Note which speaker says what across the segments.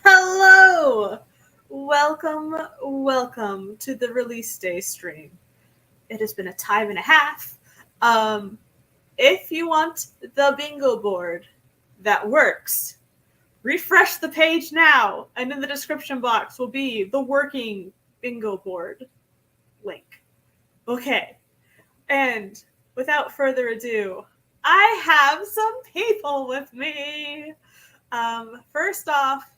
Speaker 1: Hello! Welcome to the release day stream. It has been a time and a half. Um, if you want the bingo board that works, refresh the page now, and in the description box will be the working bingo board link. Okay, and without further ado, I have some people with me. First off,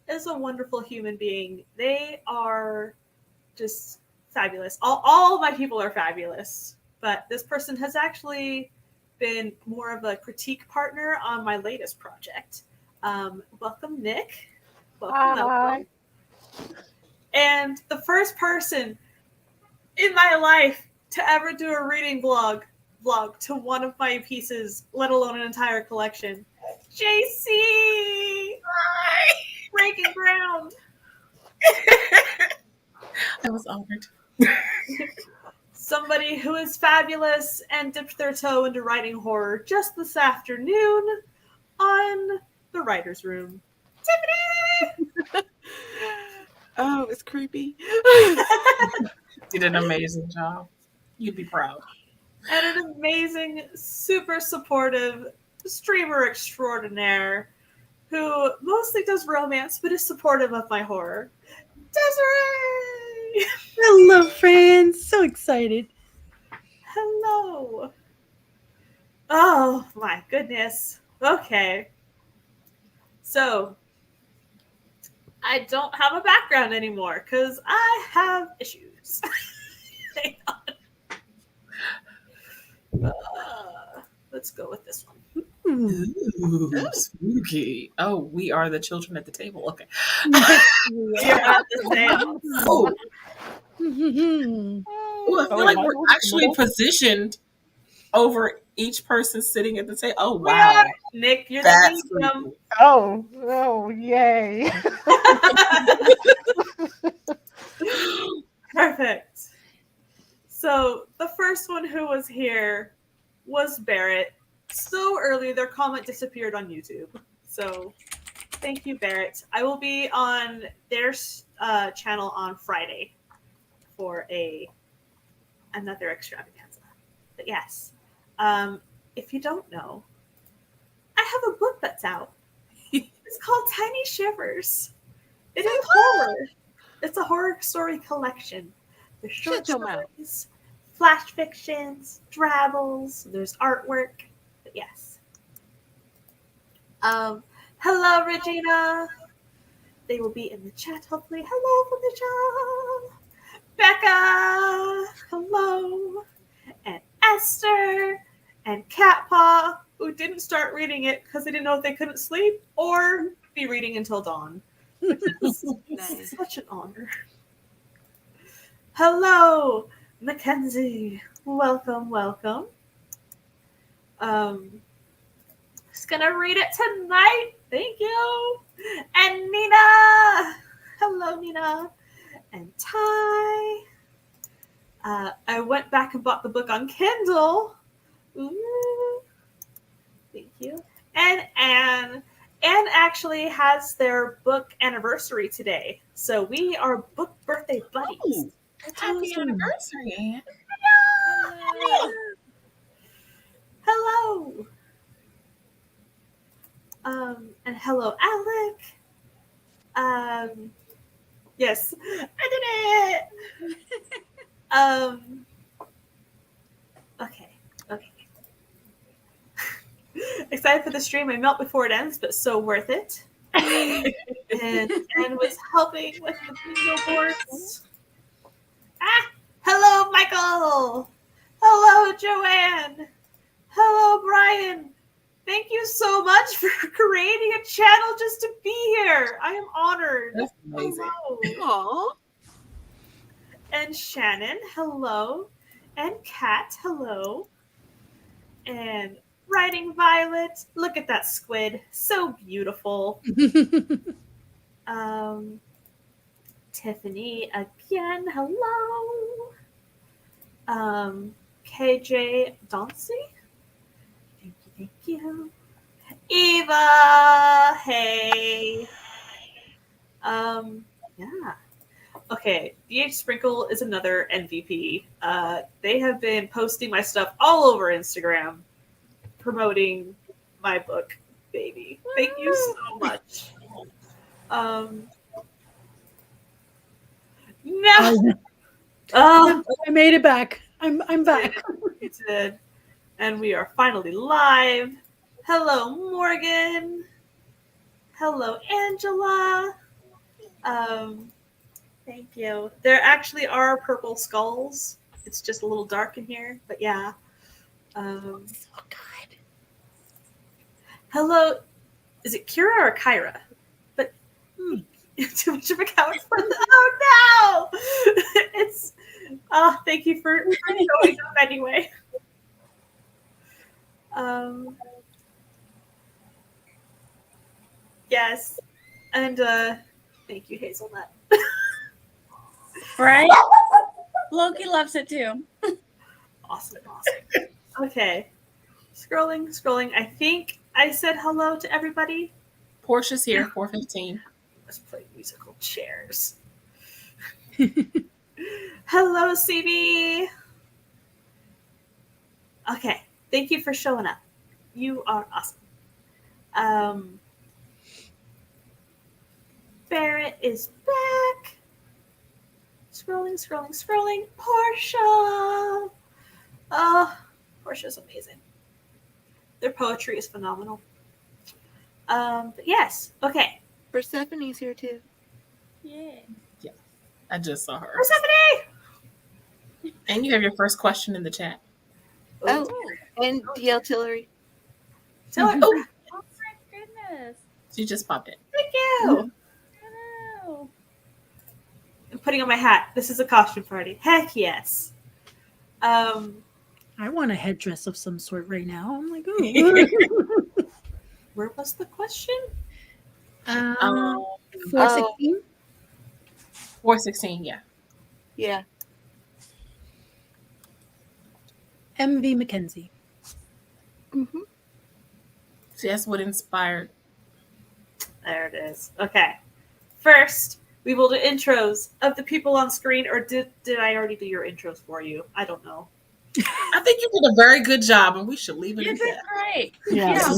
Speaker 1: is a wonderful human being. They are just fabulous. All of my people are fabulous, but this person has actually been more of a critique partner on my latest project. Welcome, Nick.
Speaker 2: Hi.
Speaker 1: Welcome. And the first person in my life to ever do a reading vlog to one of my pieces, let alone an entire collection. JC! Breaking ground.
Speaker 3: I was honored.
Speaker 1: Somebody who is fabulous and dipped their toe into writing horror just this afternoon on the writer's room. Tiffany!
Speaker 3: Oh, it's creepy. Did an amazing job. You'd be proud.
Speaker 1: And an amazing, super supportive streamer extraordinaire who mostly does romance but is supportive of my horror. Desiree!
Speaker 2: Hello, friends. So excited.
Speaker 1: Hello. Oh my goodness. Okay. So, I don't have a background anymore because I have issues. Hang on. Let's go with this one.
Speaker 3: Ooh, spooky. Oh, we are the children at the table. Okay.
Speaker 1: You're at the sale.
Speaker 3: Oh, well, I feel like we're actually positioned over each person sitting at the table. Oh, wow.
Speaker 1: Nick, you're
Speaker 3: That's
Speaker 1: the medium.
Speaker 2: Oh, yay.
Speaker 1: Perfect. So the first one who was here was Barrett. So early, their comment disappeared on YouTube. So thank you, Barrett. I will be on their channel on Friday for another extravaganza. But yes, if you don't know, I have a book that's out. It's called Tiny Shivers. It is horror. It's a horror story collection. There's short stories, flash fictions, drabbles. There's artwork. But yes. Hello, Regina. They will be in the chat, hopefully. Hello from the chat. Becca. Hello. And Esther. And Catpaw, who didn't start reading it because they didn't know if they couldn't sleep or be reading until dawn. Which is such an honor. Hello, Mackenzie. Welcome. Just gonna read it tonight. Thank you. And Nina. Hello, Nina. And Ty. I went back and bought the book on Kindle. Ooh. Thank you. And Anne. Anne actually has their book anniversary today. So we are book birthday buddies.
Speaker 3: Oh, happy anniversary, Anne.
Speaker 1: Hello. And hello, Alec. Yes, I did it. Okay. Excited for the stream. I melt before it ends, but so worth it. and was helping with the bingo boards. Hello, Michael. Hello, Joanne. Hello, Brian. Thank you so much for creating a channel just to be here. I am honored.
Speaker 3: That's amazing.
Speaker 1: Hello. Aww. And Shannon, hello. And Kat, hello. And Writing Violet. Look at that squid. So beautiful. Tiffany again. Hello. KJ Dauncey. Thank you. Eva. Hey. Yeah. Okay, DH Sprinkle is another MVP. They have been posting my stuff all over Instagram, promoting my book, baby. Thank you so much. Um, no. Oh,
Speaker 2: I made it back. I'm back.
Speaker 1: you did. And we are finally live. Hello, Morgan. Hello, Angela. Thank you. There actually are purple skulls. It's just a little dark in here, but yeah.
Speaker 2: So good.
Speaker 1: Hello, is it Kira or Kyra? But too much of a coward for the. Oh no! It's. Oh, thank you for showing up anyway. Yes, and thank you, Hazelnut.
Speaker 4: Right? Loki loves it too.
Speaker 1: Awesome. Okay, scrolling. I think I said hello to everybody.
Speaker 3: Portia's here, 4:15.
Speaker 1: Let's play musical chairs. Hello, CB. Okay, thank you for showing up. You are awesome. Barrett is back. Scrolling. Portia. Oh, Portia's amazing. Their poetry is phenomenal. But yes, okay.
Speaker 5: Persephone's here too.
Speaker 4: Yeah.
Speaker 3: I just saw her.
Speaker 1: Persephone!
Speaker 3: And you have your first question in the chat.
Speaker 5: Oh, and DL Tillery.
Speaker 1: Tell her.
Speaker 4: Oh my goodness.
Speaker 3: She just popped in.
Speaker 1: Thank you.
Speaker 4: Oh.
Speaker 1: I'm putting on my hat. This is a costume party. Heck yes.
Speaker 2: I want a headdress of some sort right now. I'm like, ooh.
Speaker 1: Where was the question?
Speaker 2: 416.
Speaker 3: 4:16, yeah.
Speaker 5: Yeah.
Speaker 2: MV Mackenzie.
Speaker 5: Mm-hmm.
Speaker 3: See, that's what inspired.
Speaker 1: There it is. Okay. First, we will do intros of the people on screen, or did I already do your intros for you? I don't know.
Speaker 3: I think you did a very good job, and we should leave it
Speaker 4: You
Speaker 3: at
Speaker 4: did
Speaker 3: that.
Speaker 4: great.
Speaker 2: Yeah,
Speaker 4: Yeah,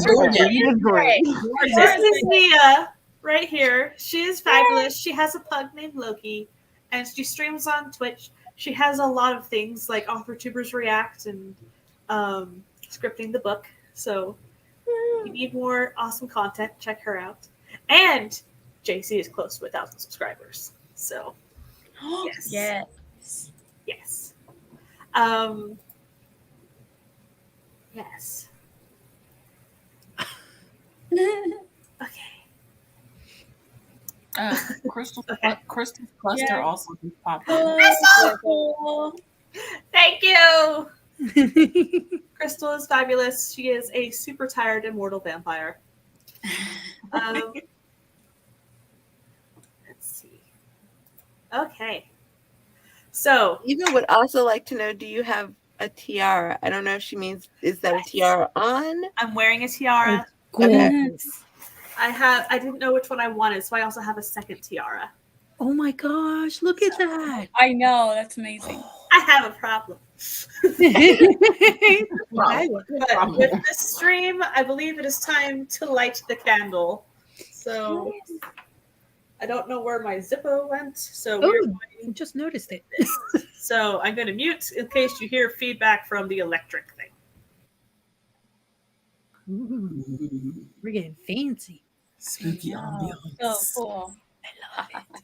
Speaker 5: You did great.
Speaker 1: This is Mia right here. She is fabulous. She has a pug named Loki, and she streams on Twitch. She has a lot of things like AuthorTubers React and scripting the book. So if you need more awesome content, check her out. And JC is close to 1,000 subscribers. So yes.
Speaker 4: Yes.
Speaker 1: Yes. Yes. Okay.
Speaker 3: Crystal's
Speaker 1: Okay.
Speaker 3: cluster
Speaker 4: Yeah.
Speaker 3: also just popped in.
Speaker 4: Hello.
Speaker 1: Thank you. Crystal is fabulous. She is a super tired immortal vampire. Let's see. Okay. So
Speaker 5: Even would also like to know, do you have a tiara? I don't know if she means, is that a tiara on?
Speaker 1: I'm wearing a tiara.
Speaker 2: Gorgeous.
Speaker 1: I didn't know which one I wanted, so I also have a second tiara.
Speaker 2: Oh my gosh, look at that.
Speaker 4: I know, that's amazing.
Speaker 1: I have a problem.
Speaker 3: Problem.
Speaker 1: But with this stream, I believe it is time to light the candle. So I don't know where my Zippo went. So we're
Speaker 2: I just noticed it.
Speaker 1: So I'm going to mute in case you hear feedback from the electric thing.
Speaker 2: Ooh, we're getting fancy.
Speaker 3: Spooky ambiance.
Speaker 4: So cool.
Speaker 2: I love it.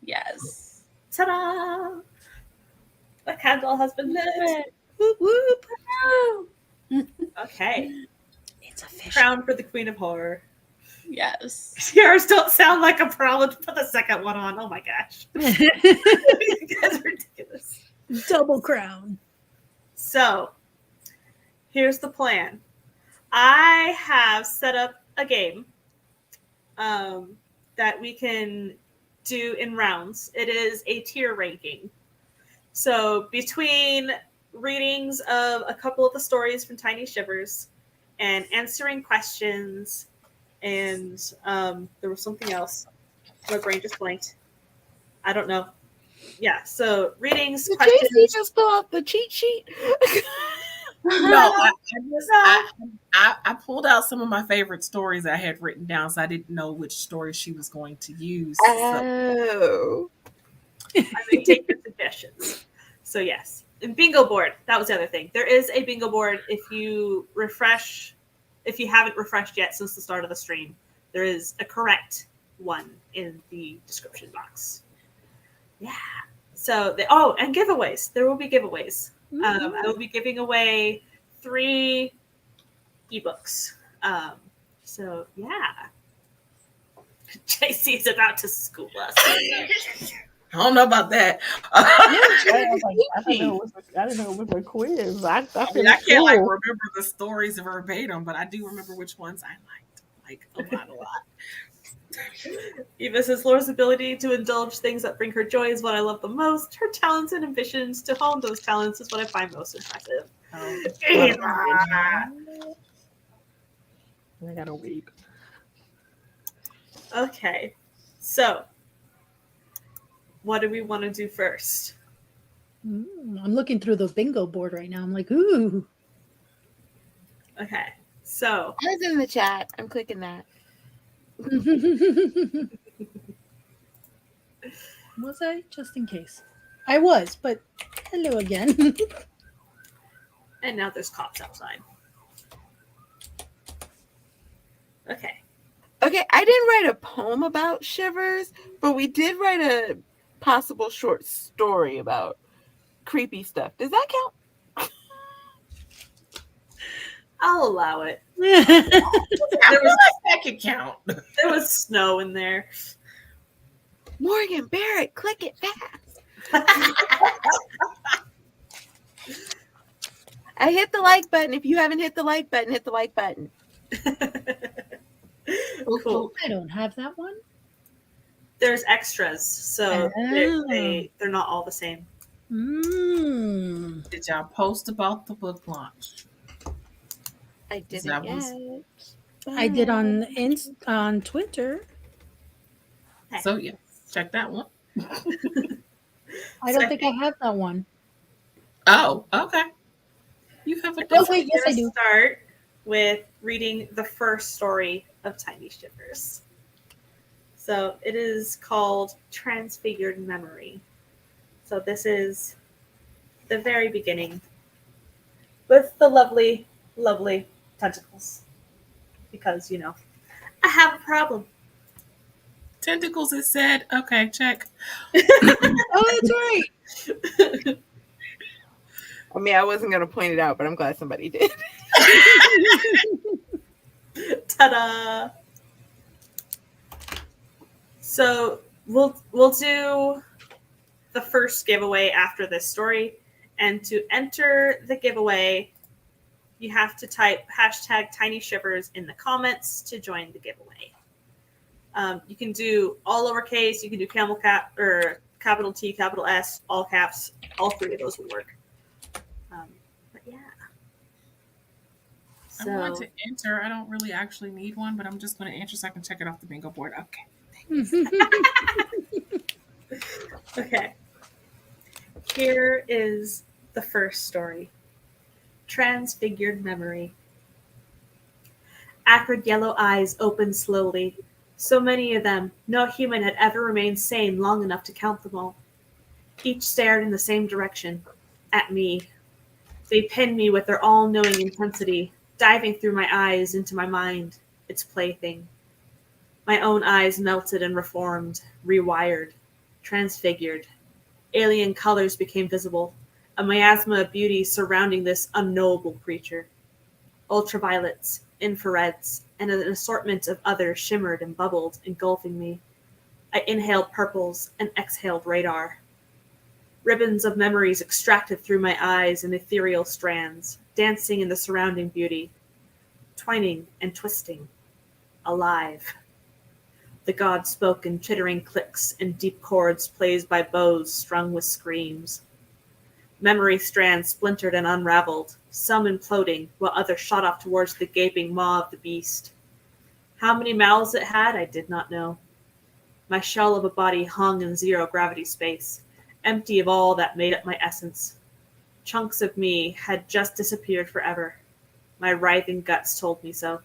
Speaker 4: Yes.
Speaker 1: Ta-da! The candle has been lit.
Speaker 2: Whoop, whoop.
Speaker 1: Okay.
Speaker 2: It's official.
Speaker 1: Crown for the Queen of Horror.
Speaker 4: Yes.
Speaker 1: Yours don't sound like a problem to put the second one on. Oh my gosh. You guys are ridiculous.
Speaker 2: Double crown.
Speaker 1: So, here's the plan. I have set up a game that we can do in rounds. It is a tier ranking. So, between readings of a couple of the stories from Tiny Shivers and answering questions, and there was something else. My brain just blanked. I don't know. Yeah, so readings,
Speaker 5: Did
Speaker 1: questions.
Speaker 5: JC just pull out the cheat sheet?
Speaker 3: No, I pulled out some of my favorite stories I had written down, so I didn't know which story she was going to use. So.
Speaker 5: Oh.
Speaker 1: I may take your suggestions. So yes. And bingo board. That was the other thing. There is a bingo board if you haven't refreshed yet since the start of the stream. There is a correct one in the description box. Yeah. So and giveaways. There will be giveaways. I will be giving away 3 ebooks. So yeah. JC is about to school us.
Speaker 3: I don't know about that.
Speaker 6: I didn't know it was a quiz. I
Speaker 3: mean, I can't like remember the stories verbatim, but I do remember which ones I liked. Like a lot.
Speaker 1: Eva says Laura's ability to indulge things that bring her joy is what I love the most. Her talents and ambitions to hone those talents is what I find most impressive.
Speaker 6: I got a week.
Speaker 1: Okay, so what do we want to do first?
Speaker 2: I'm looking through the bingo board right now. I'm like, ooh.
Speaker 1: Okay, so
Speaker 5: I was in the chat. I'm clicking that.
Speaker 2: Was I? Just in case. I was, but hello again.
Speaker 1: And now there's cops outside. Okay.
Speaker 5: Okay, I didn't write a poem about Shivers, but we did write a possible short story about creepy stuff. Does that count?
Speaker 1: I'll allow it.
Speaker 3: I feel like that could count.
Speaker 1: There was snow in there.
Speaker 5: Morgan Barrett, click it fast. I hit the like button. If you haven't hit the like button, hit the like button.
Speaker 1: Cool.
Speaker 2: I don't have that one.
Speaker 1: There's extras, so they're not all the same.
Speaker 3: Did y'all post about the book launch?
Speaker 5: I didn't yet.
Speaker 2: I did on Twitter.
Speaker 3: So yeah, check that one.
Speaker 2: I don't think I have that one.
Speaker 3: Oh, okay. You have a
Speaker 2: Oh wait, yes I do.
Speaker 1: Start with reading the first story of Tiny Shivers. So it is called Transfigured Memory. So this is the very beginning with the lovely, lovely tentacles. Because, I have a problem.
Speaker 3: Tentacles, it said. Okay, check.
Speaker 2: Oh, that's right.
Speaker 5: I mean, I wasn't going to point it out, but I'm glad somebody did.
Speaker 1: Ta-da! So we'll do the first giveaway after this story. And to enter the giveaway, you have to type #TinyShivers in the comments to join the giveaway. You can do all lowercase, you can do camel cap or capital T, capital S, all caps. All 3 of those will work. But yeah.
Speaker 3: So, I want to enter. I don't really actually need one, but I'm just going to enter so I can check it off the bingo board. Okay.
Speaker 1: Okay. Here is the first story. Transfigured Memory. Acrid yellow eyes opened slowly. So many of them, no human had ever remained sane long enough to count them all. Each stared in the same direction, at me. They pinned me with their all-knowing intensity, diving through my eyes into my mind, its plaything. My own eyes melted and reformed, rewired, transfigured. Alien colors became visible, a miasma of beauty surrounding this unknowable creature. Ultraviolets, infrareds, and an assortment of others shimmered and bubbled, engulfing me. I inhaled purples and exhaled radar. Ribbons of memories extracted through my eyes in ethereal strands, dancing in the surrounding beauty, twining and twisting, alive. The god spoke in chittering clicks and deep chords played by bows strung with screams. Memory strands splintered and unraveled, some imploding, while others shot off towards the gaping maw of the beast. How many mouths it had, I did not know. My shell of a body hung in zero gravity space, empty of all that made up my essence. Chunks of me had just disappeared forever. My writhing guts told me so.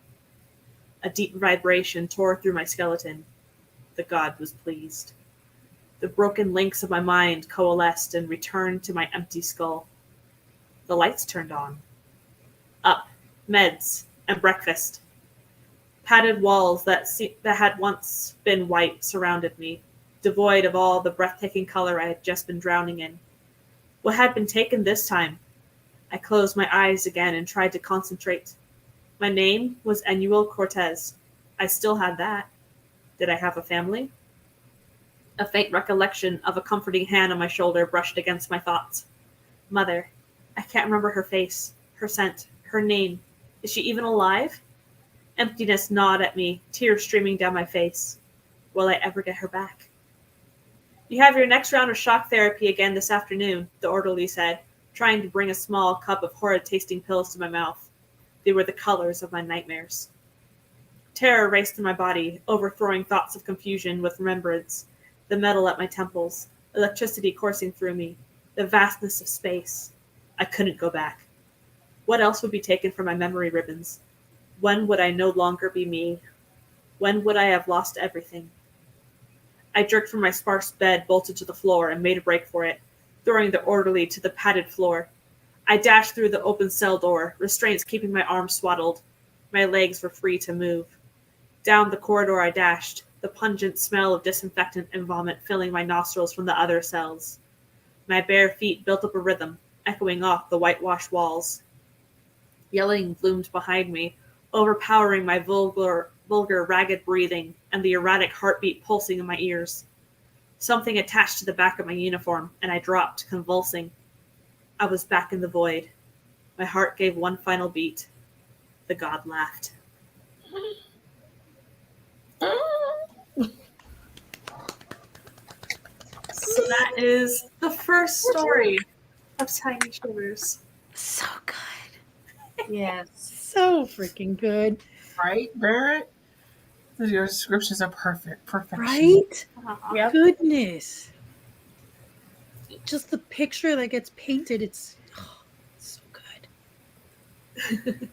Speaker 1: A deep vibration tore through my skeleton. The god was pleased. The broken links of my mind coalesced and returned to my empty skull. The lights turned on. Up, meds, and breakfast. Padded walls that had once been white surrounded me, devoid of all the breathtaking color I had just been drowning in. What had been taken this time? I closed my eyes again and tried to concentrate. My name was Enuel Cortez. I still had that. Did I have a family? A faint recollection of a comforting hand on my shoulder brushed against my thoughts. Mother. I can't remember her face, her scent, her name. Is she even alive? Emptiness gnawed at me, tears streaming down my face. Will I ever get her back? You have your next round of shock therapy again this afternoon, the orderly said, trying to bring a small cup of horrid-tasting pills to my mouth. They were the colors of my nightmares. Terror raced through my body, overthrowing thoughts of confusion with remembrance, the metal at my temples, electricity coursing through me, the vastness of space. I couldn't go back. What else would be taken from my memory ribbons? When would I no longer be me? When would I have lost everything? I jerked from my sparse bed, bolted to the floor, and made a break for it, throwing the orderly to the padded floor. I dashed through the open cell door, restraints keeping my arms swaddled. My legs were free to move. Down the corridor I dashed, the pungent smell of disinfectant and vomit filling my nostrils from the other cells. My bare feet built up a rhythm, echoing off the whitewashed walls. Yelling loomed behind me, overpowering my vulgar, ragged breathing and the erratic heartbeat pulsing in my ears. Something attached to the back of my uniform, and I dropped, convulsing. I was back in the void. My heart gave one final beat. The god laughed. So that is the first story of Tiny Shivers.
Speaker 2: So good.
Speaker 5: Yes.
Speaker 2: So freaking good.
Speaker 3: Right, Barrett? Your descriptions are perfect. Perfection.
Speaker 2: Right?
Speaker 5: Yep.
Speaker 2: Goodness. Just the picture that gets painted, it's so good.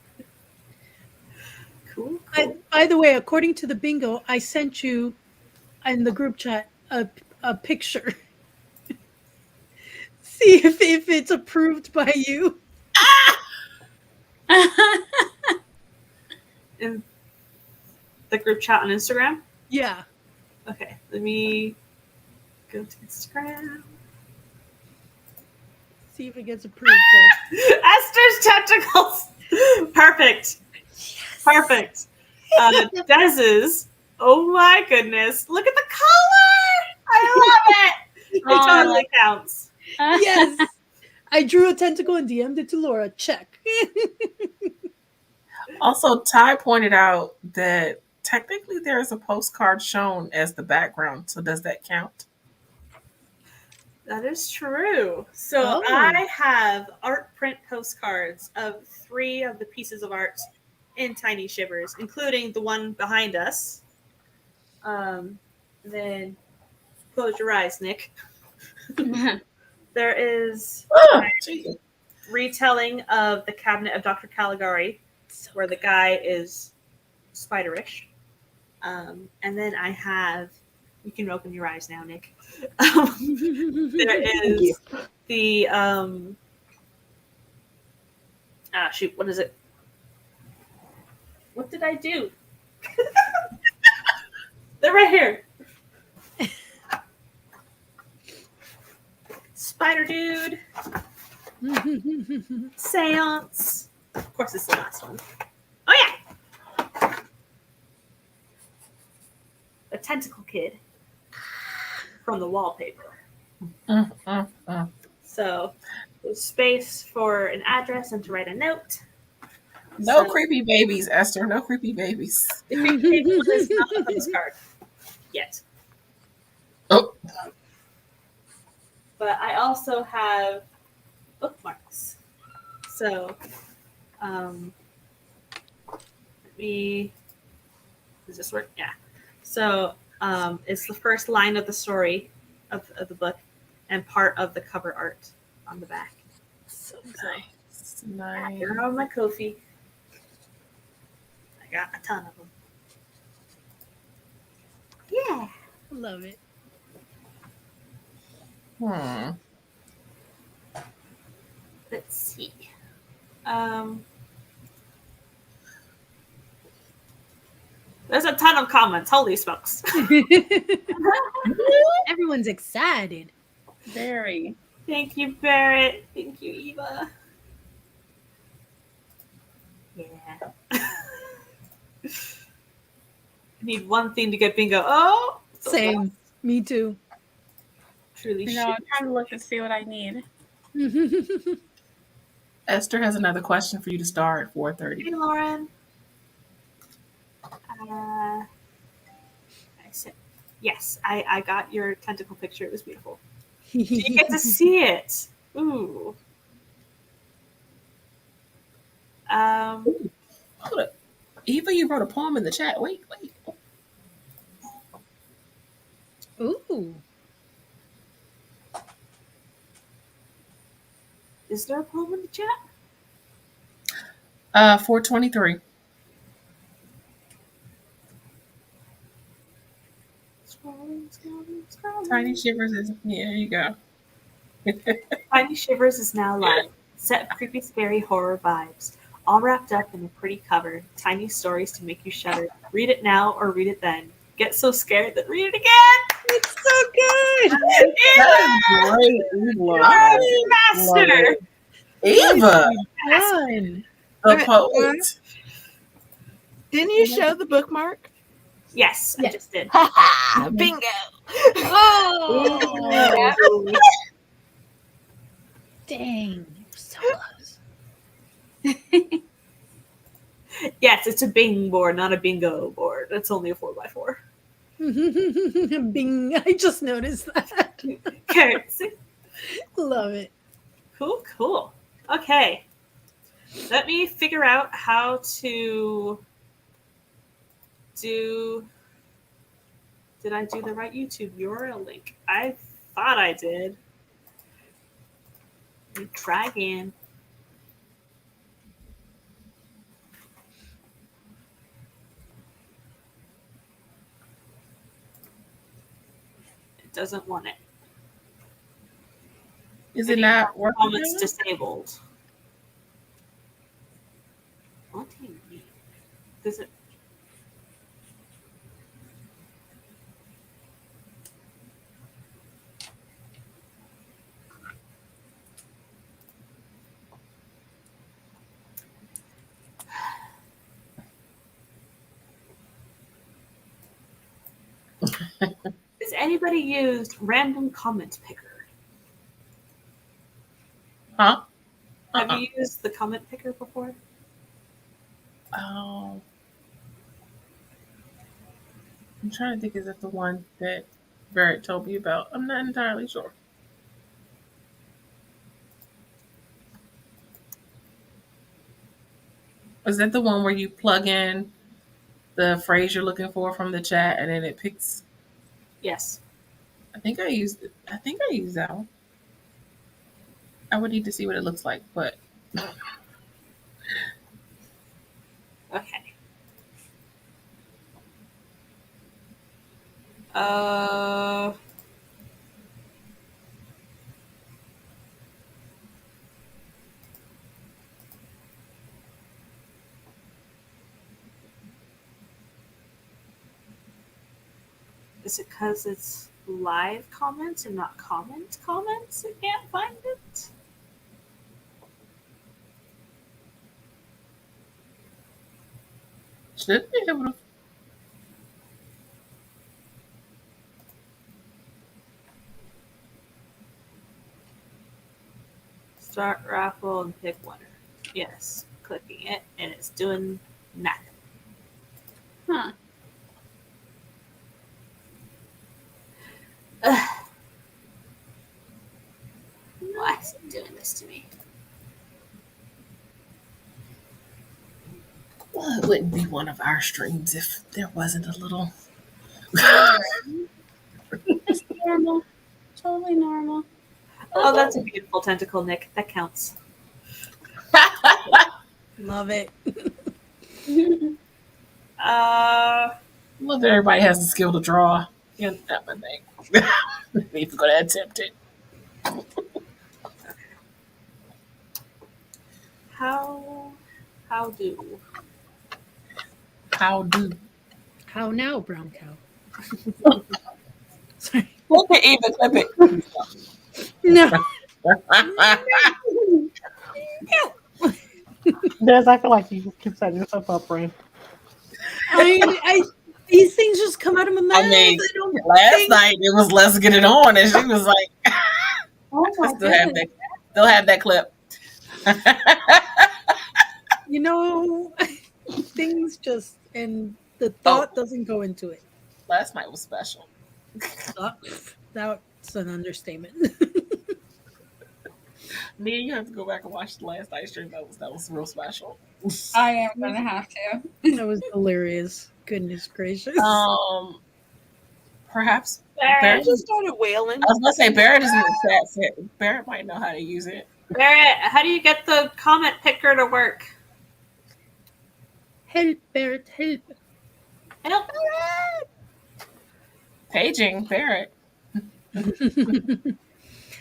Speaker 1: Cool.
Speaker 2: By the way, according to the bingo, I sent you in the group chat a picture. See if it's approved by you.
Speaker 1: In the group chat on Instagram?
Speaker 2: Yeah.
Speaker 1: Okay, let me go to Instagram.
Speaker 2: See if it gets approved.
Speaker 1: Esther's tentacles! Perfect.
Speaker 2: Yes.
Speaker 1: Perfect. Dez's. Oh my goodness. Look at the color! I love it! It totally counts.
Speaker 2: Yes. I drew a tentacle and DM'd it to Laura. Check.
Speaker 3: Also, Ty pointed out that technically there is a postcard shown as the background. So does that count?
Speaker 1: That is true. So
Speaker 2: Oh.
Speaker 1: I have art print postcards of 3 of the pieces of art in Tiny Shivers, including the one behind us. Then close your eyes, Nick. There is
Speaker 3: Gee.
Speaker 1: retelling of the Cabinet of Dr. Caligari, where the guy is spiderish. And then I have, you can open your eyes now, Nick. There is the, shoot, what is it? What did I do? They're right here. Spider Dude. Seance. Of course, it's the last one. Oh, yeah. The Tentacle Kid from the wallpaper. So, there's space for an address and to write a note.
Speaker 3: No
Speaker 1: So-
Speaker 3: creepy babies, Esther. No creepy babies.
Speaker 1: The creepy table is not a postcard yet.
Speaker 3: Oh.
Speaker 1: But I also have bookmarks. So, let me. Does this work? Yeah. So It's the first line of the story of the book and part of the cover art on the back.
Speaker 2: So
Speaker 3: Nice. Nice.
Speaker 1: They're on my Ko-fi. I got a ton of them. Yeah.
Speaker 2: love it.
Speaker 1: Let's see. There's a ton of comments. Holy smokes.
Speaker 2: Everyone's excited.
Speaker 4: Very.
Speaker 1: Thank you, Barrett. Thank you, Eva. Yeah. I need one thing to get bingo. Oh, so
Speaker 2: Same. Me too.
Speaker 1: truly
Speaker 4: No, I'm trying to look and see what I need.
Speaker 3: Esther has another question for you to start at 4:30.
Speaker 1: Hey, Lauren. I said, yes, I got your tentacle picture. It was beautiful. Did you get to see it? Ooh.
Speaker 3: Hold up. Eva, you wrote a poem in the chat. Wait.
Speaker 2: Ooh.
Speaker 1: Is there a poem in the chat?
Speaker 3: 423.
Speaker 1: Scrolling.
Speaker 3: Tiny Shivers is, yeah, there you go.
Speaker 1: Tiny Shivers is now live. Set of creepy, scary horror vibes. All wrapped up in a pretty cover. Tiny stories to make you shudder. Read it now or read it then. Get so scared that read it again.
Speaker 2: It's so good.
Speaker 3: That is great. We love
Speaker 1: You're a master.
Speaker 3: Eva,
Speaker 2: Fun.
Speaker 3: the
Speaker 5: Okay,
Speaker 3: poet.
Speaker 5: Didn't you show the bookmark?
Speaker 1: Yes, I
Speaker 2: Yes.
Speaker 1: just did.
Speaker 5: Ha ha! Bingo!
Speaker 2: Oh, dang. So close.
Speaker 1: Yes, it's a Bing board, not a bingo board. It's only a 4x4.
Speaker 2: Bing. I just noticed that.
Speaker 1: Okay. See?
Speaker 2: Love it.
Speaker 1: Cool. Okay. Let me figure out how to do. Did I do the right YouTube URL link? I thought I did. Let me try again. It doesn't want it.
Speaker 3: Is it not working?
Speaker 1: Comments disabled. What do you mean? Does it? Has anybody used random comment picker?
Speaker 3: Huh?
Speaker 1: Have you used the comment picker before?
Speaker 3: Oh. I'm trying to think, is it the one that Barrett told me about? I'm not entirely sure. Is that the one where you plug in the phrase you're looking for from the chat and then it picks?
Speaker 1: Yes.
Speaker 3: I think I used that one. I would need to see what it looks like, but
Speaker 1: Okay. Is it because it's live comments and not comments? I can't find it.
Speaker 3: should be able to.
Speaker 1: Start raffle and pick winner. Yes. Clicking it and it's doing nothing.
Speaker 4: Huh.
Speaker 1: Ugh. Why is it doing this to me?
Speaker 3: Well, it wouldn't be one of our streams if there wasn't a little
Speaker 4: Just normal. Totally normal.
Speaker 1: Oh, that's a beautiful tentacle, Nick. That counts.
Speaker 2: Love it.
Speaker 3: Look, everybody has the skill to draw. Yeah, that's my thing. If you're gonna attempt it.
Speaker 1: How do?
Speaker 3: How do?
Speaker 2: How now, brown cow? Sorry.
Speaker 3: Clip it, Eva, clip it.
Speaker 2: No.
Speaker 6: Des, I feel like you just keep setting yourself up, friend.
Speaker 2: I these things just come out of my mouth.
Speaker 3: I mean,
Speaker 2: I don't
Speaker 3: last
Speaker 2: think-
Speaker 3: night it was let's get it on, and she was like,
Speaker 4: Oh my
Speaker 3: still have
Speaker 4: goodness.
Speaker 3: that clip.
Speaker 2: You know, things just and the thought doesn't go into it.
Speaker 3: Last night was special.
Speaker 2: That's an understatement.
Speaker 3: Nia, you have to go back and watch the last night stream. That was real special.
Speaker 4: I am gonna have to.
Speaker 2: That was hilarious. Goodness gracious.
Speaker 3: Perhaps
Speaker 5: I
Speaker 3: Barrett.
Speaker 5: just started wailing.
Speaker 3: I was gonna say Barrett is in the chat set. Barrett might know how to use it.
Speaker 1: Barrett, how do you get the comment picker to work?
Speaker 2: Help, Barrett, help.
Speaker 1: Help.
Speaker 3: Paging Barrett.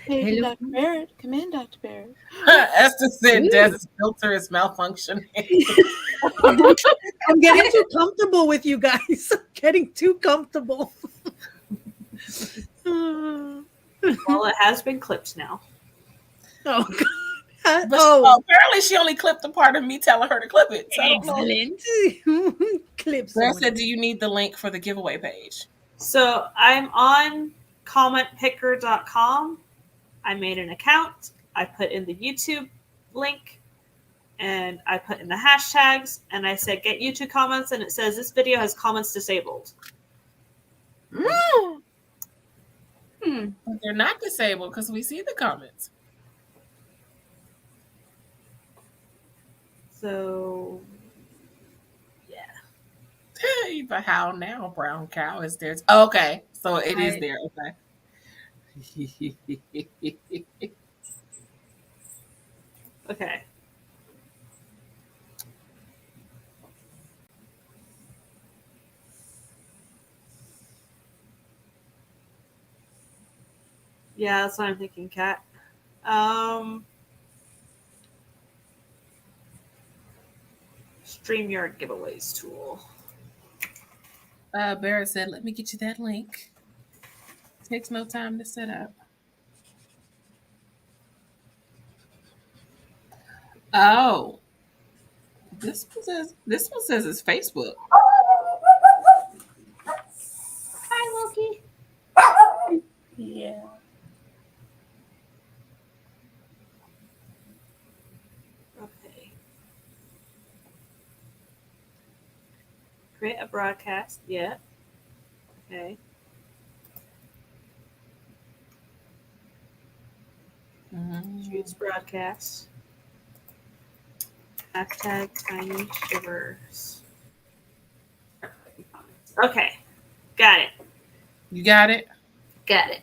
Speaker 5: Hey,
Speaker 2: Hello.
Speaker 5: Dr. Barrett. Come in, Dr. Barrett.
Speaker 3: Esther said Dez's filter is malfunctioning.
Speaker 2: I'm getting too comfortable with you guys. I'm getting too comfortable.
Speaker 1: Well, it has been clipped now.
Speaker 2: Oh, God.
Speaker 3: But
Speaker 2: Oh,
Speaker 3: apparently she only clipped the part of me telling her to clip it. So I don't know.
Speaker 2: excellent. Clips.
Speaker 3: Barrett said, do you need the link for the giveaway page?
Speaker 1: So I'm on commentpicker.com. I made an account. I put in the YouTube link and I put in the hashtags and I said get YouTube comments, and it says this video has comments disabled.
Speaker 5: Mm.
Speaker 3: But they're not disabled because we see the comments.
Speaker 1: So yeah.
Speaker 3: But how now, brown cow? Is there? Okay, so it is there. Okay.
Speaker 1: Okay. Yeah, that's what I'm thinking, Kat. StreamYard giveaways tool.
Speaker 3: Barrett said, let me get you that link. Takes no time to set up. Oh. This one says it's Facebook.
Speaker 1: Hi, Loki.
Speaker 4: Yeah.
Speaker 1: Okay. Create a broadcast. Yeah. Okay. Choose broadcast. Hashtag Tiny Shivers. Okay. Got it.
Speaker 3: You got it?
Speaker 1: Got it.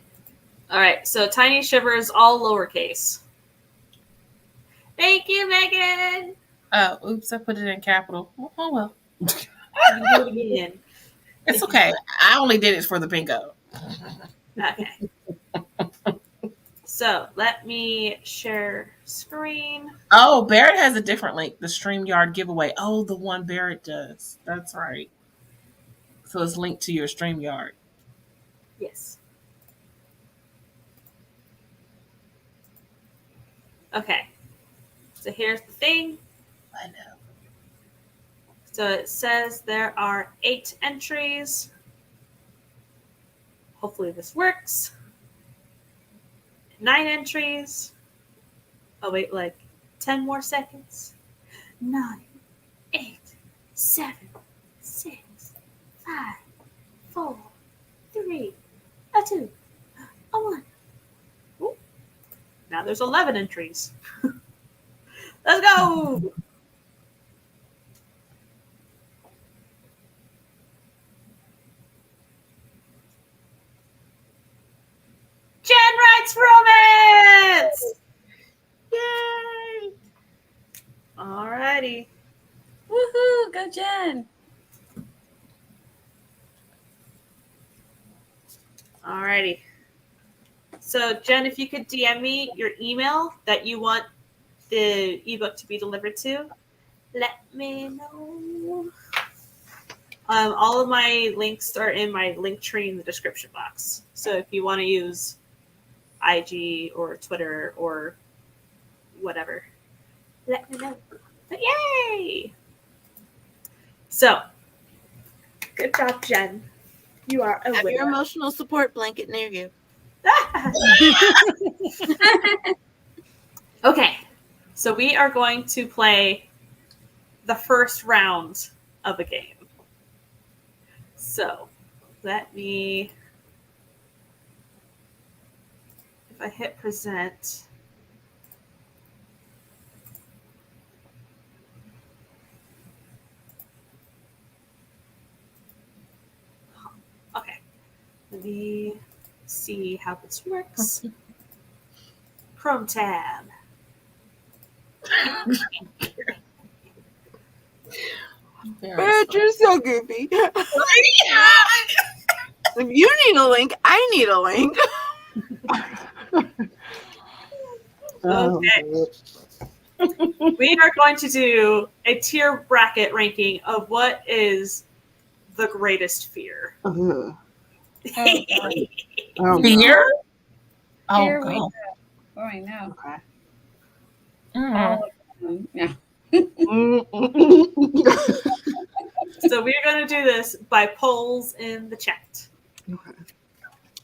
Speaker 1: All right. So Tiny Shivers, all lowercase. Thank you, Megan.
Speaker 3: Oh, oops, I put it in capital. Oh well.
Speaker 1: You can do it again.
Speaker 3: It's okay. I only did it for the bingo.
Speaker 1: Okay. So let me share screen.
Speaker 3: Oh, Barrett has a different link. The StreamYard giveaway. Oh, the one Barrett does. That's right. So it's linked to your StreamYard.
Speaker 1: Yes. Okay. So here's the thing.
Speaker 3: I know.
Speaker 1: So it says there are 8 entries. Hopefully this works. 9 entries. Oh, wait, like 10 more seconds. 9, 8, 7, 6, 5, 4, 3, 2, 1. Ooh. Now there's 11 entries. Let's go! Alrighty. So, Jen, if you could DM me your email that you want the ebook to be delivered to, let me know. All of my links are in my link tree in the description box. So if you want to use IG or Twitter or whatever, let me know. But yay! So, good job, Jen. You are a
Speaker 5: Have your
Speaker 1: winner.
Speaker 5: emotional support blanket near you.
Speaker 1: Okay, so we are going to play the first round of a game. So, let me, if I hit present, okay, let me see how this works. Chrome tab.
Speaker 5: But you're so goofy. If you need a link, I need a link.
Speaker 1: Okay. We are going to do a tier bracket ranking of what is the greatest fear.
Speaker 6: Ugh.
Speaker 4: Oh,
Speaker 6: Oh,
Speaker 3: Fear? Oh,
Speaker 4: Here we
Speaker 3: God.
Speaker 4: go. Oh, I know.
Speaker 6: Okay.
Speaker 3: Mm.
Speaker 4: All of them. Yeah.
Speaker 1: So we're going to do this by polls in the chat.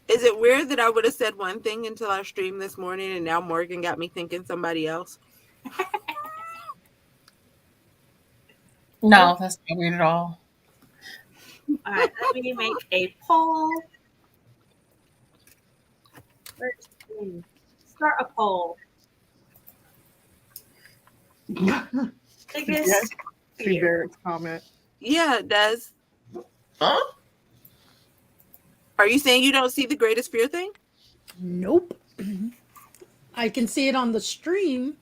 Speaker 5: Is it weird that I would have said one thing until our stream this morning and now Morgan got me thinking somebody else?
Speaker 3: No, that's not weird at all.
Speaker 1: All right, let me make a poll. Start a poll. Biggest
Speaker 6: Yes. See
Speaker 1: fear.
Speaker 6: Barrett's comment.
Speaker 5: Yeah, it does.
Speaker 3: Huh?
Speaker 5: Are you saying you don't see the greatest fear thing?
Speaker 2: Nope. I can see it on the stream,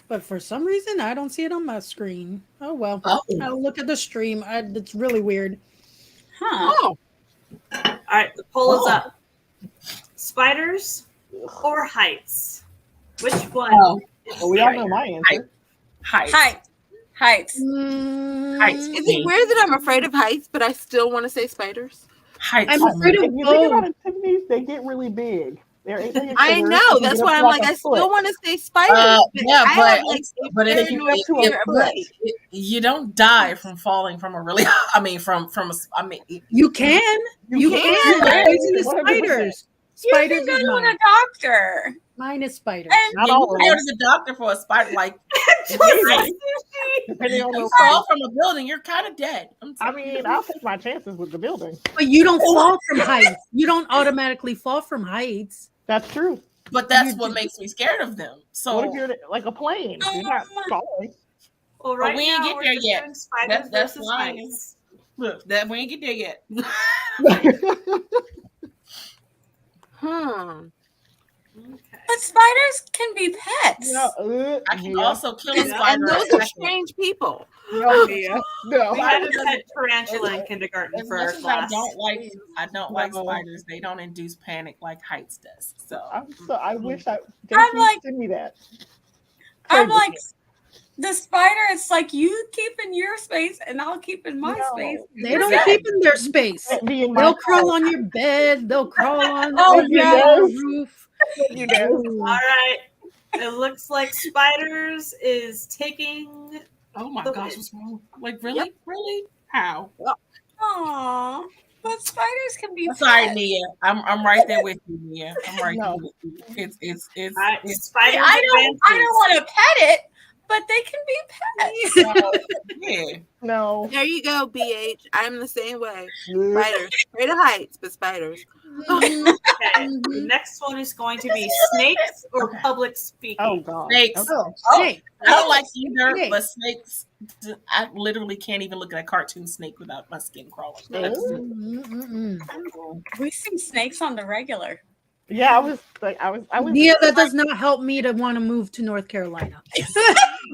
Speaker 2: but for some reason I don't see it on my screen. Oh well.
Speaker 3: Oh.
Speaker 2: I'll look at the stream. It's really weird.
Speaker 4: Huh.
Speaker 5: Oh,
Speaker 1: All right, the poll is
Speaker 3: Oh.
Speaker 1: up. Spiders or heights? Which one?
Speaker 3: Oh.
Speaker 1: is
Speaker 6: Well, we all know
Speaker 1: scarier?
Speaker 6: my answer.
Speaker 3: Heights.
Speaker 4: Heights. Heights.
Speaker 3: Heights.
Speaker 5: is it weird that I'm afraid of heights, but I still want to say spiders?
Speaker 3: Heights.
Speaker 2: I'm
Speaker 3: for
Speaker 2: afraid
Speaker 3: me.
Speaker 2: of
Speaker 6: If you think about
Speaker 2: both.
Speaker 6: it, Tiffany's, they get really big.
Speaker 5: I know. That's why I'm like, I still want to say spiders.
Speaker 3: Yeah,
Speaker 5: I
Speaker 3: but
Speaker 5: have like a
Speaker 3: but
Speaker 6: Take you up to a
Speaker 5: fear of
Speaker 6: foot.
Speaker 5: heights.
Speaker 3: you don't die from falling from a really. I mean, from a. I mean,
Speaker 2: You can. You
Speaker 5: can.
Speaker 2: can.
Speaker 6: You
Speaker 2: Poisonous
Speaker 6: 100%.
Speaker 2: spiders.
Speaker 4: You can
Speaker 2: Spiders
Speaker 4: go
Speaker 2: is
Speaker 4: to
Speaker 2: mine.
Speaker 4: a doctor.
Speaker 2: Mine is spiders.
Speaker 4: And
Speaker 6: Not
Speaker 3: you
Speaker 6: all
Speaker 3: can
Speaker 6: of
Speaker 3: go
Speaker 6: them.
Speaker 3: to the doctor for a spider. Like
Speaker 6: Maybe. Depending on
Speaker 3: you
Speaker 6: the
Speaker 3: fall from a building, you're kind of dead.
Speaker 6: I mean, I'll take my chances with the building.
Speaker 2: But you don't fall from heights. You don't automatically fall from heights.
Speaker 6: That's true.
Speaker 3: But that's
Speaker 2: You
Speaker 3: what
Speaker 2: just-
Speaker 3: makes me scared of them. So
Speaker 6: What if you're like a plane? You're not falling.
Speaker 1: Well, right
Speaker 3: we ain't
Speaker 1: now
Speaker 3: get
Speaker 1: we're
Speaker 3: there
Speaker 1: just
Speaker 3: yet.
Speaker 1: doing spiders
Speaker 3: That's
Speaker 1: versus
Speaker 3: fine.
Speaker 1: heights.
Speaker 3: look, that we ain't get there yet.
Speaker 1: Okay.
Speaker 4: But spiders can be pets.
Speaker 6: No,
Speaker 3: I can
Speaker 6: Mia.
Speaker 3: also kill a
Speaker 5: And
Speaker 3: spider.
Speaker 5: those
Speaker 3: a
Speaker 5: are
Speaker 3: second.
Speaker 5: strange people.
Speaker 6: No, Mia. No.
Speaker 1: We had to pet tarantula in kindergarten
Speaker 3: As
Speaker 1: for
Speaker 3: much
Speaker 1: our
Speaker 3: as
Speaker 1: class.
Speaker 3: I don't like
Speaker 6: No.
Speaker 3: spiders. They don't induce panic like heights does. So
Speaker 6: I wish
Speaker 4: I'm
Speaker 6: JC
Speaker 4: like-
Speaker 6: send me that.
Speaker 4: I'm
Speaker 6: Trade
Speaker 4: like,
Speaker 6: with
Speaker 4: the spider, it's like you keep in your space and I'll keep in my
Speaker 6: No.
Speaker 4: space.
Speaker 2: They don't keep in their space.
Speaker 6: me. Be in my
Speaker 2: They'll crawl
Speaker 6: house.
Speaker 2: on your bed. They'll crawl on
Speaker 4: Oh,
Speaker 2: over your
Speaker 6: yes.
Speaker 2: roof.
Speaker 6: You know.
Speaker 1: All right. It looks like spiders is taking.
Speaker 3: oh my
Speaker 1: The
Speaker 3: gosh,
Speaker 1: win.
Speaker 3: what's wrong? Like really? Really? How?
Speaker 4: Aw, but spiders can be
Speaker 3: I'm sorry,
Speaker 4: pets.
Speaker 3: Mia. I'm right there with you, Mia. I'm right
Speaker 6: No.
Speaker 3: there with you. It's
Speaker 1: All right,
Speaker 3: it's
Speaker 1: spiders
Speaker 4: I don't
Speaker 1: advances.
Speaker 4: want to pet it, but they can be pets.
Speaker 3: yeah.
Speaker 6: No.
Speaker 5: There you go, BH. I'm the same way. Spiders. Afraid of heights, but spiders.
Speaker 2: Mhm.
Speaker 1: Okay. The
Speaker 2: Mhm.
Speaker 1: next one is going to be snakes or public speaking.
Speaker 6: Oh God.
Speaker 3: Snakes.
Speaker 6: Okay.
Speaker 2: Oh, snake.
Speaker 3: I don't like either,
Speaker 2: Snake.
Speaker 3: but snakes. I literally can't even look at a cartoon snake without my skin crawling. That's-
Speaker 2: Mm-mm-mm.
Speaker 4: We see snakes on the regular.
Speaker 6: Yeah, I was.
Speaker 2: Mia, that does not help me to want to move to North Carolina.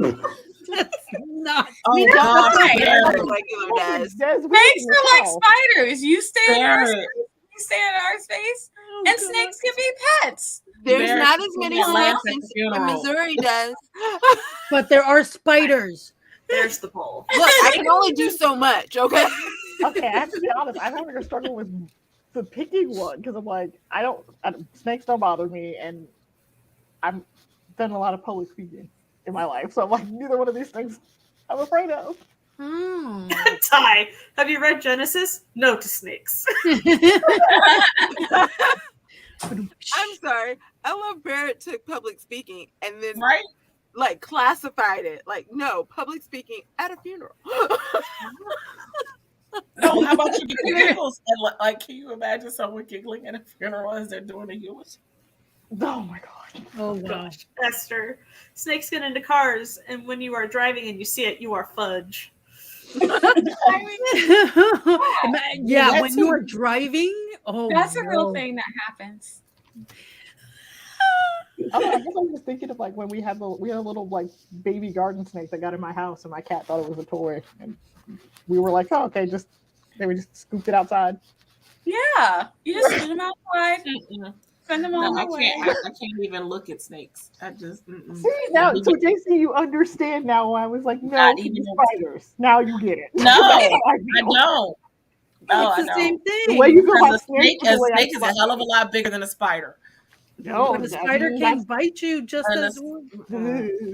Speaker 2: That's not.
Speaker 3: Oh
Speaker 2: Mia,
Speaker 3: God,
Speaker 4: Right.
Speaker 3: Barrett.
Speaker 5: Regular does.
Speaker 6: There's
Speaker 4: Snakes
Speaker 6: weird
Speaker 4: are like
Speaker 6: cow.
Speaker 4: spiders. You stay in our
Speaker 3: Barrett.
Speaker 4: space. You stay in our space. And snakes can be pets.
Speaker 5: There's
Speaker 3: Bears
Speaker 5: not as
Speaker 3: can
Speaker 5: many
Speaker 3: get
Speaker 5: snakes
Speaker 3: laughs at the
Speaker 5: in
Speaker 3: funeral.
Speaker 5: Missouri does.
Speaker 2: But there are spiders.
Speaker 1: There's the poll.
Speaker 5: Look, I can only do so much, okay?
Speaker 6: Okay, I have to be honest. I'm having a struggle with the picking one because I'm like, snakes don't bother me, and I've done a lot of public speaking in my life, so I'm like, neither one of these things I'm afraid of.
Speaker 2: Oh.
Speaker 1: Ty, have you read Genesis? No to snakes.
Speaker 5: I'm sorry. I love Barrett took public speaking and then
Speaker 3: Right?
Speaker 5: like classified it. Like, no, public speaking at a funeral.
Speaker 3: No, how about you get the giggles? And like, can you imagine someone giggling at a funeral as they're doing a eulogy?
Speaker 6: Oh my god.
Speaker 2: Oh wow.
Speaker 1: Gosh, Esther. Snakes get into cars, and when you are driving and you see it, you are fudge.
Speaker 2: Yeah, when you are driving,
Speaker 4: That's a real thing that happens.
Speaker 6: I guess I was just thinking of like when we had a little like baby garden snake that got in my house, and my cat thought it was a toy, and we were like, oh, okay, they would just scooped it outside.
Speaker 4: Yeah, you just put them outside, send them on
Speaker 3: No, I
Speaker 4: their way.
Speaker 3: can't even look at snakes. I just
Speaker 6: See now, so JC, you understand now why I was like, no,
Speaker 3: Not
Speaker 6: it's
Speaker 3: even
Speaker 6: spiders. Now you get it.
Speaker 3: No, I
Speaker 6: know.
Speaker 3: don't. No,
Speaker 2: it's
Speaker 3: I
Speaker 2: the
Speaker 3: don't.
Speaker 2: same
Speaker 6: The
Speaker 2: thing.
Speaker 6: way you feel
Speaker 3: Because
Speaker 6: about
Speaker 3: a snake,
Speaker 6: snakes, the way I
Speaker 3: snake
Speaker 6: feel
Speaker 3: is a
Speaker 6: about
Speaker 3: hell of a lot bigger than a spider.
Speaker 6: no,
Speaker 2: But a spider can bite you just
Speaker 3: And
Speaker 2: as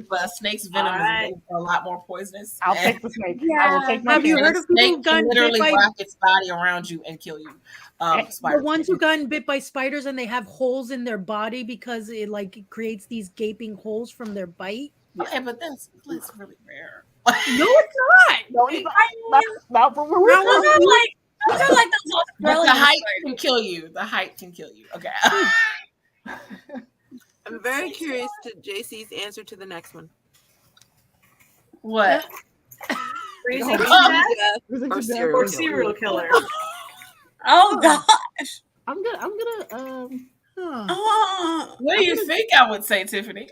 Speaker 3: But a snake's venom
Speaker 1: Alright.
Speaker 3: is a lot more poisonous.
Speaker 6: I'll
Speaker 3: And-
Speaker 6: take the snake. I
Speaker 4: Yeah.
Speaker 6: will take my
Speaker 2: Have you
Speaker 6: chance.
Speaker 2: heard of people who've
Speaker 3: snake can
Speaker 2: gotten bit
Speaker 3: literally
Speaker 2: by
Speaker 3: wrap its body around you and kill you.
Speaker 2: the
Speaker 3: Spiders
Speaker 2: ones
Speaker 3: can.
Speaker 2: who gotten bit by spiders and they have holes in their body because it like creates these gaping holes from their bite?
Speaker 3: Okay, but that's really rare.
Speaker 2: No, it's not.
Speaker 6: No, it's not from where we're
Speaker 4: Those
Speaker 6: from.
Speaker 4: are like those
Speaker 3: But
Speaker 4: Australian
Speaker 3: the height
Speaker 4: spiders.
Speaker 3: can kill you. The height can kill you. Okay.
Speaker 5: I'm very curious to JC's answer to the next one.
Speaker 3: What?
Speaker 1: Freezing to
Speaker 5: Freezing
Speaker 1: death
Speaker 5: to
Speaker 6: Who's it
Speaker 5: death or
Speaker 6: to death?
Speaker 5: serial
Speaker 1: or
Speaker 5: killer?
Speaker 1: serial killer?
Speaker 4: Oh gosh.
Speaker 6: I'm gonna
Speaker 2: Huh.
Speaker 4: Oh.
Speaker 3: What do you think I would say, Tiffany?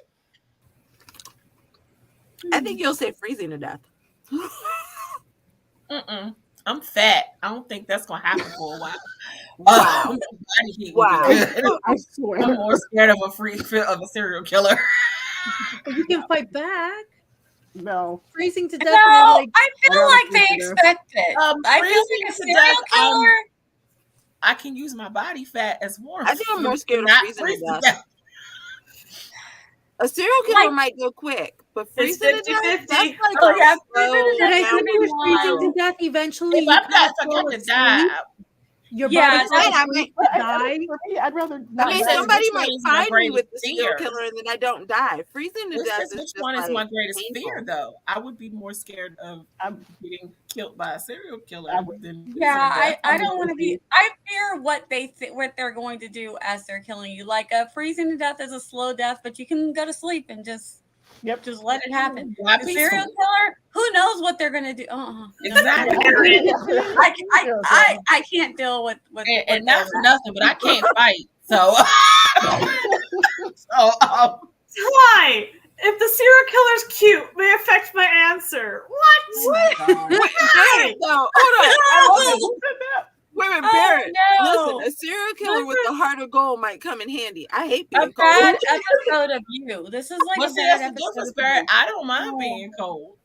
Speaker 5: I think you'll say freezing to death.
Speaker 3: I'm fat. I don't think that's gonna happen for a while.
Speaker 5: Wow.
Speaker 3: My body heat will
Speaker 5: Wow.
Speaker 3: be good.
Speaker 6: I swear.
Speaker 3: I'm more scared of a serial killer.
Speaker 2: You can fight back.
Speaker 6: No.
Speaker 2: Freezing to death.
Speaker 4: No,
Speaker 2: like,
Speaker 4: I feel
Speaker 6: I'd
Speaker 4: like
Speaker 6: rather
Speaker 4: they
Speaker 6: freeze to
Speaker 4: expect it. I feel
Speaker 3: freezing
Speaker 4: like a
Speaker 3: to
Speaker 4: serial
Speaker 3: death,
Speaker 4: killer.
Speaker 3: I can use my body fat as warmth.
Speaker 5: I think I'm more scared of
Speaker 3: Not
Speaker 5: freezing to
Speaker 3: freeze to
Speaker 5: death.
Speaker 3: death.
Speaker 5: A serial killer
Speaker 4: Like-
Speaker 5: might go quick, but
Speaker 1: It's
Speaker 5: freezing to death,
Speaker 1: 50-50.
Speaker 5: that's like
Speaker 4: Oh,
Speaker 5: a
Speaker 4: yeah,
Speaker 5: slow
Speaker 4: freezing to
Speaker 2: but I
Speaker 4: death
Speaker 5: down
Speaker 2: think with freezing
Speaker 5: wild.
Speaker 2: to death, eventually
Speaker 3: If
Speaker 2: you
Speaker 3: I
Speaker 2: kind
Speaker 3: got
Speaker 2: of fall
Speaker 3: to
Speaker 2: asleep.
Speaker 3: die,
Speaker 2: Your
Speaker 4: Yeah,
Speaker 2: body's
Speaker 5: that's-
Speaker 2: not
Speaker 5: I mean-
Speaker 2: die.
Speaker 6: For me, I'd rather
Speaker 5: I
Speaker 6: not.
Speaker 5: mean,
Speaker 3: It says
Speaker 5: somebody
Speaker 3: which one
Speaker 5: might
Speaker 3: is my
Speaker 5: find me with the
Speaker 3: greatest
Speaker 5: serial
Speaker 3: fear.
Speaker 5: killer and then I don't die. Freezing to
Speaker 3: Which
Speaker 5: death
Speaker 3: is
Speaker 5: is
Speaker 3: which
Speaker 5: just
Speaker 3: one is
Speaker 5: like
Speaker 3: my greatest
Speaker 5: painful.
Speaker 3: fear, though? I would be more scared of
Speaker 6: I'm-
Speaker 3: getting killed by a serial killer
Speaker 6: I would-
Speaker 3: than
Speaker 4: Yeah,
Speaker 3: freezing to death.
Speaker 4: I don't want to be. I fear what what they're going to do as they're killing you. Like freezing to death is a slow death, but you can go to sleep and just let it happen.
Speaker 3: Die
Speaker 4: The serial
Speaker 3: peacefully.
Speaker 4: killer, who knows what they're going to do?
Speaker 3: Exactly.
Speaker 4: I can't deal with
Speaker 3: And not for nothing, but I can't fight. So,
Speaker 1: Why? If the serial killer's cute, may affect my answer. What?
Speaker 5: Barrett, no, hold on. Wait a minute,
Speaker 4: Oh,
Speaker 5: Barrett.
Speaker 4: no.
Speaker 5: Listen, a serial killer with a heart of gold might come in handy. I hate
Speaker 4: a
Speaker 5: being
Speaker 4: bad
Speaker 5: cold.
Speaker 4: episode of you. This is like
Speaker 3: but
Speaker 4: a
Speaker 3: see,
Speaker 4: bad
Speaker 3: that's the
Speaker 4: episode
Speaker 3: difference,
Speaker 4: of
Speaker 3: Barrett.
Speaker 4: you.
Speaker 3: I don't mind being cold.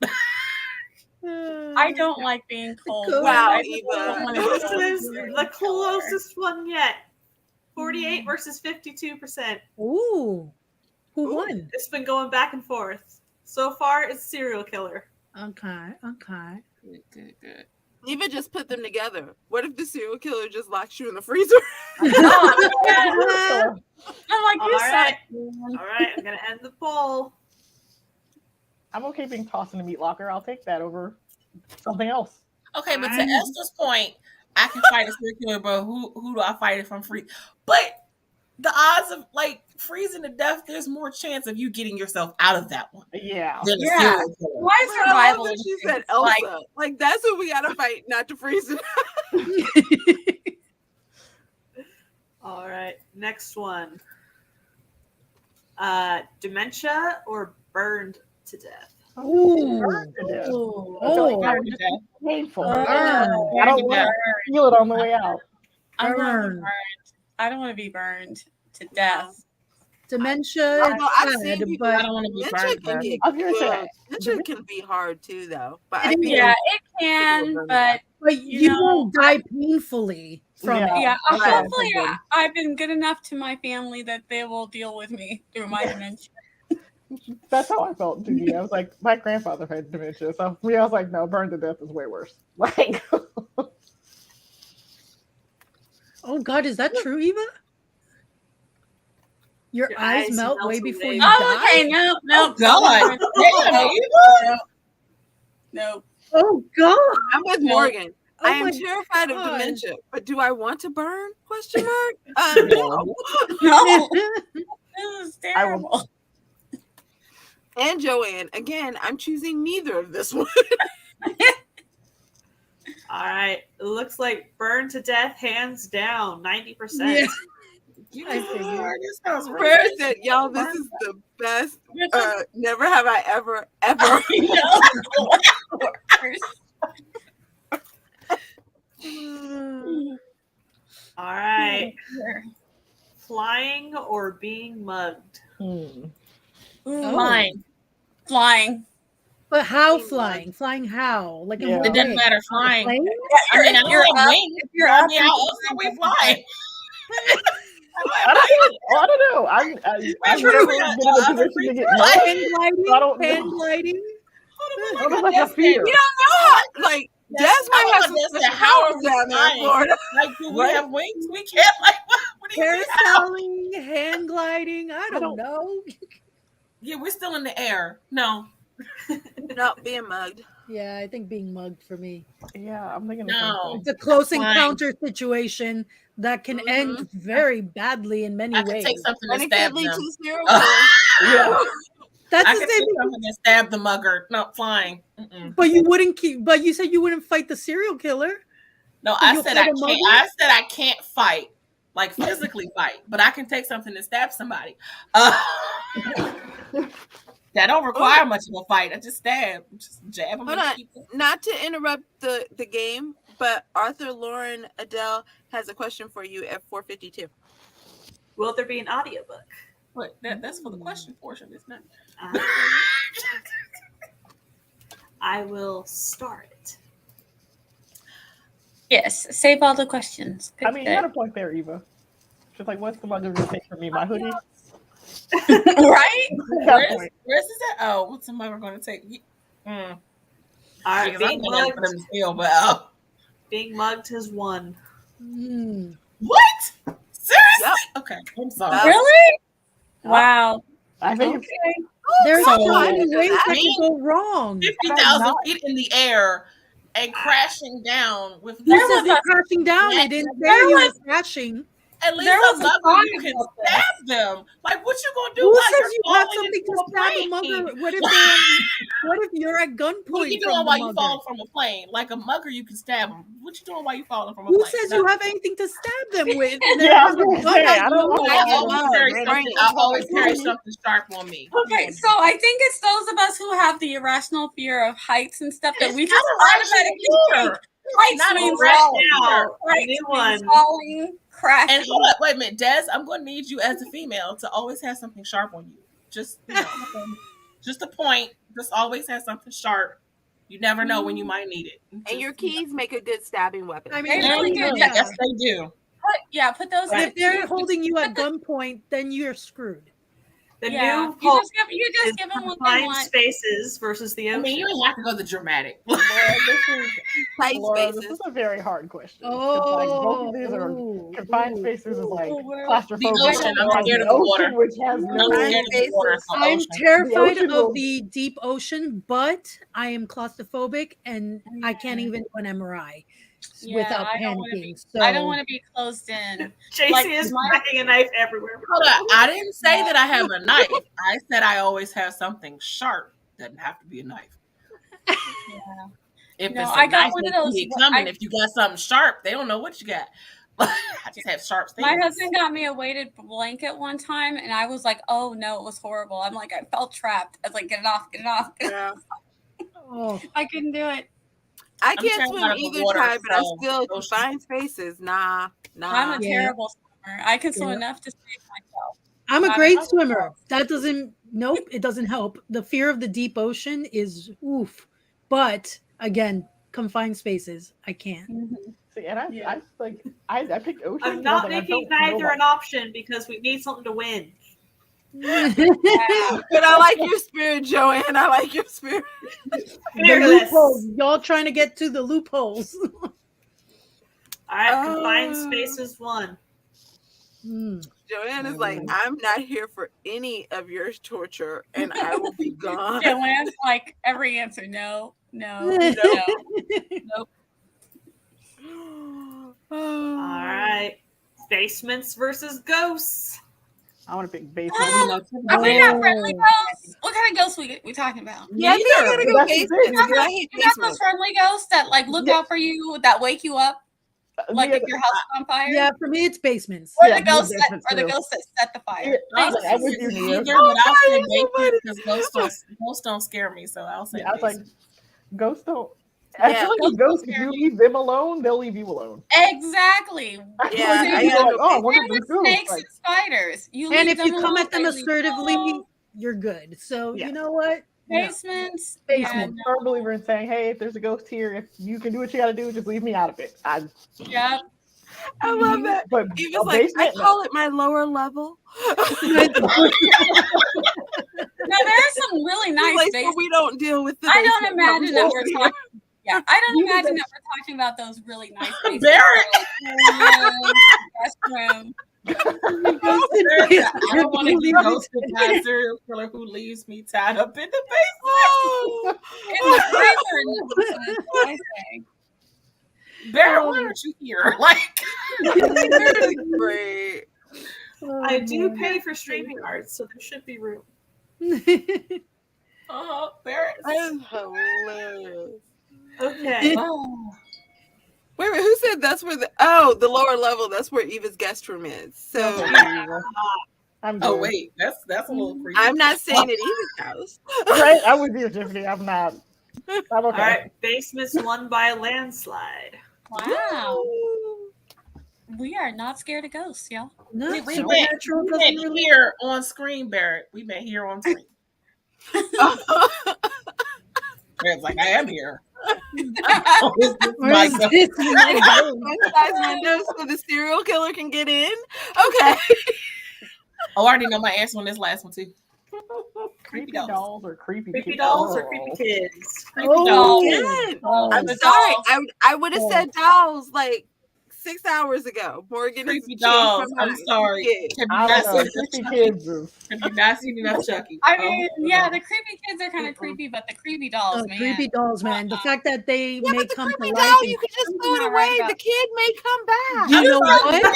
Speaker 4: I don't like being cold.
Speaker 5: Wow,
Speaker 4: I just
Speaker 5: Eva.
Speaker 4: don't wanna
Speaker 1: This
Speaker 4: deal with
Speaker 1: is
Speaker 4: serial
Speaker 1: the
Speaker 4: killer.
Speaker 1: closest one yet. 48 versus 52%.
Speaker 2: Ooh. Who
Speaker 5: Ooh.
Speaker 2: won?
Speaker 1: It's been going back and forth. So far, it's serial killer.
Speaker 2: Okay.
Speaker 3: Good.
Speaker 5: Eva just put them together. What if the serial killer just locks you in the freezer?
Speaker 4: Oh, yeah. I'm like,
Speaker 1: All
Speaker 4: you
Speaker 1: right.
Speaker 4: suck.
Speaker 1: All right, I'm going to end the poll.
Speaker 6: I'm okay being tossed in a meat locker. I'll take that over something else.
Speaker 3: Okay, but to Esther's point, I can fight a serial killer, but who do I fight if I'm free? But the odds of like freezing to death, there's more chance of you getting yourself out of that one
Speaker 6: Yeah.
Speaker 3: than a
Speaker 4: Yeah.
Speaker 3: serial killer.
Speaker 4: Why
Speaker 5: I love
Speaker 4: survival?
Speaker 5: that she said
Speaker 4: instincts?
Speaker 5: Elsa. Like, that's what we gotta fight, not to freeze it.
Speaker 1: All right, next one. Dementia or burned to death?
Speaker 2: Ooh.
Speaker 6: Burned to death.
Speaker 2: Oh.
Speaker 6: I feel like that
Speaker 3: Burn
Speaker 6: would
Speaker 3: to
Speaker 6: just
Speaker 3: death.
Speaker 6: be painful.
Speaker 2: Burn.
Speaker 6: I don't want to feel it on the way out.
Speaker 4: I'm going
Speaker 2: Burn.
Speaker 4: with burned. I don't want to be burned to death.
Speaker 2: Dementia
Speaker 5: Although I've
Speaker 2: is
Speaker 5: seen
Speaker 2: sad,
Speaker 5: people-
Speaker 3: I
Speaker 2: but
Speaker 3: don't want to be
Speaker 5: Dementia
Speaker 3: burned.
Speaker 5: can get
Speaker 6: I was gonna say,
Speaker 5: good. Dementia can be hard too, though. But I
Speaker 2: It
Speaker 5: think
Speaker 2: is.
Speaker 4: Yeah, it can,
Speaker 5: burn
Speaker 4: but
Speaker 2: you
Speaker 4: know,
Speaker 2: won't die painfully from
Speaker 6: Yeah.
Speaker 2: it.
Speaker 4: yeah,
Speaker 6: Okay.
Speaker 4: hopefully I've been good enough to my family that they will deal with me through my dementia.
Speaker 6: That's how I felt too. I was like, my grandfather had dementia, so for me, I was like, no, burned to death is way worse. Like,
Speaker 2: Oh God, is that true, Eva? Your eyes melt way before you
Speaker 4: Oh,
Speaker 2: die?
Speaker 4: okay, no,
Speaker 3: Oh God! Damn,
Speaker 4: no,
Speaker 3: Eva.
Speaker 4: no.
Speaker 2: Oh God!
Speaker 5: I'm with
Speaker 4: No.
Speaker 5: Morgan.
Speaker 2: Oh
Speaker 5: I am
Speaker 2: my
Speaker 5: terrified of
Speaker 2: God.
Speaker 5: dementia, but do I want to burn? Question mark. No.
Speaker 4: No, this is terrible.
Speaker 5: And Joanne, again, I'm choosing neither of this one.
Speaker 1: All right. It looks like burn to death, hands down, 90%.
Speaker 2: Yeah.
Speaker 3: I
Speaker 2: figured.
Speaker 3: This sounds
Speaker 5: Where
Speaker 3: racist.
Speaker 5: is it? Y'all, this is the best.
Speaker 3: You're just-
Speaker 5: Never have I ever.
Speaker 1: All right. Flying or being mugged?
Speaker 2: Oh.
Speaker 4: Flying.
Speaker 2: But how
Speaker 5: Being
Speaker 2: flying? Flying how? Like in
Speaker 6: Yeah.
Speaker 2: what
Speaker 3: It doesn't
Speaker 2: way?
Speaker 3: matter. Flying.
Speaker 2: Plane?
Speaker 3: I mean, I don't
Speaker 4: you're
Speaker 3: have
Speaker 4: up-
Speaker 3: wings.
Speaker 4: if you're
Speaker 3: I
Speaker 4: up
Speaker 3: mean,
Speaker 4: and
Speaker 3: how else are we flying?
Speaker 6: I don't know. I've
Speaker 3: True,
Speaker 6: never
Speaker 3: we
Speaker 6: been
Speaker 3: got
Speaker 6: in a
Speaker 3: other
Speaker 6: position to get
Speaker 3: free
Speaker 6: mugged.
Speaker 2: Hand gliding?
Speaker 6: I don't
Speaker 2: Hand
Speaker 6: know.
Speaker 2: gliding?
Speaker 6: I don't like a fear.
Speaker 5: You don't know. Like, Des might have some
Speaker 3: That's
Speaker 5: special
Speaker 3: how
Speaker 5: powers
Speaker 3: are we
Speaker 5: down there in
Speaker 3: flying?
Speaker 5: Florida.
Speaker 3: Like, do we
Speaker 6: Right.
Speaker 3: have wings? We can't. Like, what do you mean? How?
Speaker 2: Parasailing? Hand gliding? I don't know.
Speaker 3: Yeah, we're still in the air. No,
Speaker 5: No, being mugged.
Speaker 2: Yeah, I think being mugged for me.
Speaker 6: Yeah, I'm thinking the
Speaker 3: No.
Speaker 6: same
Speaker 2: It's a close
Speaker 3: Flying.
Speaker 2: encounter situation that can end very badly in many
Speaker 3: I could
Speaker 2: ways.
Speaker 3: take something
Speaker 5: And
Speaker 3: to
Speaker 5: it could
Speaker 3: stab
Speaker 5: lead
Speaker 3: them.
Speaker 5: to serial killer.
Speaker 6: Yeah.
Speaker 2: That's
Speaker 3: I
Speaker 2: the
Speaker 3: could
Speaker 2: same
Speaker 3: take
Speaker 2: thing.
Speaker 3: something to stab the mugger. Not flying. Mm-mm.
Speaker 2: But you wouldn't keep. But you said you wouldn't fight the serial killer.
Speaker 3: No,
Speaker 2: So
Speaker 3: I
Speaker 2: you'll
Speaker 3: said
Speaker 2: fight
Speaker 3: I
Speaker 2: a
Speaker 3: can't.
Speaker 2: mugger?
Speaker 3: I said I can't fight, like physically fight, but I can take something to stab somebody. That don't require much of a fight. I just stab, just jab them.
Speaker 5: Hold on. Not to interrupt the game, but Arthur Lauren Adele has a question for you at 4:52.
Speaker 1: Will there be an audiobook?
Speaker 3: But that's for the question portion, isn't it?
Speaker 1: Uh, I will start it.
Speaker 4: Yes, save all the questions.
Speaker 6: I mean, you got a point there, Eva. Just like, what's the mugger gonna take from me? My hoodie?
Speaker 4: Right?
Speaker 3: Where's is that? Oh, what's the mugger going to take?
Speaker 1: All right,
Speaker 3: Because I'm
Speaker 1: being
Speaker 3: going for
Speaker 1: mugged,
Speaker 3: them to steal, but
Speaker 1: being mugged has won.
Speaker 2: Hmm.
Speaker 3: what? Seriously?
Speaker 5: Yep.
Speaker 3: Okay, I'm sorry.
Speaker 5: Yep.
Speaker 4: Really? Wow.
Speaker 6: I think it's
Speaker 4: Okay.
Speaker 2: There's
Speaker 3: So-
Speaker 2: so many ways that
Speaker 3: Me?
Speaker 2: could go wrong.
Speaker 3: 50,000 feet in the air and crashing down with
Speaker 2: Who
Speaker 4: There
Speaker 2: says
Speaker 4: was
Speaker 2: you're
Speaker 4: a-
Speaker 2: crashing down?
Speaker 3: Yeah,
Speaker 2: It didn't
Speaker 4: there
Speaker 2: say you
Speaker 4: was-
Speaker 2: were crashing.
Speaker 3: at least
Speaker 4: There
Speaker 3: a
Speaker 4: was a
Speaker 3: mugger
Speaker 4: song
Speaker 3: you can
Speaker 4: about this.
Speaker 3: stab them. Like, what you gonna do
Speaker 2: Who
Speaker 3: while
Speaker 2: says
Speaker 3: you're
Speaker 2: you have
Speaker 3: falling
Speaker 2: something
Speaker 3: into
Speaker 2: to
Speaker 3: a
Speaker 2: stab a
Speaker 3: plane?
Speaker 2: mugger? What if you're at gunpoint
Speaker 3: What are you
Speaker 2: from
Speaker 3: doing
Speaker 2: the
Speaker 3: while you
Speaker 2: mugger?
Speaker 3: fall from a plane? Like a mugger, you can stab them. What you doing while you falling from a
Speaker 2: Who
Speaker 3: plane?
Speaker 2: says
Speaker 3: No.
Speaker 2: you have anything to stab them with?
Speaker 6: Yeah, I
Speaker 2: There's
Speaker 6: was
Speaker 2: a
Speaker 6: gonna
Speaker 2: gun
Speaker 6: say,
Speaker 2: at
Speaker 6: I don't
Speaker 2: you.
Speaker 6: know.
Speaker 3: I always
Speaker 5: Mug,
Speaker 3: carry
Speaker 5: right?
Speaker 3: something. I always carry something sharp on me.
Speaker 4: Okay, so I think it's those of us who have the irrational fear of heights and stuff that we
Speaker 3: It's
Speaker 4: just
Speaker 3: not irrational
Speaker 4: automatically
Speaker 3: fear.
Speaker 4: think heights
Speaker 3: Not
Speaker 4: means
Speaker 3: right
Speaker 4: falling.
Speaker 1: now.
Speaker 4: Heights
Speaker 1: New
Speaker 4: means
Speaker 1: one.
Speaker 4: falling, crashing.
Speaker 3: And hold up, wait a minute, Des. I'm going to need you as a female to always have something sharp on you. Just, just a point. Just always have something sharp. You never know when you might need it.
Speaker 5: And your keys make a good stabbing weapon.
Speaker 2: I mean,
Speaker 4: They really
Speaker 2: there you
Speaker 4: do,
Speaker 2: go.
Speaker 3: Yes, they do.
Speaker 4: Put those.
Speaker 2: But if they're
Speaker 4: two-
Speaker 2: holding you at gunpoint, then you're screwed.
Speaker 1: The
Speaker 4: yeah,
Speaker 1: new
Speaker 4: you
Speaker 1: poll
Speaker 4: you
Speaker 1: is
Speaker 4: just give them what they
Speaker 1: confined
Speaker 4: want.
Speaker 1: spaces versus the
Speaker 3: I
Speaker 1: ocean.
Speaker 3: mean, you ain't have to go the dramatic.
Speaker 6: Laura,
Speaker 5: Tight
Speaker 6: Laura, this
Speaker 5: spaces.
Speaker 6: is a very hard question. 'Cause, like, both of these are confined spaces is like claustrophobic.
Speaker 3: The ocean, I'm
Speaker 6: Like,
Speaker 3: scared
Speaker 6: the
Speaker 3: of the
Speaker 6: ocean,
Speaker 3: water.
Speaker 6: which has
Speaker 3: I'm
Speaker 6: no.
Speaker 3: scared of the water. So
Speaker 2: I'm
Speaker 3: ocean.
Speaker 2: terrified
Speaker 6: ocean
Speaker 2: of
Speaker 6: will-
Speaker 2: the deep ocean, but I am claustrophobic and I can't even do an MRI without
Speaker 4: I don't wanna
Speaker 2: panicking.
Speaker 4: I don't want to be closed in.
Speaker 1: JC
Speaker 4: like,
Speaker 1: is
Speaker 4: my-
Speaker 1: cracking a knife everywhere.
Speaker 3: Hold up. I didn't say that I have a knife. I said I always have something sharp. Doesn't have to be a knife. If
Speaker 4: No,
Speaker 3: it's a
Speaker 4: I got
Speaker 3: knife,
Speaker 4: one of
Speaker 3: they
Speaker 4: those-
Speaker 3: see it coming.
Speaker 4: I-
Speaker 3: If you got something sharp, they don't know what you got. I just have sharp things.
Speaker 4: My husband got me a weighted blanket one time, and I was like, "Oh no, it was horrible." I'm like, I felt trapped. I was like, "Get it off, get it off."
Speaker 5: Yeah.
Speaker 2: Oh,
Speaker 4: I couldn't do it.
Speaker 5: I
Speaker 3: I'm
Speaker 5: can't
Speaker 3: terrified
Speaker 5: swim
Speaker 3: of the
Speaker 5: either,
Speaker 3: water,
Speaker 5: Ty, but I
Speaker 3: so
Speaker 5: still
Speaker 3: ocean.
Speaker 5: confined spaces. Nah.
Speaker 4: I'm a
Speaker 2: Yeah.
Speaker 4: terrible I can swim
Speaker 2: Yeah.
Speaker 4: enough to save myself.
Speaker 2: I'm a
Speaker 4: Not
Speaker 2: great
Speaker 4: enough.
Speaker 2: swimmer. That doesn't, nope, it doesn't help. The fear of the deep ocean is oof. But again, confined spaces, I can't.
Speaker 6: See, and
Speaker 4: Yeah.
Speaker 6: I picked ocean.
Speaker 1: I'm
Speaker 6: 'cause
Speaker 1: not
Speaker 6: I was like, I
Speaker 1: making
Speaker 6: don't know
Speaker 1: neither
Speaker 6: about-
Speaker 1: an option because we need something to win.
Speaker 5: But I like your spirit, Joanne. I like your spirit.
Speaker 2: The
Speaker 1: Fearless.
Speaker 2: loopholes. Y'all trying to get to the loopholes.
Speaker 1: All right, confined
Speaker 5: Oh.
Speaker 1: spaces 1.
Speaker 5: Joanne is like, I'm not here for any of your torture, and I will be gone.
Speaker 4: Joanne's like every answer. No. Nope.
Speaker 1: All right, basements versus ghosts.
Speaker 6: I want to pick base.
Speaker 4: Are we not friendly ghosts? What kind of ghosts we talking about?
Speaker 5: Yeah, I think I gotta go
Speaker 6: That's the
Speaker 5: basement
Speaker 6: thing.
Speaker 5: because I hate
Speaker 4: You got those
Speaker 5: basements.
Speaker 4: friendly ghosts that like look out for you, that wake you up, like if your house is on fire.
Speaker 2: Yeah, for me it's basements.
Speaker 4: Or
Speaker 6: Yeah,
Speaker 4: the ghosts that,
Speaker 6: basements
Speaker 4: or the
Speaker 6: too.
Speaker 4: ghosts that set the fire.
Speaker 6: Yeah,
Speaker 4: Basements.
Speaker 6: I would do
Speaker 3: Either,
Speaker 6: neither.
Speaker 3: but I'll say
Speaker 5: that's so
Speaker 3: basement because ghosts don't scare me, so I'll say
Speaker 6: Yeah, I was like,
Speaker 3: basement.
Speaker 6: ghosts don't. I
Speaker 5: Yeah.
Speaker 6: feel like with ghosts, if you leave them alone, they'll leave you alone.
Speaker 4: Exactly.
Speaker 6: I feel
Speaker 5: Yeah,
Speaker 6: like
Speaker 5: I
Speaker 6: you're
Speaker 5: gotta
Speaker 6: like,
Speaker 5: go
Speaker 6: oh, I wonder
Speaker 4: Same
Speaker 6: if
Speaker 4: with
Speaker 6: there's ghosts.
Speaker 4: snakes
Speaker 6: Like,
Speaker 4: and spiders. You
Speaker 2: And
Speaker 4: leave
Speaker 2: if you
Speaker 4: them
Speaker 2: come
Speaker 4: alone,
Speaker 2: at them
Speaker 4: they leave you
Speaker 2: assertively,
Speaker 4: alone.
Speaker 2: you're good. So
Speaker 6: Yeah.
Speaker 2: you know what? No.
Speaker 4: Basements.
Speaker 2: Basement.
Speaker 6: I'm a firm believer in saying, hey, if there's a ghost here, if you can do what you got to do, just leave me out of it.
Speaker 4: Yep.
Speaker 5: I love that.
Speaker 6: But
Speaker 5: He
Speaker 6: a
Speaker 5: was like, I
Speaker 6: basement, no.
Speaker 5: call it my lower level.
Speaker 4: Now there's some really nice
Speaker 5: Like, so
Speaker 4: basements.
Speaker 5: we don't deal with the
Speaker 4: I don't
Speaker 5: basement
Speaker 4: imagine that we're
Speaker 5: conversation.
Speaker 4: talking. Yeah, I don't
Speaker 6: You
Speaker 4: imagine
Speaker 6: can-
Speaker 4: that we're talking about those really nice basements.
Speaker 3: Barrett!
Speaker 4: Guest room.
Speaker 3: I don't want to be ghosted by a serial killer who leaves me tied up in the
Speaker 5: Oh.
Speaker 4: In the freezer in the basement, is what I say.
Speaker 3: Barrett, why aren't you here? Like,
Speaker 5: Great.
Speaker 1: I do pay for streaming cards, so there should be room.
Speaker 3: Barrett.
Speaker 5: That is hilarious.
Speaker 1: Okay.
Speaker 3: Oh.
Speaker 5: Wait a minute, who said that's where the lower level, that's where Eva's guest room is. So
Speaker 6: I'm
Speaker 3: Oh
Speaker 6: good.
Speaker 3: wait, that's a little creepy.
Speaker 5: I'm not staying at Eva's house.
Speaker 6: Right? I'm with you, Tiffany. I'm not. I'm okay.
Speaker 1: All right, basements won by a landslide.
Speaker 4: Wow. We are not scared of ghosts, y'all.
Speaker 2: No,
Speaker 3: We met
Speaker 2: supernatural doesn't really.
Speaker 3: here on screen, Barrett. We met here on screen. Barrett's like, I am here. Oh, is this my
Speaker 2: Where's
Speaker 3: ghost?
Speaker 2: this my ghost?
Speaker 5: Size windows so the serial killer can get in. Okay.
Speaker 3: Oh, I already know my answer on this last one too.
Speaker 6: Creepy
Speaker 3: dolls.
Speaker 6: dolls or creepy
Speaker 1: Creepy
Speaker 6: kids?
Speaker 1: dolls or
Speaker 6: Oh.
Speaker 1: creepy kids?
Speaker 2: Oh,
Speaker 4: dolls.
Speaker 5: Again,
Speaker 4: Oh,
Speaker 5: I'm
Speaker 4: the
Speaker 5: sorry.
Speaker 4: dolls.
Speaker 5: I would have said dolls like 6 hours ago. Morgan has
Speaker 3: Creepy
Speaker 5: changed my
Speaker 3: dolls. I'm
Speaker 5: mind.
Speaker 3: sorry.
Speaker 5: Yeah.
Speaker 3: Have you
Speaker 6: I
Speaker 3: not
Speaker 6: don't know.
Speaker 3: seen enough
Speaker 6: Creepy
Speaker 3: Chucky?
Speaker 6: kids is.
Speaker 3: Have you not seen enough Chucky?
Speaker 4: I
Speaker 3: Oh,
Speaker 4: mean,
Speaker 3: no.
Speaker 4: yeah, the creepy kids are kind of creepy, but the creepy dolls, man.
Speaker 2: Creepy dolls, man. The fact that they
Speaker 5: Yeah,
Speaker 2: may
Speaker 5: but the
Speaker 2: come to
Speaker 5: creepy
Speaker 2: life.
Speaker 5: doll,
Speaker 2: and-
Speaker 5: you could just
Speaker 4: I'm
Speaker 5: throw it
Speaker 4: not
Speaker 5: away.
Speaker 4: right about-
Speaker 5: The kid may come back.
Speaker 2: You know what?
Speaker 6: Yeah, I kind of was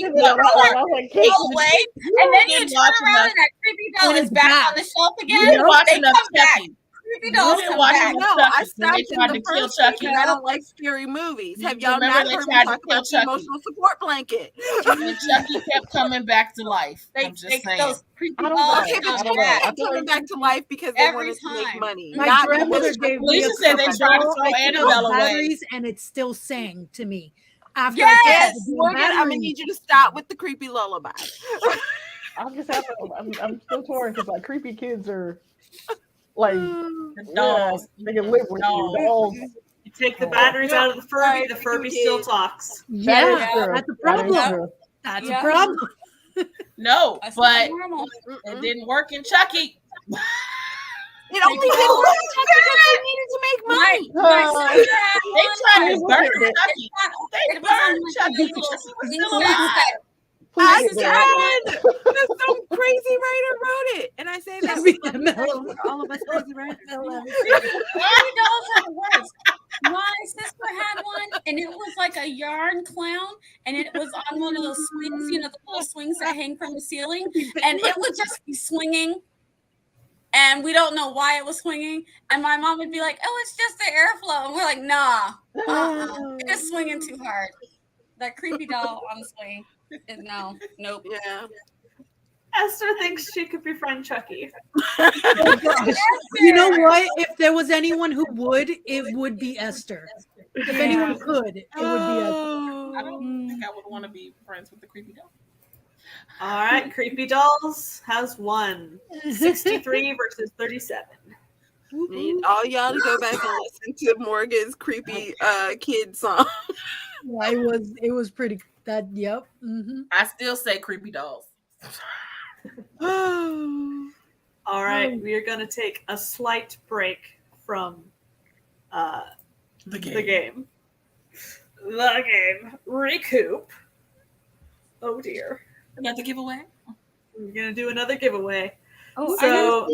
Speaker 6: thinking about that one. I was like, kids.
Speaker 4: All away, and then you
Speaker 3: didn't
Speaker 4: turn
Speaker 3: watch
Speaker 4: around
Speaker 3: enough.
Speaker 4: and that creepy doll
Speaker 2: And
Speaker 4: is
Speaker 2: it's
Speaker 4: back
Speaker 2: back.
Speaker 4: on the shelf
Speaker 3: You
Speaker 4: again.
Speaker 3: didn't watch
Speaker 4: They
Speaker 3: enough
Speaker 4: come back.
Speaker 3: Chucky.
Speaker 4: Creepy
Speaker 3: You
Speaker 4: dolls
Speaker 3: didn't
Speaker 4: come
Speaker 3: watch
Speaker 4: back.
Speaker 3: enough
Speaker 5: No, I
Speaker 3: Chucky. When
Speaker 5: stopped
Speaker 3: they
Speaker 5: in
Speaker 3: tried
Speaker 5: the
Speaker 3: to kill
Speaker 5: first
Speaker 3: Chucky.
Speaker 5: because I don't like scary movies.
Speaker 3: You
Speaker 5: Have y'all
Speaker 3: remember
Speaker 5: not
Speaker 3: they
Speaker 5: heard me
Speaker 3: tried to
Speaker 5: talk
Speaker 3: kill
Speaker 5: about the
Speaker 3: Chucky?
Speaker 5: emotional support blanket?
Speaker 3: And Chucky kept coming back to life. I'm just saying.
Speaker 4: Those creepy
Speaker 6: I don't
Speaker 4: dolls
Speaker 6: know.
Speaker 5: Okay,
Speaker 6: I
Speaker 5: but
Speaker 6: don't
Speaker 5: Chucky
Speaker 6: know. I
Speaker 5: kept
Speaker 6: feel
Speaker 5: coming
Speaker 6: like-
Speaker 5: back to life because they
Speaker 4: Every
Speaker 5: wanted to make
Speaker 4: time.
Speaker 5: money.
Speaker 2: My
Speaker 5: not
Speaker 2: grandmother
Speaker 5: because
Speaker 2: gave me
Speaker 3: Felicia
Speaker 2: a
Speaker 3: said they
Speaker 2: creepy
Speaker 3: tried to
Speaker 2: doll.
Speaker 3: throw
Speaker 2: I took out
Speaker 3: Annabelle away.
Speaker 2: batteries, and it still sang to me. After
Speaker 4: Yes!
Speaker 2: I
Speaker 5: Yes,
Speaker 2: took out the
Speaker 5: Morgan, I'm gonna
Speaker 2: batteries.
Speaker 5: need you to stop with the creepy lullaby.
Speaker 6: I'm just having. I'm still torn because like creepy kids are like
Speaker 3: The
Speaker 6: yeah,
Speaker 3: dolls.
Speaker 6: they can live with you.
Speaker 3: Dolls.
Speaker 6: Dolls.
Speaker 1: You take the batteries out of the Furby,
Speaker 5: Right,
Speaker 1: the
Speaker 5: creepy
Speaker 1: Furby still
Speaker 5: kids.
Speaker 1: talks.
Speaker 2: Yeah,
Speaker 6: That is true.
Speaker 2: that's a
Speaker 6: That is
Speaker 2: problem.
Speaker 6: true.
Speaker 2: That's
Speaker 4: Yeah.
Speaker 2: a problem.
Speaker 3: No,
Speaker 4: That's
Speaker 3: but
Speaker 4: not normal.
Speaker 3: it didn't work in Chucky.
Speaker 5: It only didn't work because they needed to make money.
Speaker 4: My sister had
Speaker 3: They
Speaker 4: one.
Speaker 3: tried to
Speaker 6: Please
Speaker 3: burn
Speaker 6: look at it.
Speaker 3: Chucky. They
Speaker 4: It was on
Speaker 3: burned
Speaker 4: like
Speaker 3: Chucky.
Speaker 4: these little
Speaker 3: Chucky was
Speaker 4: swing
Speaker 3: still
Speaker 4: sets
Speaker 3: alive.
Speaker 4: that
Speaker 5: I
Speaker 6: Please
Speaker 4: sister
Speaker 6: look
Speaker 4: had
Speaker 6: at
Speaker 4: one.
Speaker 5: said that some crazy writer wrote it, and I say that
Speaker 2: Be
Speaker 5: with
Speaker 2: a
Speaker 5: respect
Speaker 2: mellow-
Speaker 5: for all of us crazy writers.
Speaker 4: Creepy dolls are the worst. My sister had one, and it was like a yarn clown, and it was on one of those swings, you know, the little swings that hang from the ceiling, and it would just be swinging, and we don't know why it was swinging, and my mom would be like, "Oh, it's just the airflow," and we're like, "Nah, it's swinging too hard." That creepy doll, honestly, nope.
Speaker 5: Yeah.
Speaker 1: Esther thinks she could befriend Chucky.
Speaker 2: You know what? If there was anyone who would, it would be Esther. If anyone could, it would be Esther.
Speaker 3: I don't think I I would want to be friends with the creepy doll.
Speaker 1: All right, Creepy Dolls has won 63 versus 37.
Speaker 5: Need all y'all to go back and listen to Morgan's creepy kid song.
Speaker 2: Yeah, it was pretty that yep. Mm-hmm.
Speaker 3: I still say creepy dolls.
Speaker 1: All right, we are going to take a slight break from
Speaker 3: The game.
Speaker 1: the game. The game. Recoup. Oh dear.
Speaker 3: Another giveaway.
Speaker 1: We're going to do another giveaway.
Speaker 4: Oh,
Speaker 1: So-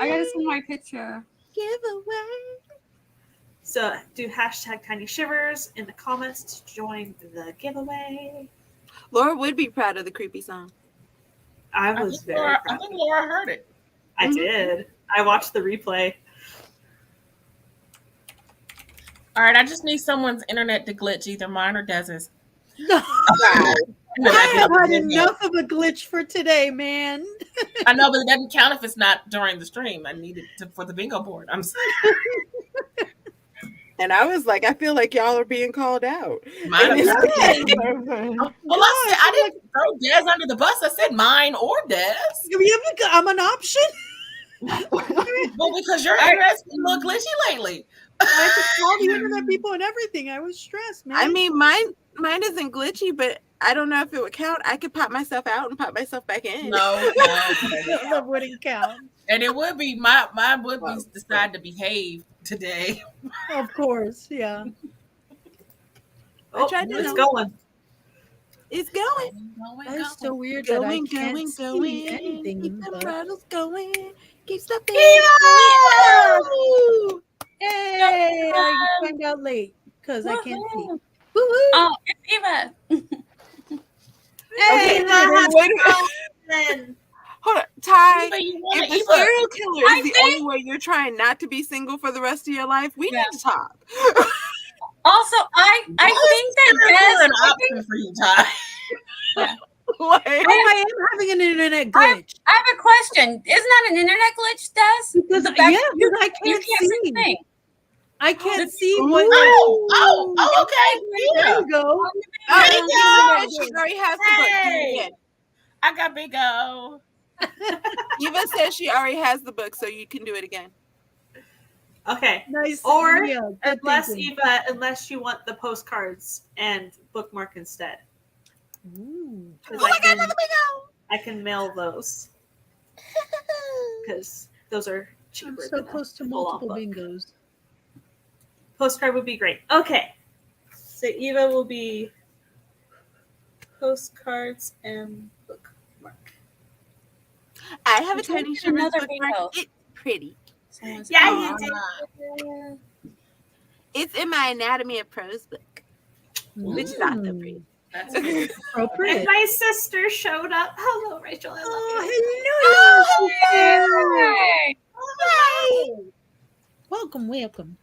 Speaker 4: I gotta see my picture.
Speaker 5: Giveaway.
Speaker 1: So do hashtag Tiny Shivers in the comments to join the giveaway.
Speaker 5: Laura would be proud of the creepy song.
Speaker 1: I
Speaker 3: I
Speaker 1: was
Speaker 3: think,
Speaker 1: very
Speaker 3: Laura, I
Speaker 1: proud.
Speaker 3: think Laura heard it.
Speaker 1: I did. I watched the replay.
Speaker 3: All right, I just need someone's internet to glitch, either mine or Dez's.
Speaker 2: I have had enough of a glitch for today, man.
Speaker 3: I know, but it doesn't count if it's not during the stream. I need it for the bingo board. I'm sorry.
Speaker 5: And I was like, I feel like y'all are being called out.
Speaker 3: Mine
Speaker 5: And
Speaker 3: or
Speaker 5: it's
Speaker 3: Dez.
Speaker 5: okay.
Speaker 3: Well, I said I didn't throw Dez under the bus. I said mine or Dez.
Speaker 2: I'm an option.
Speaker 3: Well, because your internet's been a little glitchy lately.
Speaker 2: I had to call the internet people and everything. I was stressed, man.
Speaker 5: I mean, mine isn't glitchy, but I don't know if it would count. I could pop myself out and pop myself back in.
Speaker 3: No.
Speaker 2: that wouldn't count.
Speaker 3: And it would be mine would be decide to behave today.
Speaker 2: Of course, yeah.
Speaker 1: Oh,
Speaker 5: tried to
Speaker 1: it's
Speaker 5: know.
Speaker 1: going.
Speaker 5: It's going.
Speaker 2: That is so weird that I can't see anything.
Speaker 5: Keep the
Speaker 2: but-
Speaker 5: bottles going. Keep stuff in.
Speaker 2: Hey, I find out late because I can't see.
Speaker 4: Woohoo.
Speaker 2: Woo-hoo.
Speaker 4: Oh, it's Eva.
Speaker 2: Hey,
Speaker 5: Wait a minute. Hold on, Ty.
Speaker 3: Eva, you
Speaker 5: If
Speaker 3: want
Speaker 5: the
Speaker 3: Eva?
Speaker 5: serial killer
Speaker 4: I
Speaker 5: is the only way you're trying not to be single for the rest of your life, we need to talk.
Speaker 4: Also, I think that
Speaker 3: An
Speaker 4: Des.
Speaker 3: option for you, Ty.
Speaker 5: Like,
Speaker 2: Oh, I am having an internet glitch.
Speaker 4: I have a question. Isn't that an internet glitch, Des?
Speaker 2: Because
Speaker 4: The fact
Speaker 2: yeah, because I
Speaker 4: you
Speaker 2: can't
Speaker 4: can't see
Speaker 2: see.
Speaker 4: a thing.
Speaker 2: I can't see
Speaker 5: Ooh.
Speaker 2: what.
Speaker 3: Okay.
Speaker 2: There
Speaker 3: Yeah.
Speaker 2: you go.
Speaker 5: oh, she already has the book.
Speaker 3: Hey. I got bingo.
Speaker 5: Eva says she already has the book, so you can do it again.
Speaker 1: Okay.
Speaker 2: Nice.
Speaker 1: Or
Speaker 2: yeah, good
Speaker 1: unless
Speaker 2: thinking.
Speaker 1: Eva, unless you want the postcards and bookmark instead.
Speaker 2: Ooh.
Speaker 1: 'Cause
Speaker 5: Oh my God, another
Speaker 1: I can mail those because those are
Speaker 2: I'm
Speaker 1: cheaper.
Speaker 2: so
Speaker 1: than a
Speaker 2: close to
Speaker 1: full-on
Speaker 2: multiple
Speaker 1: book.
Speaker 2: bingos.
Speaker 1: Postcard would be great. Okay. So Eva will be postcards and bookmark.
Speaker 5: I have a
Speaker 4: Which one
Speaker 5: tiny
Speaker 4: is
Speaker 5: Shivers
Speaker 4: another
Speaker 5: bookmark.
Speaker 4: bingo?
Speaker 5: It's pretty.
Speaker 4: Someone's
Speaker 1: Yeah,
Speaker 4: calling.
Speaker 1: you did.
Speaker 5: It's in my Anatomy of Prose book, which is also pretty.
Speaker 3: That's
Speaker 1: And
Speaker 2: Appropriate.
Speaker 1: my sister showed up. Hello, Rachel. I love
Speaker 2: Oh,
Speaker 1: you.
Speaker 2: hello.
Speaker 4: Yay!
Speaker 2: Welcome, welcome.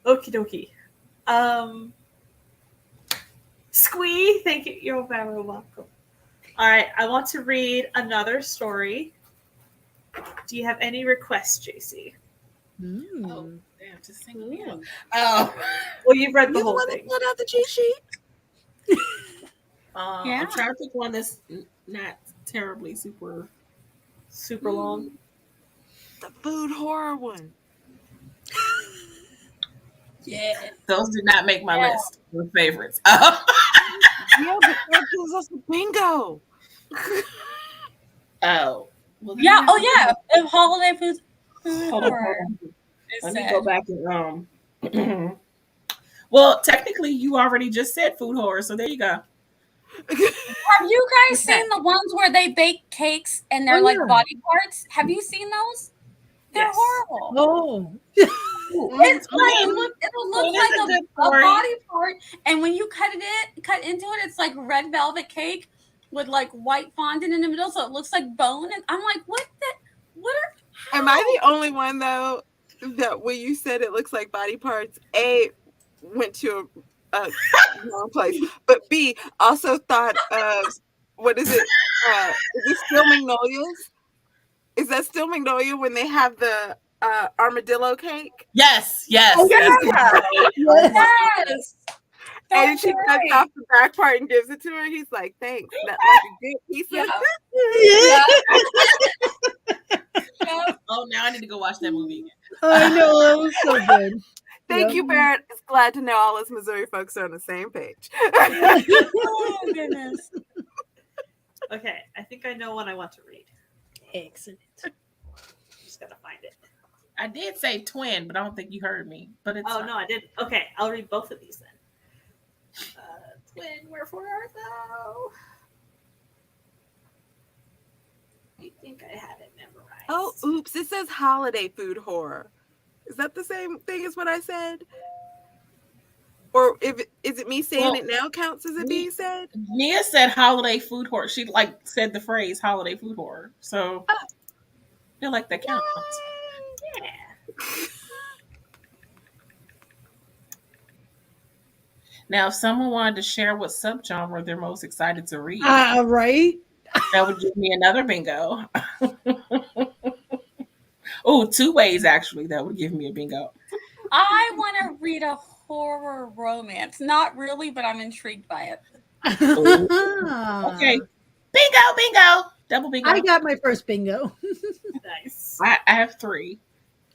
Speaker 1: Okie dokie. Squee, thank you. You're very welcome. All right, I want to read another story. Do you have any requests, JC?
Speaker 2: Mm.
Speaker 3: Oh, damn, just sing again. Oh.
Speaker 1: Well, you've read the
Speaker 5: You
Speaker 1: whole
Speaker 5: want to
Speaker 1: thing.
Speaker 5: pull out the cheat sheet?
Speaker 4: Yeah.
Speaker 3: I'm trying to pick one that's not terribly super.
Speaker 1: Super long.
Speaker 5: The food horror one.
Speaker 3: Yeah. Those did not make my
Speaker 4: Yeah.
Speaker 3: list of favorites.
Speaker 5: Yeah, but that gives us a bingo.
Speaker 3: Oh. Well, then
Speaker 4: Yeah.
Speaker 3: I-
Speaker 4: Oh, yeah. If holiday food.
Speaker 3: Hold on.
Speaker 4: It's
Speaker 3: Let me
Speaker 4: sad.
Speaker 3: go back and Well, technically, you already just said food horror, so there you go.
Speaker 4: Have you guys seen the ones where they bake cakes and they're
Speaker 2: Oh,
Speaker 4: like
Speaker 2: yeah.
Speaker 4: body parts? Have you seen those? They're
Speaker 1: Yes.
Speaker 4: horrible.
Speaker 2: Oh.
Speaker 4: It's like
Speaker 3: Mm.
Speaker 4: it'll look
Speaker 3: It is
Speaker 4: like
Speaker 3: a good
Speaker 4: a
Speaker 3: story.
Speaker 4: body part, and when you cut into it, it's like red velvet cake with like white fondant in the middle, so it looks like bone. And I'm like, what are?
Speaker 5: Am I the only one though that when you said it looks like body parts, A, went to a wrong place, but B, also thought of what is it? Is it still Magnolia's? Is that still Magnolia when they have the armadillo cake?
Speaker 3: Yes.
Speaker 2: Oh,
Speaker 3: Yes.
Speaker 2: Yes.
Speaker 4: Yes.
Speaker 5: And she
Speaker 4: That's
Speaker 5: cuts
Speaker 4: right.
Speaker 5: off the back part and gives it to her. He's like, thanks. That like a good piece
Speaker 4: Yeah.
Speaker 5: of
Speaker 4: Yep.
Speaker 3: Oh, now I need to go watch that movie again.
Speaker 2: I know, that was so good.
Speaker 5: Thank
Speaker 2: Yep.
Speaker 5: you, Barrett. It's glad to know all us Missouri folks are on the same page.
Speaker 4: Oh goodness.
Speaker 1: Okay, I think I know one I want to read.
Speaker 2: Excellent.
Speaker 1: Just gotta find it.
Speaker 3: I did say twin, but I don't think you heard me. But it's
Speaker 1: Oh
Speaker 3: fine.
Speaker 1: no, I didn't. Okay, I'll read both of these then. Twin, wherefore art thou? I think I had it memorized.
Speaker 5: Oh, oops. It says holiday food horror. Is that the same thing as what I said? Or is it me saying it now counts as it being said?
Speaker 3: Nia said holiday food horror. She said the phrase holiday food horror. So I feel like that counts.
Speaker 1: Yeah.
Speaker 3: Now, if someone wanted to share what subgenre they're most excited to read,
Speaker 2: Right?
Speaker 3: that would give me another bingo. Oh, 2 ways actually. That would give me a bingo.
Speaker 4: I want to read a horror romance. Not really, but I'm intrigued by it.
Speaker 3: Okay. Bingo. Double bingo.
Speaker 2: I got my first bingo.
Speaker 1: Nice.
Speaker 3: I have 3.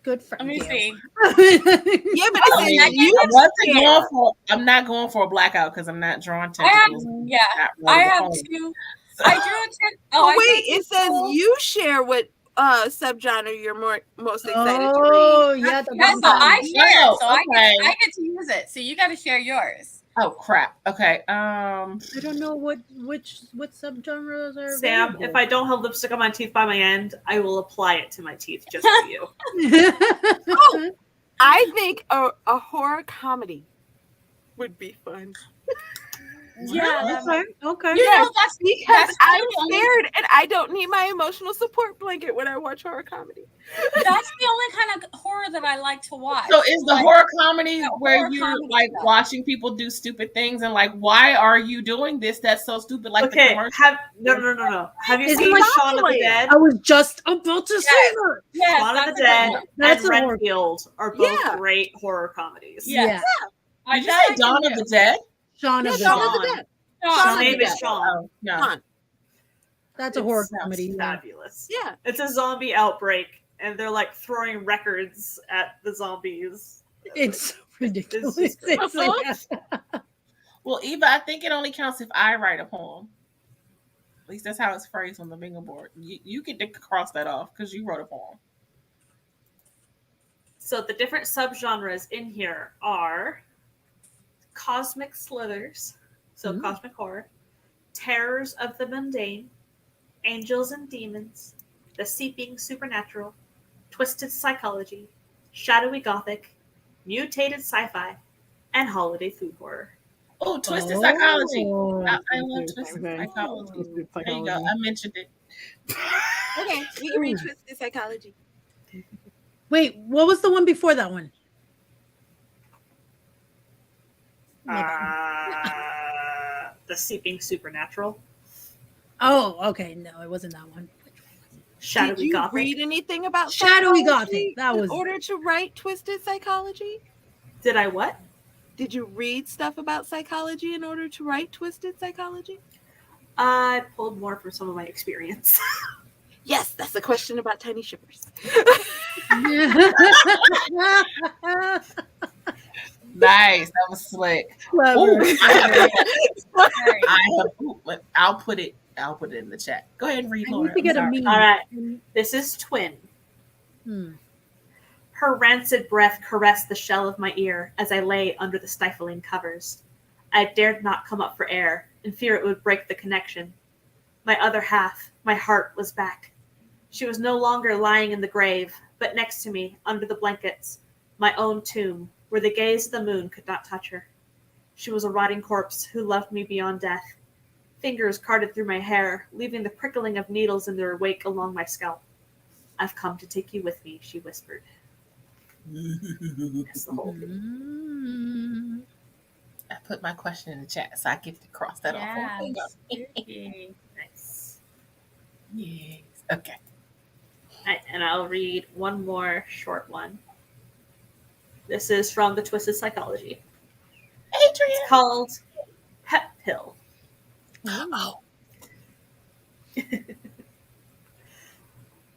Speaker 2: Good for
Speaker 4: Let me
Speaker 2: you.
Speaker 4: see.
Speaker 5: Yeah, but it says
Speaker 3: I'm not going for a blackout because I'm not drawing
Speaker 4: I have,
Speaker 3: tentacles.
Speaker 4: yeah,
Speaker 3: Not
Speaker 4: I
Speaker 3: really
Speaker 4: have
Speaker 3: home.
Speaker 4: 2.
Speaker 3: So-
Speaker 4: I drew a tent.
Speaker 5: Oh,
Speaker 4: I drew
Speaker 5: wait,
Speaker 4: a
Speaker 5: it says
Speaker 4: tentacle.
Speaker 5: you share what subgenre you're most excited to
Speaker 2: Oh,
Speaker 5: read.
Speaker 2: yeah.
Speaker 4: Yeah, so I share it.
Speaker 3: Oh,
Speaker 4: So
Speaker 3: okay.
Speaker 4: I get to use it. So you got to share yours.
Speaker 3: Oh crap. Okay.
Speaker 2: I don't know what subgenres are
Speaker 1: Sam,
Speaker 2: available.
Speaker 1: if I don't have lipstick on my teeth by my end, I will apply it to my teeth just for you.
Speaker 5: I think a horror comedy would be fun.
Speaker 4: Yeah.
Speaker 2: Okay.
Speaker 4: You know,
Speaker 5: Because
Speaker 4: that's
Speaker 5: I'm
Speaker 4: really the only-
Speaker 5: scared and I don't need my emotional support blanket when I watch horror comedy.
Speaker 4: That's the only kind of horror that I like to watch.
Speaker 3: so is the
Speaker 4: Like,
Speaker 3: horror comedy
Speaker 4: yeah,
Speaker 3: where
Speaker 4: horror
Speaker 3: you're
Speaker 4: comedy
Speaker 3: like
Speaker 4: stuff.
Speaker 3: watching people do stupid things and like, why are you doing this? That's so stupid. Like the
Speaker 1: Okay,
Speaker 3: commercial.
Speaker 1: no. Have you
Speaker 2: Is it
Speaker 1: seen
Speaker 2: like
Speaker 1: Shaun of the
Speaker 5: Zombieland?
Speaker 1: Dead?
Speaker 2: I was just about to say that.
Speaker 4: Yes,
Speaker 1: Shaun of
Speaker 4: that's
Speaker 1: the
Speaker 4: a good
Speaker 1: Dead
Speaker 4: one.
Speaker 2: That's
Speaker 1: and
Speaker 2: a horror-
Speaker 1: Renfield are both
Speaker 5: Yeah.
Speaker 1: great horror comedies.
Speaker 4: Yes.
Speaker 3: Did you
Speaker 4: That I
Speaker 3: say
Speaker 4: can
Speaker 3: Dawn of
Speaker 4: do.
Speaker 3: the Dead?
Speaker 2: Shaun
Speaker 5: Yeah,
Speaker 2: of the
Speaker 5: Shaun
Speaker 2: Dead.
Speaker 5: of the Dead.
Speaker 4: Shaun
Speaker 1: His
Speaker 4: of the
Speaker 1: name
Speaker 4: Dead.
Speaker 1: is Sean.
Speaker 3: Oh no.
Speaker 5: Sean.
Speaker 2: That's a horror
Speaker 1: It's
Speaker 2: comedy. Yeah.
Speaker 1: Fabulous.
Speaker 5: Yeah.
Speaker 1: It's a zombie outbreak, and they're like throwing records at the zombies.
Speaker 2: It's ridiculous.
Speaker 1: just great.
Speaker 2: It's like-
Speaker 3: Well, Eva, I think it only counts if I write a poem. At least that's how it's phrased on the bingo board. You get to cross that off because you wrote a poem.
Speaker 1: So the different subgenres in here are cosmic slithers, so cosmic horror, terrors of the mundane, angels and demons, the seeping supernatural, twisted psychology, shadowy gothic, mutated sci-fi, and holiday food horror.
Speaker 3: Oh, twisted psychology.
Speaker 2: Oh.
Speaker 3: I love
Speaker 6: Twisted
Speaker 3: twisted
Speaker 6: thing.
Speaker 3: psychology.
Speaker 6: Twisted
Speaker 3: There you go.
Speaker 6: psychology.
Speaker 3: I mentioned it.
Speaker 5: Okay, we can read twisted psychology.
Speaker 2: Wait, what was the one before that one?
Speaker 1: The seeping supernatural,
Speaker 2: Oh, okay. No, it wasn't that one.
Speaker 1: shadowy
Speaker 5: Did you
Speaker 1: gothic.
Speaker 5: read anything about
Speaker 2: Shadowy
Speaker 5: psychology
Speaker 2: Gothic. That was
Speaker 5: in order to write twisted psychology?
Speaker 1: Did I what?
Speaker 5: Did you read stuff about psychology in order to write twisted psychology?
Speaker 1: I pulled more from some of my experience.
Speaker 5: Yes, that's a question about tiny shivers.
Speaker 3: Nice. That was slick.
Speaker 2: Clever.
Speaker 3: Ooh,
Speaker 4: Right.
Speaker 3: I'll put it in the chat. Go ahead and read,
Speaker 2: I
Speaker 3: Laura.
Speaker 2: need to get a
Speaker 3: I'm sorry.
Speaker 2: meme.
Speaker 1: All right. This is Twin.
Speaker 2: Hmm.
Speaker 1: Her rancid breath caressed the shell of my ear as I lay under the stifling covers. I dared not come up for air, in fear it would break the connection. My other half, my heart, was back. She was no longer lying in the grave, but next to me, under the blankets, my own tomb, where the gaze of the moon could not touch her. She was a rotting corpse who loved me beyond death. Fingers carted through my hair, leaving the prickling of needles in their wake along my scalp. "I've come to take you with me," she whispered. That's the whole thing.
Speaker 3: I put my question in the chat, so I get to cross that off.
Speaker 4: Yeah.
Speaker 3: Bingo.
Speaker 4: Spooky.
Speaker 1: Nice.
Speaker 3: Yes. Okay.
Speaker 1: Right, and I'll read one more short one. This is from the Twisted Psychology.
Speaker 3: Adrian.
Speaker 1: It's called Pep Pill.
Speaker 3: Oh.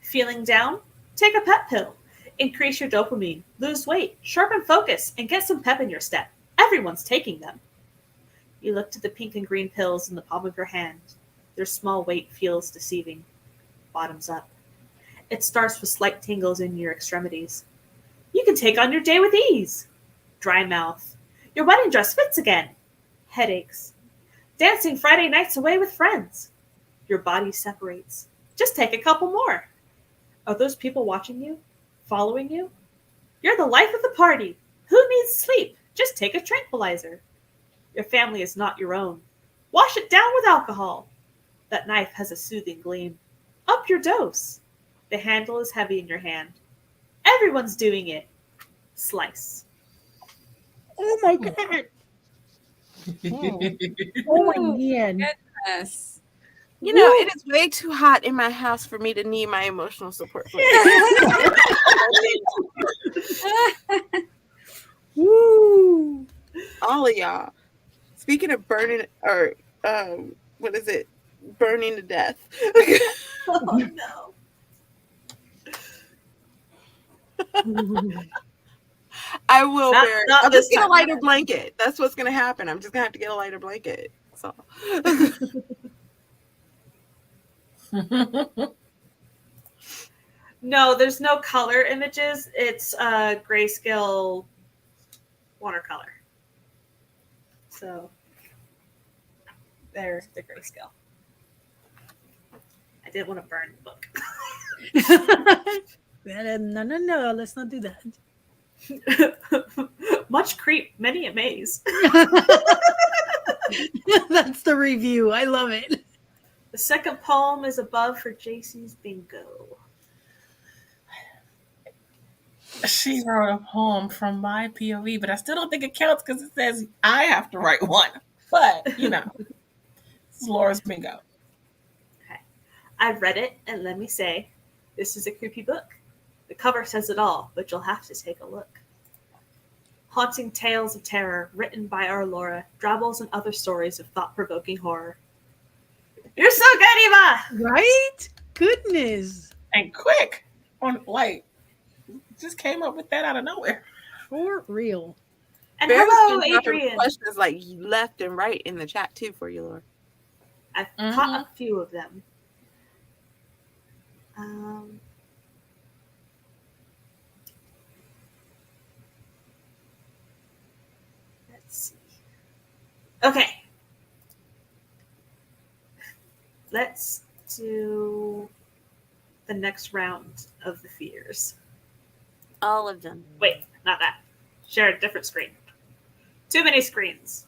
Speaker 1: Feeling down? Take a pep pill. Increase your dopamine, lose weight, sharpen focus, and get some pep in your step. Everyone's taking them. You look to the pink and green pills in the palm of your hand. Their small weight feels deceiving. Bottoms up. It starts with slight tingles in your extremities. You can take on your day with ease. Dry mouth. Your wedding dress fits again. Headaches. Dancing Friday nights away with friends. Your body separates. Just take a couple more. Are those people watching you? Following you? You're the life of the party. Who needs sleep? Just take a tranquilizer. Your family is not your own. Wash it down with alcohol. That knife has a soothing gleam. Up your dose. The handle is heavy in your hand. Everyone's doing it. Slice.
Speaker 2: Oh my god. Oh my god.
Speaker 4: Goodness.
Speaker 5: You know, it is way too hot in my house for me to need my emotional support.
Speaker 2: Woo.
Speaker 5: All of y'all. Speaking of burning, or what is it? Burning to death.
Speaker 1: Oh no.
Speaker 5: I will
Speaker 1: Not-
Speaker 5: bear.
Speaker 1: not
Speaker 5: I'll
Speaker 1: this
Speaker 5: just get a
Speaker 1: time.
Speaker 5: lighter blanket. That's what's gonna happen. I'm just gonna have to get a lighter blanket. So
Speaker 1: No, there's no color images. It's grayscale watercolor. So they're the grayscale. I didn't want to burn the book.
Speaker 2: No, let's not do that.
Speaker 1: Much creep, many a maze.
Speaker 2: That's the review. I love it.
Speaker 1: The second poem is above for JC's bingo.
Speaker 3: She wrote a poem from my POV, but I still don't think it counts because it says I have to write one. But, you know, this is Laura's bingo.
Speaker 1: Okay. I've read it, and let me say, this is a creepy book. The cover says it all, but you'll have to take a look. Haunting tales of terror, written by our Laura, drabbles and other stories of thought-provoking horror. You're so good, Eva!
Speaker 2: Right? Goodness.
Speaker 3: And quick. On like, just came up with that out of nowhere.
Speaker 2: For real.
Speaker 1: And
Speaker 5: Barry's
Speaker 1: hello,
Speaker 5: been dropping
Speaker 1: Adrian!
Speaker 5: questions like left and right in the chat too for you, Laura.
Speaker 1: I've caught a few of them. Let's see. Okay. Let's do the next round of the fears.
Speaker 5: All of them.
Speaker 1: Wait, not that. Share a different screen. Too many screens.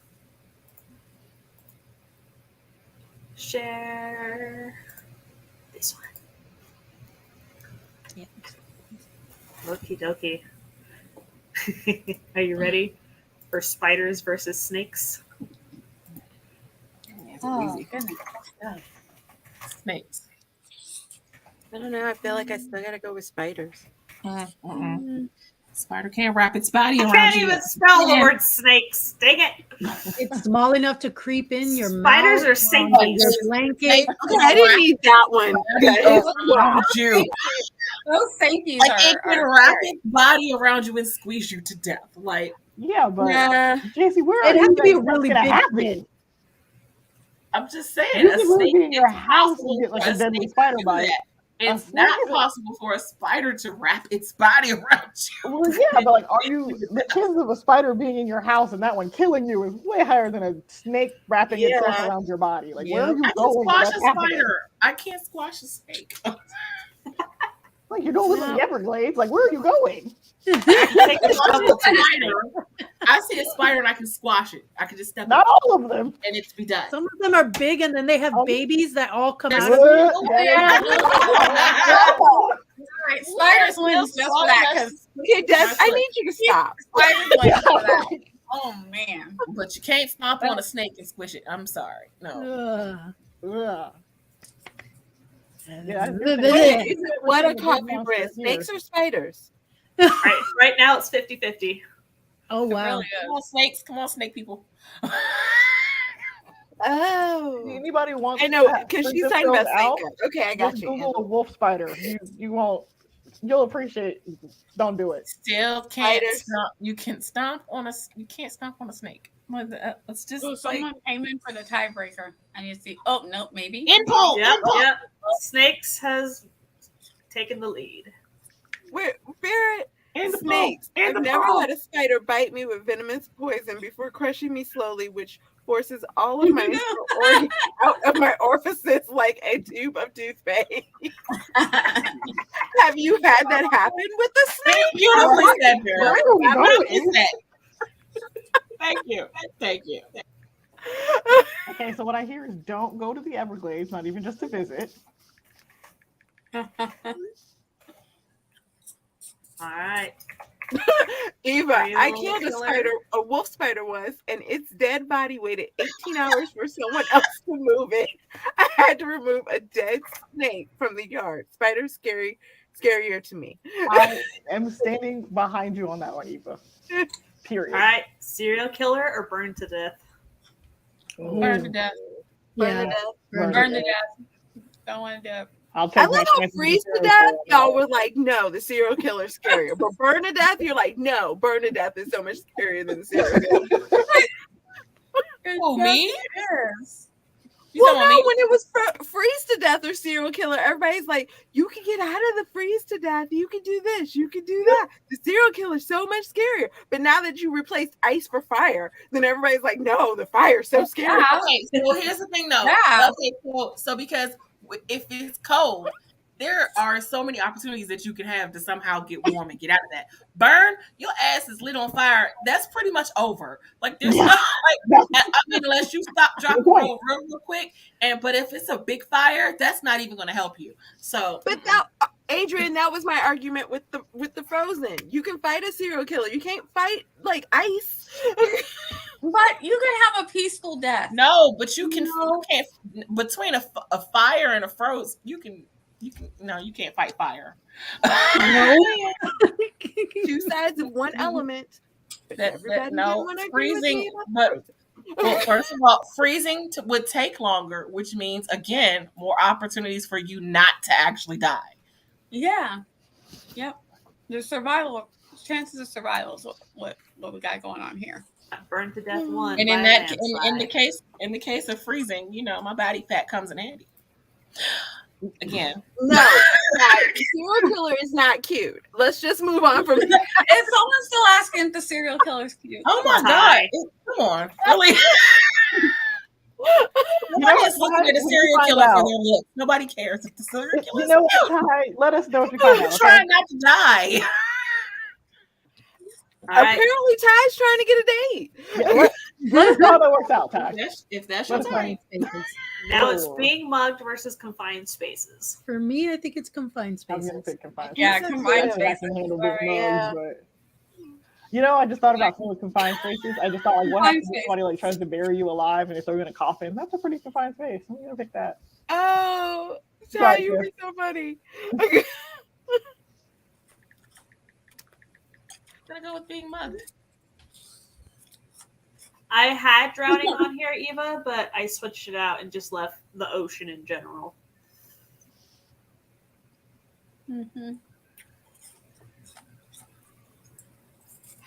Speaker 1: Share this one.
Speaker 2: Yeah.
Speaker 1: Okie dokie. Are you ready for spiders versus snakes?
Speaker 4: Oh, goodness.
Speaker 3: Snakes.
Speaker 5: I don't know. I feel like I still gotta go with spiders.
Speaker 3: Spider can't wrap its body
Speaker 1: I
Speaker 3: around
Speaker 1: can't
Speaker 3: you.
Speaker 1: even spell the word snakes. Dang it.
Speaker 2: It's small enough to creep in your
Speaker 1: Spiders
Speaker 2: mouth,
Speaker 1: are safe.
Speaker 2: your blanket.
Speaker 5: Okay, I didn't need that one.
Speaker 3: Around you.
Speaker 4: Those safeties
Speaker 3: Like
Speaker 4: are.
Speaker 3: it can
Speaker 4: are
Speaker 3: wrap
Speaker 4: scary.
Speaker 3: its body around you and squeeze you to death. Like,
Speaker 6: Yeah, but
Speaker 5: Yeah.
Speaker 6: JC, where
Speaker 2: It'd
Speaker 6: are
Speaker 2: have
Speaker 6: you
Speaker 2: to be a
Speaker 6: think that's
Speaker 2: really
Speaker 6: gonna
Speaker 2: big
Speaker 6: happen?
Speaker 2: snake.
Speaker 3: I'm just saying,
Speaker 6: You
Speaker 3: a
Speaker 6: can really
Speaker 3: snake
Speaker 6: be in your
Speaker 3: is
Speaker 6: house and
Speaker 3: possible
Speaker 6: get like
Speaker 3: for
Speaker 6: a deadly
Speaker 3: snake to
Speaker 6: spider
Speaker 3: do
Speaker 6: bite.
Speaker 3: that. It's
Speaker 6: snake
Speaker 3: not
Speaker 6: isn't-
Speaker 3: possible for a spider to wrap its body around you.
Speaker 6: Well, yeah, but like, are you? The chances of a spider being in your house and that one killing you is way higher than a snake wrapping itself
Speaker 5: Yeah.
Speaker 6: around your body. Like, where
Speaker 2: Yep.
Speaker 6: are you
Speaker 3: I can
Speaker 6: going?
Speaker 3: squash
Speaker 6: That's
Speaker 3: a
Speaker 6: happening?
Speaker 3: spider. I can't squash a snake.
Speaker 6: Like, you don't live in the Everglades. Like, where are you going?
Speaker 1: I can take a
Speaker 3: Squash
Speaker 1: couple
Speaker 3: a
Speaker 1: to the
Speaker 3: spider. I see a spider and I can squash it. I can just step
Speaker 6: Not
Speaker 3: up
Speaker 6: all of them.
Speaker 3: and it's be done.
Speaker 2: Some of them are big and then they have
Speaker 6: Oh.
Speaker 2: babies that all come
Speaker 3: There's
Speaker 2: out of
Speaker 3: some-
Speaker 2: it.
Speaker 4: Right, spiders wins just for that because
Speaker 5: Okay, Des, I need you to stop.
Speaker 4: spiders wins for that. Oh man.
Speaker 3: But you can't stomp on a snake and squish it. I'm sorry. No.
Speaker 6: Ugh. Yeah,
Speaker 5: What a coffee bread. Snakes or spiders?
Speaker 1: Right now it's 50-50.
Speaker 2: Oh
Speaker 4: It
Speaker 2: wow.
Speaker 4: really
Speaker 3: Come
Speaker 4: is.
Speaker 3: on, snakes. Come on, snake people.
Speaker 5: Oh,
Speaker 6: Anybody wants
Speaker 5: I know,
Speaker 6: to
Speaker 5: because
Speaker 6: freak
Speaker 5: she's talking
Speaker 6: themselves
Speaker 5: about
Speaker 6: out?
Speaker 5: snake. Okay, I got
Speaker 6: Just
Speaker 5: you.
Speaker 6: Google
Speaker 5: Angela.
Speaker 6: a wolf spider. You won't. You'll appreciate. Don't do it.
Speaker 3: Still can't
Speaker 5: Spiders.
Speaker 3: stomp. You can stomp on a. You can't stomp on a snake. It's just
Speaker 4: Oh,
Speaker 3: like
Speaker 4: someone came in for the tiebreaker, and you see. Oh no, maybe.
Speaker 3: impulse.
Speaker 1: Yep,
Speaker 3: Impulse.
Speaker 1: yep. Snakes has taken the lead.
Speaker 5: Where Barrett,
Speaker 3: And the
Speaker 5: snakes.
Speaker 3: ball. And
Speaker 5: I've
Speaker 3: the
Speaker 5: never
Speaker 3: ball.
Speaker 5: had a spider bite me with venomous poison before crushing me slowly, which forces all of my internal organs out of my orifices like a tube of toothpaste. Have you had that happen with a snake?
Speaker 3: Beautifully said, Barrett.
Speaker 6: Where are we
Speaker 3: I'm not
Speaker 6: going?
Speaker 3: Thank you. Thank you.
Speaker 6: Okay, so what I hear is don't go to the Everglades, not even just to visit.
Speaker 1: All right.
Speaker 5: Eva, I
Speaker 1: Real
Speaker 5: killed a
Speaker 1: killer.
Speaker 5: spider, a wolf spider was, and its dead body waited 18 hours for someone else to move it. I had to remove a dead snake from the yard. Spiders scarier to me.
Speaker 6: I am standing behind you on that one, Eva. Period.
Speaker 1: All right. Serial killer or burned to death?
Speaker 4: Burn to death.
Speaker 5: Burn
Speaker 2: Yeah.
Speaker 5: to death.
Speaker 4: Burn to death. Don't want to death.
Speaker 6: I'll
Speaker 5: I
Speaker 6: take my
Speaker 5: love how
Speaker 6: chances with
Speaker 5: freeze to
Speaker 6: serial
Speaker 5: death,
Speaker 6: killer.
Speaker 5: y'all were like, no, the serial killer is scarier. But burn to death, you're like, no, burn to death is so much scarier than the serial killer.
Speaker 3: Who, me?
Speaker 4: Yes.
Speaker 3: You
Speaker 5: Well,
Speaker 3: talking
Speaker 5: no,
Speaker 3: about me?
Speaker 5: when it was freeze to death or serial killer, everybody's like, you can get out of the freeze to death. You can do this. You can do that. The serial killer is so much scarier. But now that you replaced ice for fire, then everybody's like, no, the fire's so scary.
Speaker 4: Yeah.
Speaker 3: Okay, so here's the thing though.
Speaker 4: Yeah.
Speaker 3: Okay, so because if it's cold, there are so many opportunities that you can have to somehow get warm and get out of that. Burn, your ass is lit on fire. That's pretty much over. Like there's no like I mean, unless you stop, drop, and roll real quick. But if it's a big fire, that's not even going to help you. So,
Speaker 5: But that, Adrian, that was my argument with the Frozen. You can fight a serial killer. You can't fight like ice.
Speaker 4: But you could have a peaceful death.
Speaker 3: no, but you can.
Speaker 5: No.
Speaker 3: You can't between a fire and a froze. You can. No, you can't fight fire.
Speaker 2: No.
Speaker 5: Two sides of one element. But everybody didn't
Speaker 3: no
Speaker 5: want to agree with me
Speaker 3: freezing.
Speaker 5: about
Speaker 3: But well, first of all, freezing would take longer, which means again more opportunities for you not to actually die.
Speaker 4: Yeah. Yep. The survival chances of survival is what we got going on here.
Speaker 1: Burned to death one.
Speaker 3: And
Speaker 1: by
Speaker 3: in
Speaker 1: a
Speaker 3: that
Speaker 1: landslide.
Speaker 3: in the case of freezing, my body fat comes in handy. Again,
Speaker 5: No, serial killer is not cute. Let's just move on from that.
Speaker 4: Is someone still asking if the serial killer's cute?
Speaker 3: oh my
Speaker 1: Hi.
Speaker 3: god, come on, really?
Speaker 6: You know
Speaker 3: Nobody
Speaker 6: what,
Speaker 3: is looking
Speaker 6: Ty?
Speaker 3: at a
Speaker 6: When
Speaker 3: serial
Speaker 6: you find
Speaker 3: killer for
Speaker 6: out-
Speaker 3: their looks. Nobody cares if the serial killer
Speaker 6: You
Speaker 3: is
Speaker 6: know what,
Speaker 3: cute.
Speaker 6: Ty? Let us know if you find
Speaker 3: I'm
Speaker 6: out. Okay?
Speaker 3: trying not to die.
Speaker 1: All right.
Speaker 5: Apparently, Ty's trying to get a date.
Speaker 6: Yeah, let us know how that works out, Ty.
Speaker 3: If that's your
Speaker 6: Let's
Speaker 3: time.
Speaker 2: Confined spaces.
Speaker 1: Now it's
Speaker 6: Oh.
Speaker 1: being mugged versus confined spaces.
Speaker 2: For me, I think it's confined
Speaker 6: I was
Speaker 2: spaces.
Speaker 6: gonna say confined.
Speaker 4: Yeah,
Speaker 6: spaces.
Speaker 4: confined
Speaker 6: I
Speaker 4: spaces.
Speaker 6: can handle big
Speaker 4: Sorry,
Speaker 6: mugs,
Speaker 5: yeah.
Speaker 6: but I just thought about some of confined spaces. I just thought, like, what
Speaker 4: Confined
Speaker 6: happens if somebody tries to bury you alive and they throw you in a coffin? That's a pretty confined space. I'm gonna pick that.
Speaker 5: Oh, Ty,
Speaker 6: Gotcha.
Speaker 5: you were so funny.
Speaker 3: Gonna go with being mugged.
Speaker 1: I had drowning on here, Eva, but I switched it out and just left the ocean in general.
Speaker 4: Mm-hmm.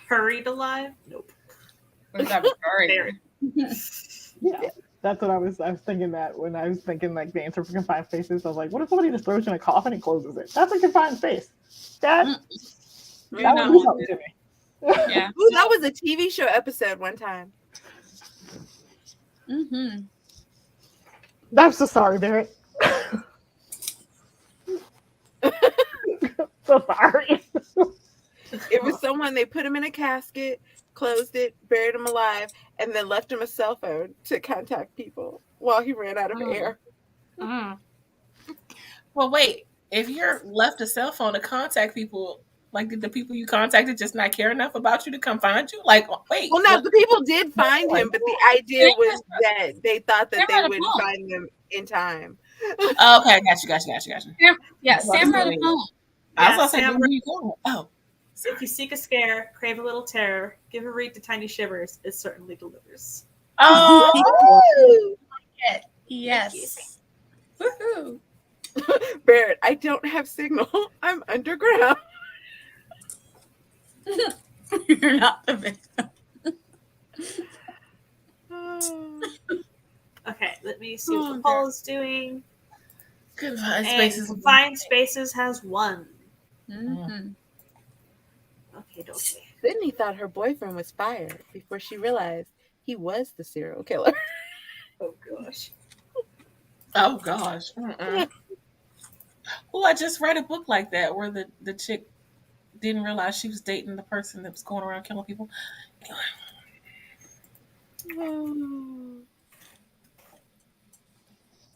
Speaker 1: Hurried alive? Nope.
Speaker 4: What is that? Sorry.
Speaker 1: Buried.
Speaker 6: Yeah, that's what I was thinking that when I was thinking like the answer for confined spaces. I was like, what if somebody just throws you in a coffin and closes it? That's a confined space. That
Speaker 4: You're
Speaker 6: that
Speaker 4: not
Speaker 6: would be
Speaker 4: one
Speaker 6: something
Speaker 4: to-
Speaker 6: to me.
Speaker 4: Yeah.
Speaker 5: Ooh, that was a TV show episode one time.
Speaker 4: Mm-hmm.
Speaker 6: I'm so sorry, Barrett. So sorry.
Speaker 5: It was someone, they put him in a casket, closed it, buried him alive, and then left him a cell phone to contact people while he ran out of
Speaker 4: Oh.
Speaker 5: air.
Speaker 4: Mm.
Speaker 3: Well, wait. If you're left a cell phone to contact people, like did the people you contacted just not care enough about you to come find you? Like, wait.
Speaker 5: Well, no, the people did find him, but the idea was that they thought that
Speaker 4: They're
Speaker 5: they
Speaker 4: on
Speaker 5: would
Speaker 4: a phone.
Speaker 5: find them in time.
Speaker 3: Oh, okay, got you.
Speaker 4: Yeah, Sam wrote it home.
Speaker 3: I was
Speaker 1: Yeah,
Speaker 3: gonna say,
Speaker 1: Sam
Speaker 3: where are you going? Oh,
Speaker 1: If you seek a scare, crave a little terror, give a read to Tiny Shivers, it certainly delivers.
Speaker 4: Oh, yes. Woohoo.
Speaker 5: Barrett, I don't have signal. I'm underground.
Speaker 4: You're not the victim.
Speaker 1: Okay, let me see what the poll is doing.
Speaker 3: Confined
Speaker 1: And
Speaker 3: spaces.
Speaker 1: Confined Spaces has won.
Speaker 4: Mm-hmm.
Speaker 1: Okay, okay.
Speaker 5: Sydney thought her boyfriend was fired before she realized he was the serial killer.
Speaker 1: Oh gosh.
Speaker 3: Oh gosh. Well, I just read a book like that where the chick didn't realize she was dating the person that was going around killing people.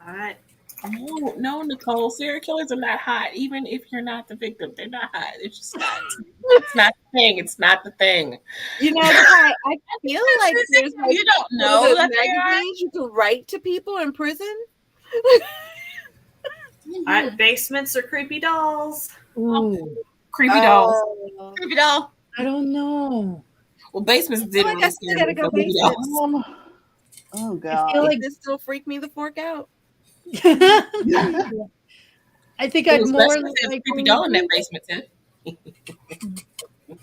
Speaker 1: All right.
Speaker 3: No, Nicole. Serial killers are not hot. Even if you're not the victim, they're not hot. It's just not. It's not the thing. It's not the thing.
Speaker 5: You know, I feel like there's like
Speaker 3: You don't
Speaker 5: one of
Speaker 3: know
Speaker 5: those
Speaker 3: that they are.
Speaker 5: magazines you can write to people in prison.
Speaker 1: All right, basements or creepy dolls?
Speaker 2: Ooh,
Speaker 3: Creepy dolls.
Speaker 4: Creepy doll.
Speaker 2: I don't know.
Speaker 3: Well, basements didn't
Speaker 5: like I
Speaker 3: really
Speaker 5: still
Speaker 3: scare
Speaker 5: gotta
Speaker 3: me,
Speaker 5: go
Speaker 3: but creepy
Speaker 5: basements.
Speaker 3: dolls.
Speaker 6: Oh
Speaker 2: I
Speaker 6: god.
Speaker 2: feel like
Speaker 5: This still freak me the fork out.
Speaker 2: I think I'd more
Speaker 3: Especially if there's a creepy doll in that basement, Tiff.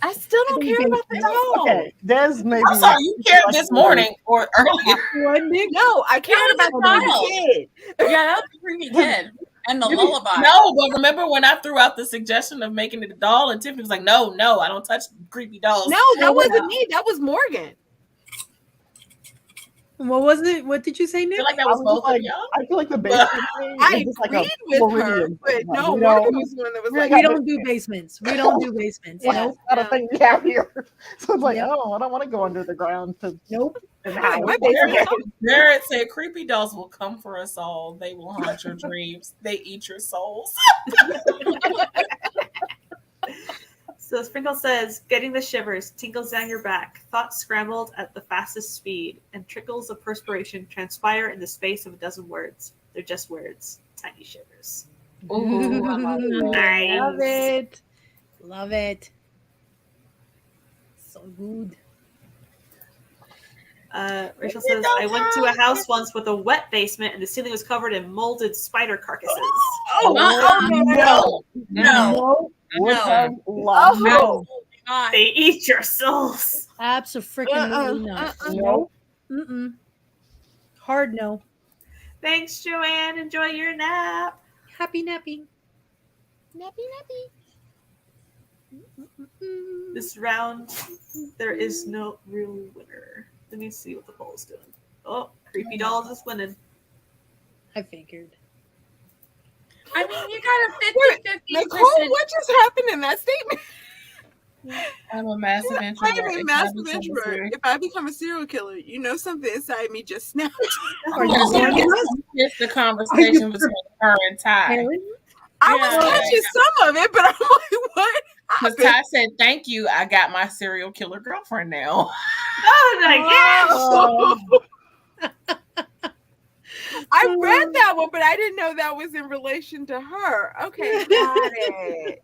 Speaker 5: I still don't care about the doll.
Speaker 6: Okay, there's maybe.
Speaker 3: I'm sorry, you cared this morning or earlier.
Speaker 2: What, Nick?
Speaker 5: No, I cared
Speaker 4: That
Speaker 5: about
Speaker 4: was a
Speaker 5: the
Speaker 4: child.
Speaker 5: kid.
Speaker 4: Yeah, that was a creepy kid. And the lullaby.
Speaker 3: No, but remember when I threw out the suggestion of making it a doll, and Tiffany was like, "No, I don't touch creepy dolls."
Speaker 5: No, that wasn't me. That was Morgan.
Speaker 2: What was it? What did you say,
Speaker 3: I
Speaker 2: Nick?
Speaker 3: feel like that
Speaker 6: I
Speaker 3: was
Speaker 6: was
Speaker 3: both
Speaker 6: just like,
Speaker 3: of y'all.
Speaker 6: I feel like the basement thing
Speaker 5: I
Speaker 6: is just like a
Speaker 5: agreed with her,
Speaker 6: Floridian
Speaker 5: but
Speaker 6: thing. Like,
Speaker 5: no,
Speaker 6: we
Speaker 5: Morgan
Speaker 6: don't-
Speaker 5: was the one that was
Speaker 6: we
Speaker 5: like,
Speaker 6: ain't
Speaker 2: We
Speaker 6: got
Speaker 2: don't do basements. We don't do basements.
Speaker 6: Like,
Speaker 2: Nope.
Speaker 6: that's not a thing we have here. So it's like,
Speaker 2: Yep.
Speaker 6: oh, I don't want to go under the ground to
Speaker 2: Nope.
Speaker 6: in the
Speaker 5: "Oh,
Speaker 6: house.
Speaker 5: my basement."
Speaker 3: Barrett said, "Creepy dolls will come for us all. They will haunt your dreams. They eat your souls."
Speaker 1: So Sprinkle says, getting the shivers, tingles down your back, thoughts scrambled at the fastest speed, and trickles of perspiration transpire in the space of a dozen words. They're just words. Tiny shivers.
Speaker 3: Ooh, I love that.
Speaker 1: Nice.
Speaker 2: Love it. Love it. So good.
Speaker 1: Rachel says, I went to a house once with a wet basement and the ceiling was covered in molded spider carcasses.
Speaker 3: No.
Speaker 2: No.
Speaker 6: Would
Speaker 4: No.
Speaker 6: have loved
Speaker 2: No.
Speaker 4: God.
Speaker 1: They eat your souls.
Speaker 2: Absolutely not.
Speaker 6: Nope.
Speaker 2: Mm-mm. Hard no.
Speaker 1: Thanks, Joanne. Enjoy your nap.
Speaker 2: Happy napping.
Speaker 1: This round, there is no real winner. Let me see what the poll's doing. Oh, Creepy Dolls is winning.
Speaker 2: I figured.
Speaker 4: I mean, you got a 50-50%.
Speaker 5: Nicole, what just happened in that statement?
Speaker 3: I'm a massive
Speaker 5: I
Speaker 3: introvert.
Speaker 5: am a
Speaker 3: If
Speaker 5: massive
Speaker 3: I become a
Speaker 5: introvert.
Speaker 3: serial-
Speaker 5: If I become a serial killer, you know something inside me just snapped.
Speaker 2: Are you
Speaker 3: Yes,
Speaker 2: joining us?
Speaker 3: it's the conversation between her and Ty.
Speaker 2: Aaron?
Speaker 5: I
Speaker 3: Yeah.
Speaker 5: was catching some of it, but I'm like, what?
Speaker 3: Because Ty said, "Thank you. I got my serial killer girlfriend now."
Speaker 1: Oh my gosh!
Speaker 5: I read that one, but I didn't know that was in relation to her. Okay, got it.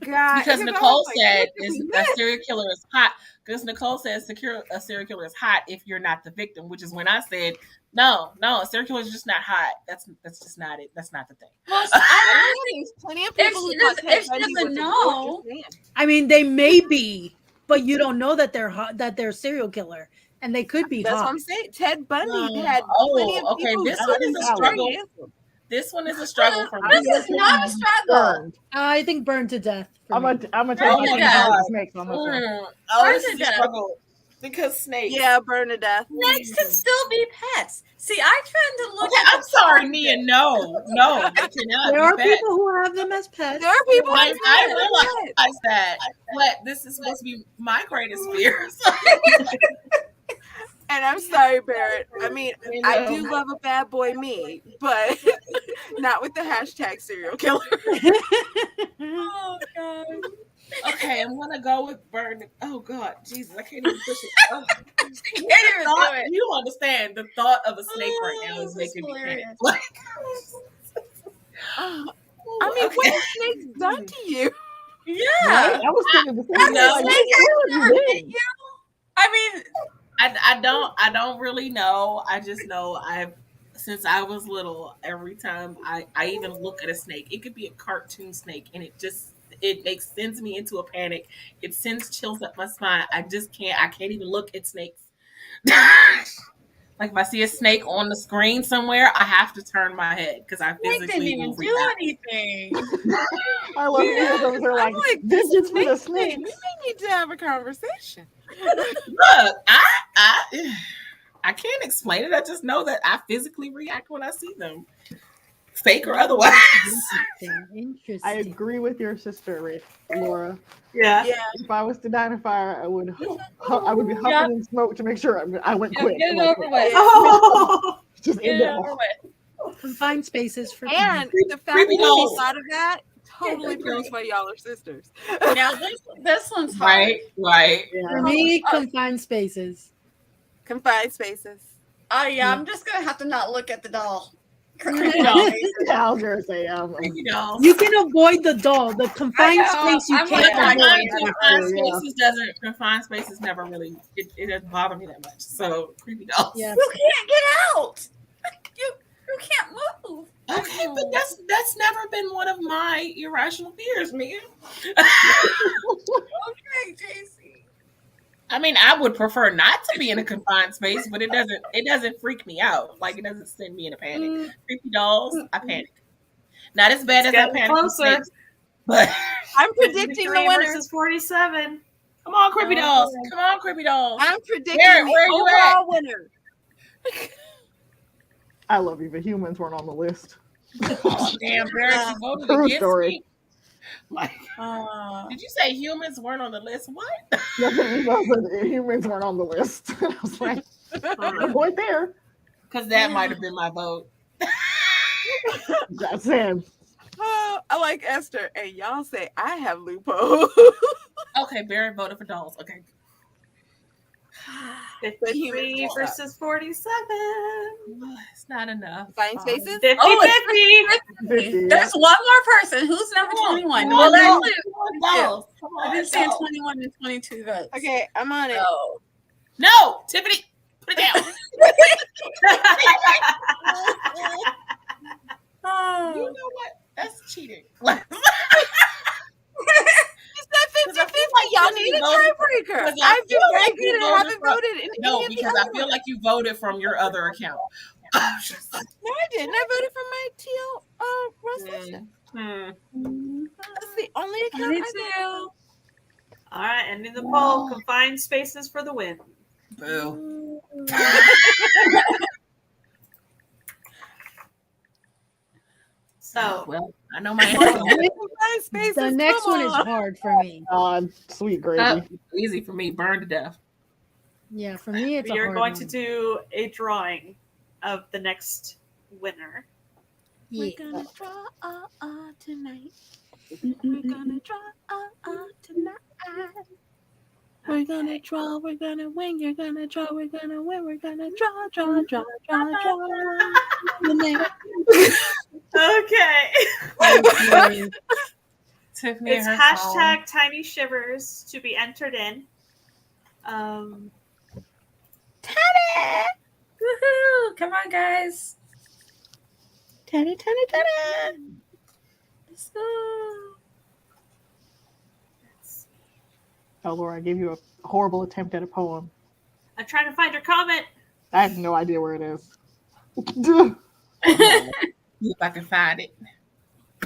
Speaker 5: Got
Speaker 3: Because
Speaker 5: it.
Speaker 3: Nicole said
Speaker 5: what did
Speaker 3: is
Speaker 5: we
Speaker 3: a
Speaker 5: miss?
Speaker 3: serial killer is hot. Because Nicole says a serial killer is hot if you're not the victim, which is when I said, no, a serial killer is just not hot. That's just not it. That's not the thing.
Speaker 4: Well,
Speaker 5: I think there's plenty of people who thought Ted
Speaker 4: if she
Speaker 5: Bundy
Speaker 4: doesn't
Speaker 5: was a
Speaker 4: know-
Speaker 5: gorgeous man.
Speaker 2: I mean, they may be, but you don't know that they're hot, that they're serial killer, and they could be
Speaker 5: That's what
Speaker 2: hot.
Speaker 5: I'm saying. Ted Bundy
Speaker 3: Oh,
Speaker 5: had plenty of
Speaker 3: okay,
Speaker 5: people
Speaker 3: this
Speaker 5: who
Speaker 3: one
Speaker 5: thought
Speaker 3: is
Speaker 5: he
Speaker 3: a
Speaker 5: was
Speaker 3: struggle.
Speaker 5: very handsome.
Speaker 3: This one is a struggle for me.
Speaker 4: This is not a struggle.
Speaker 6: Burned.
Speaker 2: I think burned to death. For
Speaker 6: I'm
Speaker 2: me.
Speaker 6: gonna take
Speaker 3: Oh
Speaker 6: my
Speaker 3: my
Speaker 6: God.
Speaker 3: God.
Speaker 6: Snakes on this one.
Speaker 3: Oh,
Speaker 4: Burn
Speaker 3: this
Speaker 4: to
Speaker 3: is a
Speaker 4: death.
Speaker 3: struggle. Because snakes.
Speaker 5: Yeah, burn to death.
Speaker 4: Snakes can still be pets. See, I tend to look
Speaker 3: Okay,
Speaker 4: at
Speaker 3: I'm sorry, Nia. No, they cannot.
Speaker 2: There are
Speaker 3: be pets.
Speaker 2: people who have them as pets.
Speaker 5: There are people
Speaker 3: I,
Speaker 5: who
Speaker 3: I
Speaker 5: do
Speaker 3: realize that, but this is supposed to be my greatest fear.
Speaker 5: And I'm sorry, Barrett. I mean, I do love a bad boy me, but not with the hashtag serial killer.
Speaker 4: Oh, God.
Speaker 3: Okay, I'm gonna go with burn. Oh God, Jesus, I can't even push it. Oh.
Speaker 4: I can't even do it.
Speaker 3: You don't understand the thought of a snake right now is
Speaker 4: this is
Speaker 3: making me
Speaker 4: hilarious.
Speaker 3: panic. Like,
Speaker 5: I mean, what have snakes done to you?
Speaker 4: Yeah.
Speaker 6: Right? I was thinking the same
Speaker 3: No.
Speaker 6: thing. Like, you did.
Speaker 4: I mean,
Speaker 3: I don't really know. I just know since I was little, every time I even look at a snake, it could be a cartoon snake, and it sends me into a panic. It sends chills up my spine. I can't even look at snakes. Like if I see a snake on the screen somewhere, I have to turn my head because I
Speaker 4: Snake didn't
Speaker 3: physically
Speaker 4: even
Speaker 3: will
Speaker 4: do
Speaker 3: react.
Speaker 4: anything.
Speaker 6: I love it.
Speaker 4: Yeah.
Speaker 6: Those are like,
Speaker 5: I'm like,
Speaker 6: this is for the
Speaker 5: snake thing.
Speaker 6: snakes.
Speaker 5: We may need to have a conversation.
Speaker 3: Look, I can't explain it. I just know that I physically react when I see them, fake or otherwise.
Speaker 2: Interesting.
Speaker 6: I agree with your sister, Laura.
Speaker 1: Yeah.
Speaker 5: Yeah.
Speaker 6: If I was to die in a fire, I would be huffing
Speaker 4: Yep.
Speaker 6: in smoke to make sure I went
Speaker 4: Yeah,
Speaker 6: quick.
Speaker 4: get it
Speaker 6: I'm like,
Speaker 4: over with.
Speaker 1: Oh.
Speaker 6: just
Speaker 4: Get
Speaker 6: end
Speaker 4: it
Speaker 6: it
Speaker 4: over
Speaker 6: all.
Speaker 4: with.
Speaker 2: Confined spaces for
Speaker 5: And the fact
Speaker 3: Creepy
Speaker 5: that
Speaker 3: dolls.
Speaker 5: she thought of that totally proves why y'all are sisters.
Speaker 4: Yeah, this one's hard.
Speaker 3: Right.
Speaker 2: For me, confined spaces.
Speaker 5: Confined spaces.
Speaker 4: Oh yeah, I'm just gonna have to not look at the doll.
Speaker 3: Creepy dolls.
Speaker 6: Yeah, I was gonna say,
Speaker 3: Creepy dolls.
Speaker 2: You can avoid the doll. The confined
Speaker 4: I know.
Speaker 2: space you
Speaker 4: I'm
Speaker 2: can't
Speaker 4: like,
Speaker 2: avoid.
Speaker 3: Confined spaces never really it doesn't bother me that much. So creepy dolls.
Speaker 2: Yeah.
Speaker 4: You can't get out. You can't move.
Speaker 3: Okay, but that's never been one of my irrational fears, man.
Speaker 4: Okay, JC.
Speaker 3: I mean, I would prefer not to be in a confined space, but it doesn't freak me out. Like it doesn't send me in a panic. Creepy dolls, I panic. Not as bad
Speaker 1: It's
Speaker 3: as I
Speaker 1: getting
Speaker 3: panic from
Speaker 1: closer.
Speaker 3: snakes, but
Speaker 5: I'm predicting the
Speaker 1: 53
Speaker 5: winner.
Speaker 1: versus 47.
Speaker 3: come on, creepy dolls. Come on, creepy dolls.
Speaker 5: I'm predicting
Speaker 3: Where
Speaker 5: the
Speaker 3: you at?
Speaker 5: overall winner.
Speaker 6: I love you, but humans weren't on the list.
Speaker 3: Oh, damn, Barrett, you voted
Speaker 6: True
Speaker 3: against
Speaker 6: story.
Speaker 3: me. Like, did you say humans weren't on the list? What?
Speaker 6: Humans weren't on the list. I was like, I'm going there.
Speaker 3: Because that might have been my vote.
Speaker 6: Just saying.
Speaker 5: I like Esther, and y'all say I have loophole.
Speaker 3: Okay, Barrett voted for dolls. Okay.
Speaker 1: 53 versus 47.
Speaker 3: It's not enough.
Speaker 5: Confined spaces?
Speaker 1: 50
Speaker 4: Oh,
Speaker 1: 50.
Speaker 4: There's one more person. Who's number 21?
Speaker 3: Come on,
Speaker 4: Well,
Speaker 3: dolls.
Speaker 4: actually,
Speaker 3: Come on, dolls. Come
Speaker 4: I've
Speaker 3: on,
Speaker 4: been saying
Speaker 3: dolls.
Speaker 4: 21 and 22 votes.
Speaker 5: Okay, I'm on it.
Speaker 4: So,
Speaker 3: No, Tiffany, put it down.
Speaker 4: oh.
Speaker 3: You know what? That's cheating.
Speaker 5: It's not 50-50. Y'all need a tiebreaker.
Speaker 3: Because I
Speaker 5: I've been
Speaker 3: feel
Speaker 5: very
Speaker 3: like
Speaker 5: good
Speaker 3: you
Speaker 5: and
Speaker 3: voted
Speaker 5: haven't
Speaker 3: for-
Speaker 5: voted in
Speaker 3: No,
Speaker 5: any of the
Speaker 3: because
Speaker 5: other
Speaker 3: I feel like you voted from your other account.
Speaker 5: No, I didn't. I voted for my TL Russell. That's the only account I
Speaker 4: 22.
Speaker 1: All right, ending the poll. Confined spaces for the win.
Speaker 3: Boo.
Speaker 1: So,
Speaker 3: Well, I know my answer.
Speaker 5: Confined spaces.
Speaker 2: The next
Speaker 5: come
Speaker 2: one is
Speaker 5: on.
Speaker 2: hard for me.
Speaker 6: Sweet gravy.
Speaker 3: Easy for me. Burned to death.
Speaker 2: Yeah, for me, it's
Speaker 1: we
Speaker 2: a
Speaker 1: are
Speaker 2: hard
Speaker 1: going
Speaker 2: one.
Speaker 1: to do a drawing of the next winner.
Speaker 2: Yeah.
Speaker 5: We're gonna draw tonight. We're gonna draw tonight. We're gonna draw, we're gonna win, you're gonna draw, we're gonna win, we're gonna draw.
Speaker 1: Okay.
Speaker 3: Tiffany
Speaker 1: It's
Speaker 3: and her
Speaker 1: hashtag Tiny Shivers to be entered in.
Speaker 4: Woohoo! Come on, guys.
Speaker 5: Teddy.
Speaker 4: Let's go.
Speaker 6: Oh, Laura, I gave you a horrible attempt at a poem.
Speaker 1: I'm trying to find your comment.
Speaker 6: I have no idea where it is.
Speaker 3: See if I can find it.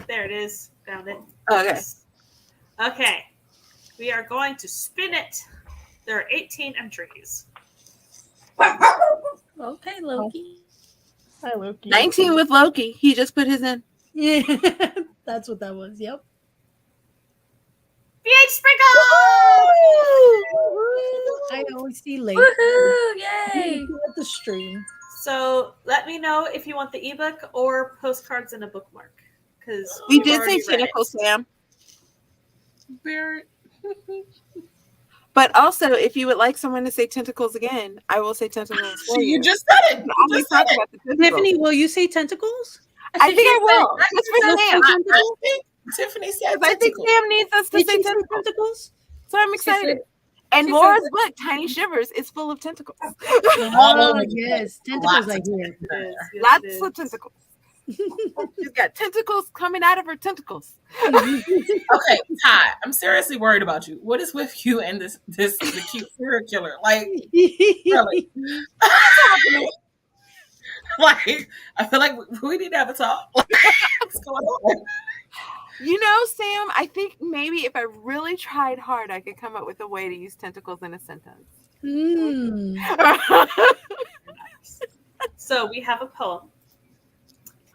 Speaker 1: There it is. Found it.
Speaker 5: Okay.
Speaker 1: Okay. We are going to spin it. There are 18 entries.
Speaker 4: Okay, Loki.
Speaker 6: Hi, Loki.
Speaker 5: 19 with Loki. He just put his in.
Speaker 2: Yeah, that's what that was. Yep.
Speaker 1: BH Sprinkle!
Speaker 2: I always see late
Speaker 4: Woohoo! Yay!
Speaker 2: at the stream.
Speaker 1: So let me know if you want the ebook or postcards and a bookmark. Because
Speaker 5: We did say tentacle, Sam.
Speaker 3: Barrett.
Speaker 5: But also, if you would like someone to say tentacles again, I will say tentacles for
Speaker 3: You
Speaker 5: you.
Speaker 3: just said it.
Speaker 5: We always talk about the tentacles.
Speaker 2: Tiffany, will you say tentacles?
Speaker 5: I think I will. Just for
Speaker 3: I
Speaker 5: Sam.
Speaker 3: Tiffany said
Speaker 5: I think
Speaker 3: tentacle.
Speaker 5: Sam needs us to
Speaker 2: Did
Speaker 5: say
Speaker 2: she say
Speaker 5: tentacles.
Speaker 2: tentacles?
Speaker 5: So I'm
Speaker 4: She
Speaker 5: excited.
Speaker 4: said-
Speaker 5: And
Speaker 4: she
Speaker 5: Laura's
Speaker 4: said-
Speaker 5: book, Tiny Shivers, is full of tentacles.
Speaker 3: All over
Speaker 2: Oh,
Speaker 3: the
Speaker 2: yes.
Speaker 3: place.
Speaker 2: Tentacles,
Speaker 3: Lots
Speaker 2: I
Speaker 3: of
Speaker 2: hear.
Speaker 1: It is, yes, it
Speaker 5: Lots
Speaker 1: is.
Speaker 5: of tentacles. She's got tentacles coming out of her tentacles.
Speaker 3: Okay, Ty, I'm seriously worried about you. What is with you and the cute serial killer? Like, really? Like, I feel like we need to have a talk. Like, what's going on?
Speaker 5: You know, Sam, I think maybe if I really tried hard, I could come up with a way to use tentacles in a sentence.
Speaker 2: Mm.
Speaker 1: So we have a poem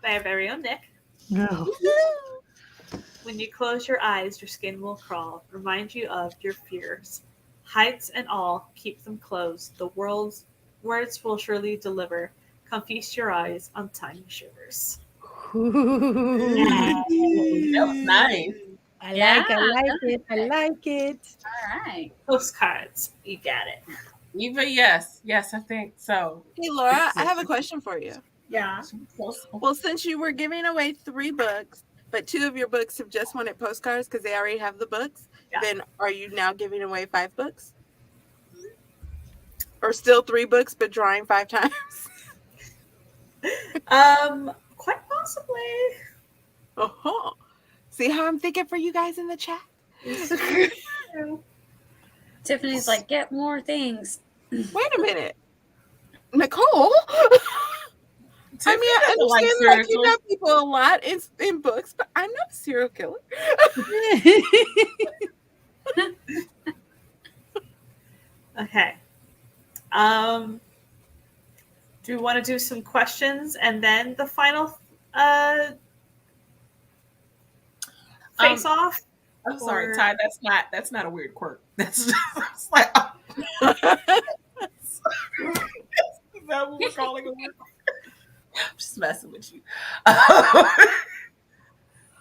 Speaker 1: by our very own Nick.
Speaker 6: No.
Speaker 1: When you close your eyes, your skin will crawl, remind you of your fears. Heights and all, keep them closed. The world's words will surely deliver. Come feast your eyes on tiny shivers.
Speaker 3: That was nice.
Speaker 2: I
Speaker 4: Yeah,
Speaker 2: like it. I like it.
Speaker 4: All right.
Speaker 1: Postcards, you got it.
Speaker 3: Eva, yes, I think so.
Speaker 5: Hey, Laura, I have a question for you.
Speaker 1: Yeah.
Speaker 5: Well, since you were giving away 3 books, but 2 of your books have just wanted postcards because they already have the books,
Speaker 1: Yeah.
Speaker 5: then are you now giving away 5 books? Or still 3 books, but drawing 5 times?
Speaker 1: Quite possibly.
Speaker 5: Uh-huh. See how I'm thinking for you guys in the chat?
Speaker 4: Tiffany's like, get more things.
Speaker 5: Wait a minute. Nicole? I mean, I
Speaker 3: doesn't like
Speaker 5: understand
Speaker 3: serial
Speaker 5: like you
Speaker 3: killers.
Speaker 5: know people a lot in books, but I'm not a serial killer.
Speaker 1: Okay. Do we want to do some questions and then the final face off?
Speaker 3: I'm sorry,
Speaker 1: Or-
Speaker 3: Ty. That's not a weird quirk. That's just it's like is that what we're calling a weird quirk? I'm just messing with you.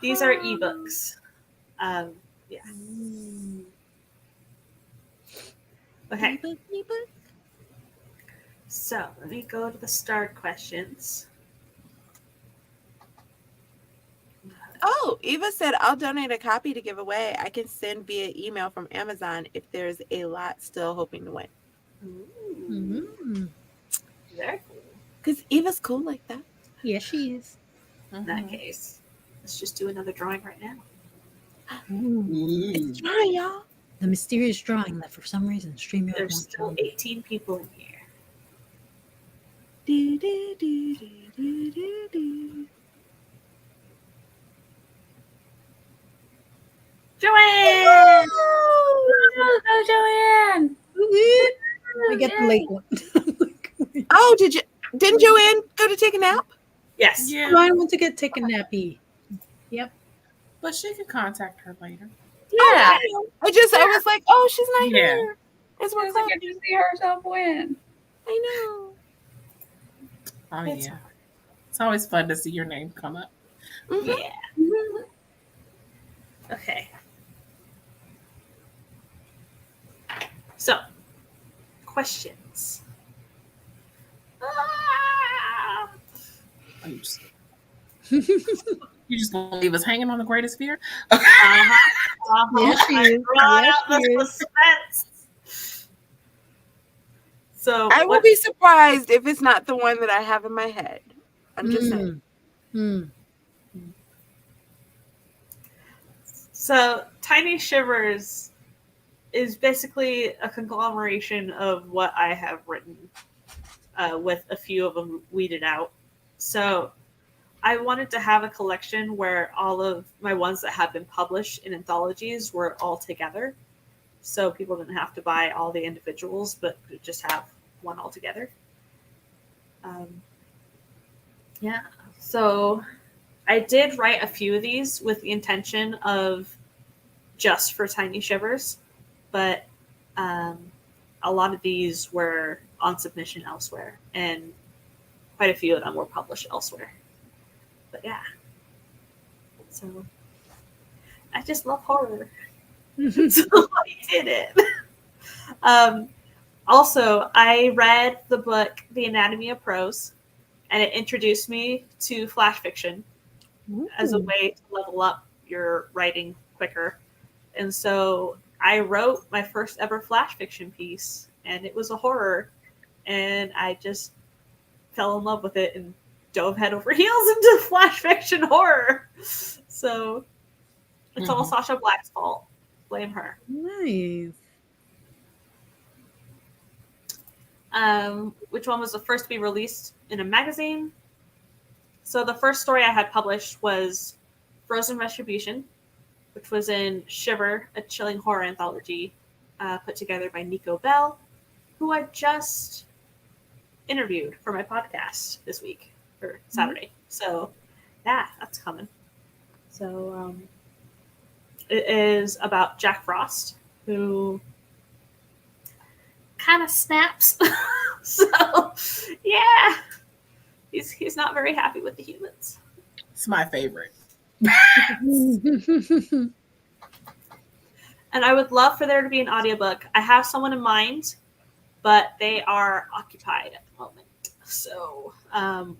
Speaker 1: These are ebooks. Yeah. Okay. So let me go to the starred questions.
Speaker 5: Oh, Eva said, I'll donate a copy to give away. I can send via email from Amazon if there's a lot still hoping to win.
Speaker 1: Ooh,
Speaker 2: Mm.
Speaker 1: very cool.
Speaker 5: Because Eva's cool like that.
Speaker 2: Yes, she is.
Speaker 1: In that case, let's just do another drawing right now.
Speaker 2: Ooh.
Speaker 5: It's trying, y'all.
Speaker 2: The mysterious drawing that for some reason StreamYard
Speaker 1: There's
Speaker 2: won't
Speaker 1: still
Speaker 2: show.
Speaker 1: 18 people in here.
Speaker 5: Do, do, do, do, do, do, do.
Speaker 1: Joanne!
Speaker 4: Oh, Joanne.
Speaker 2: I get the late one.
Speaker 5: Oh, didn't Joanne go to take a nap?
Speaker 1: Yes.
Speaker 3: Yeah,
Speaker 2: I want to get taken nappy.
Speaker 3: but she can contact her later.
Speaker 4: Yeah.
Speaker 5: I was like, oh, she's not
Speaker 3: Yeah.
Speaker 5: here. It's
Speaker 4: I
Speaker 5: one
Speaker 4: was like,
Speaker 5: o'clock.
Speaker 4: I just see herself win.
Speaker 5: I know.
Speaker 3: Oh
Speaker 1: It's
Speaker 3: yeah, it's always fun to see your name come up.
Speaker 5: Mhm.
Speaker 1: Yeah. Okay. So, questions. Ah!
Speaker 3: Oh, you just gonna leave us hanging on the greatest fear?
Speaker 2: Yes, she is.
Speaker 1: Brought
Speaker 2: Yes,
Speaker 1: out
Speaker 2: she
Speaker 1: the
Speaker 2: is.
Speaker 1: suspense. So,
Speaker 5: I will be surprised if it's not the one that I have in my head. I'm just saying.
Speaker 2: Mm.
Speaker 1: So, Tiny Shivers is basically a conglomeration of what I have written, with a few of them weeded out. So, I wanted to have a collection where all of my ones that have been published in anthologies were all together. So, people didn't have to buy all the individuals, but could just have one all together. Yeah. So, I did write a few of these with the intention of just for Tiny Shivers, but a lot of these were on submission elsewhere, and quite a few of them were published elsewhere. But yeah, so I just love horror, so I did it. Also, I read the book The Anatomy of Prose, and it introduced me to flash fiction as a way to level up your writing quicker. And so I wrote my first ever flash fiction piece, and it was a horror, and I just fell in love with it and dove head over heels into flash fiction horror. So it's all Sasha Black's fault. Blame her.
Speaker 2: Nice.
Speaker 1: Which one was the first to be released in a magazine? So the first story I had published was Frozen Retribution, which was in Shiver, a chilling horror anthology put together by Nico Bell, who I just interviewed for my podcast this week, or Saturday. So yeah, that's coming. So it is about Jack Frost, who kind of snaps. So yeah, he's not very happy with the humans.
Speaker 3: It's my favorite.
Speaker 1: And I would love for there to be an audiobook. I have someone in mind, but they are occupied at the moment. So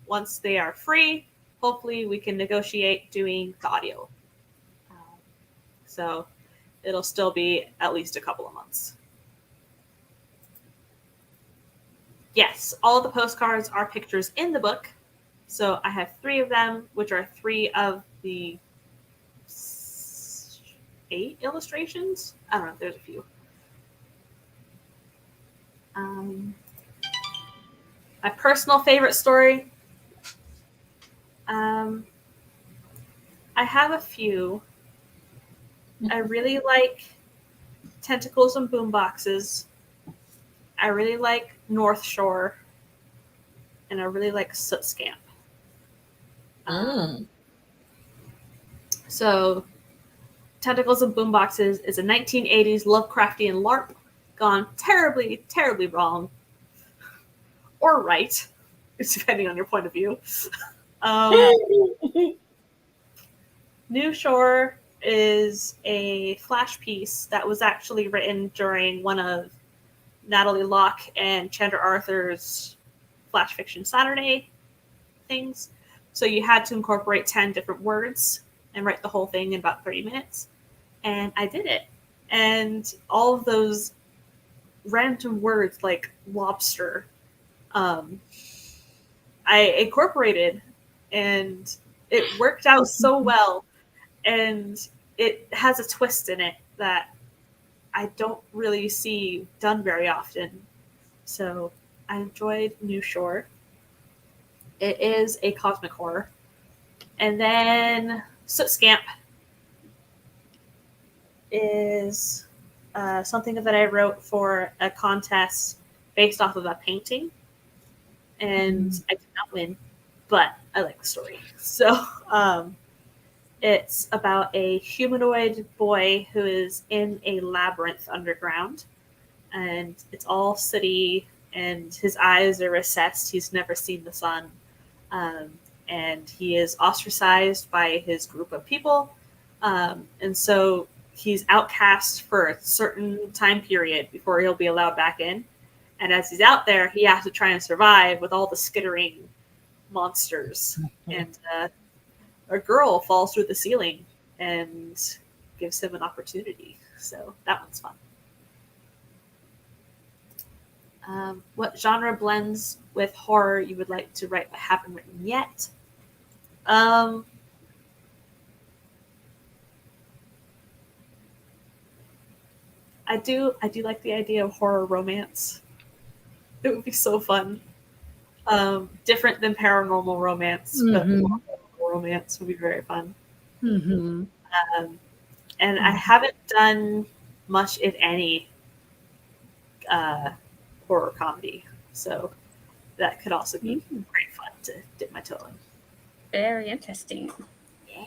Speaker 1: once they are free, hopefully we can negotiate doing the audio. So it'll still be at least a couple of months. Yes, all of the postcards are pictures in the book. So I have 3 of them, which are 3 of the 8 illustrations. I don't know, there's a few. My personal favorite story. I have a few. I really like Tentacles and Boomboxes. I really like North Shore. And I really like Soot Scamp. So Tentacles and Boomboxes is a 1980s Lovecraftian LARP gone terribly, terribly wrong. Or right, depending on your point of view. New Shore is a flash piece that was actually written during one of Natalie Locke and Chandra Arthur's Flash Fiction Saturday things. So you had to incorporate 10 different words and write the whole thing in about 30 minutes. And I did it. And all of those random words like lobster, I incorporated, and it worked out so well. And it has a twist in it that I don't really see done very often. So I enjoyed New Shore. It is a cosmic horror. And then Soot Scamp is something that I wrote for a contest based off of a painting. And I did not win, but I like the story. So it's about a humanoid boy who is in a labyrinth underground. And it's all sooty, and his eyes are recessed. He's never seen the sun. And he is ostracized by his group of people. And so he's outcast for a certain time period before he'll be allowed back in. And as he's out there, he has to try and survive with all the skittering monsters. And a girl falls through the ceiling and gives him an opportunity. So that one's fun. What genre blends with horror you would like to write but haven't written yet? I do like the idea of horror romance. It would be so fun. Different than paranormal romance, but romance would be very fun. And I haven't done much, if any, horror comedy, so that could also be great fun to dip my toe in.
Speaker 4: Very interesting.
Speaker 1: Yeah.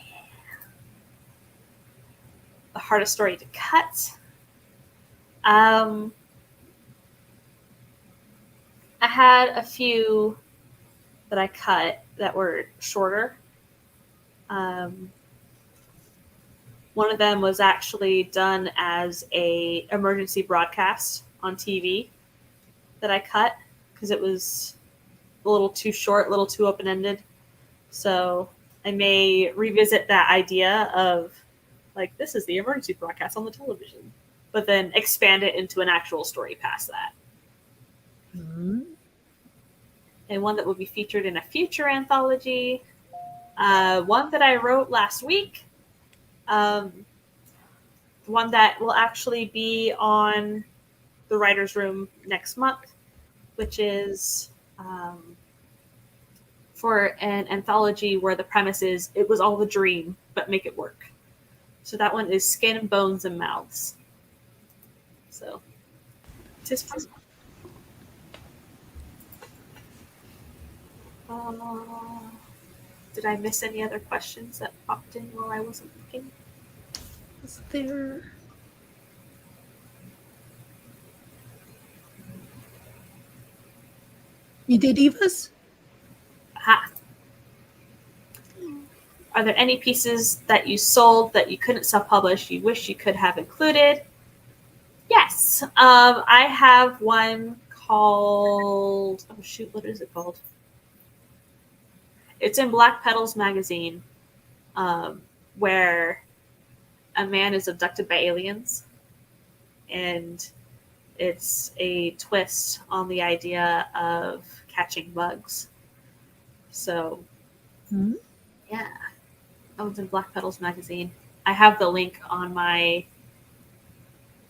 Speaker 1: The hardest story to cut. I had a few that I cut that were shorter. One of them was actually done as a emergency broadcast on TV that I cut because it was a little too short, a little too open-ended. So I may revisit that idea of Like, this is the emergency broadcast on the television. But then expand it into an actual story past that.
Speaker 2: Mhm.
Speaker 1: And one that will be featured in a future anthology. One that I wrote last week. One that will actually be on the writer's room next month, which is for an anthology where the premise is it was all a dream, but make it work. So that one is Skin, Bones, and Mouths. So, tis fun. Did I miss any other questions that popped in while I wasn't looking?
Speaker 2: Is there? You did Eva's?
Speaker 1: Aha. Are there any pieces that you sold that you couldn't self-publish you wish you could have included? Yes. I have one called... Oh, shoot. What is it called? It's in Black Petals magazine, where a man is abducted by aliens. And it's a twist on the idea of catching bugs. So, yeah. That one's in Black Petals magazine. I have the link on my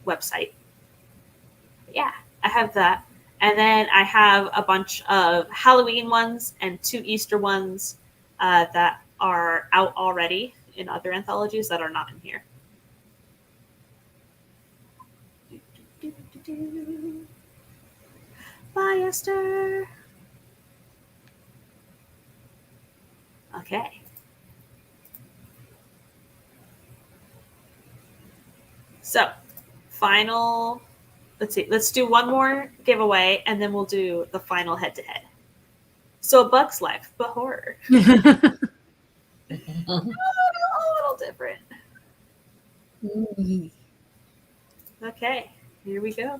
Speaker 1: website. Yeah, I have that. And then I have a bunch of Halloween ones and 2 Easter ones that are out already in other anthologies that are not in here. Bye, Esther. Okay. So, final... Let's see. Let's do one more giveaway, and then we'll do the final head-to-head. So, A Bug's Life, but horror. A little different. Okay, here we go.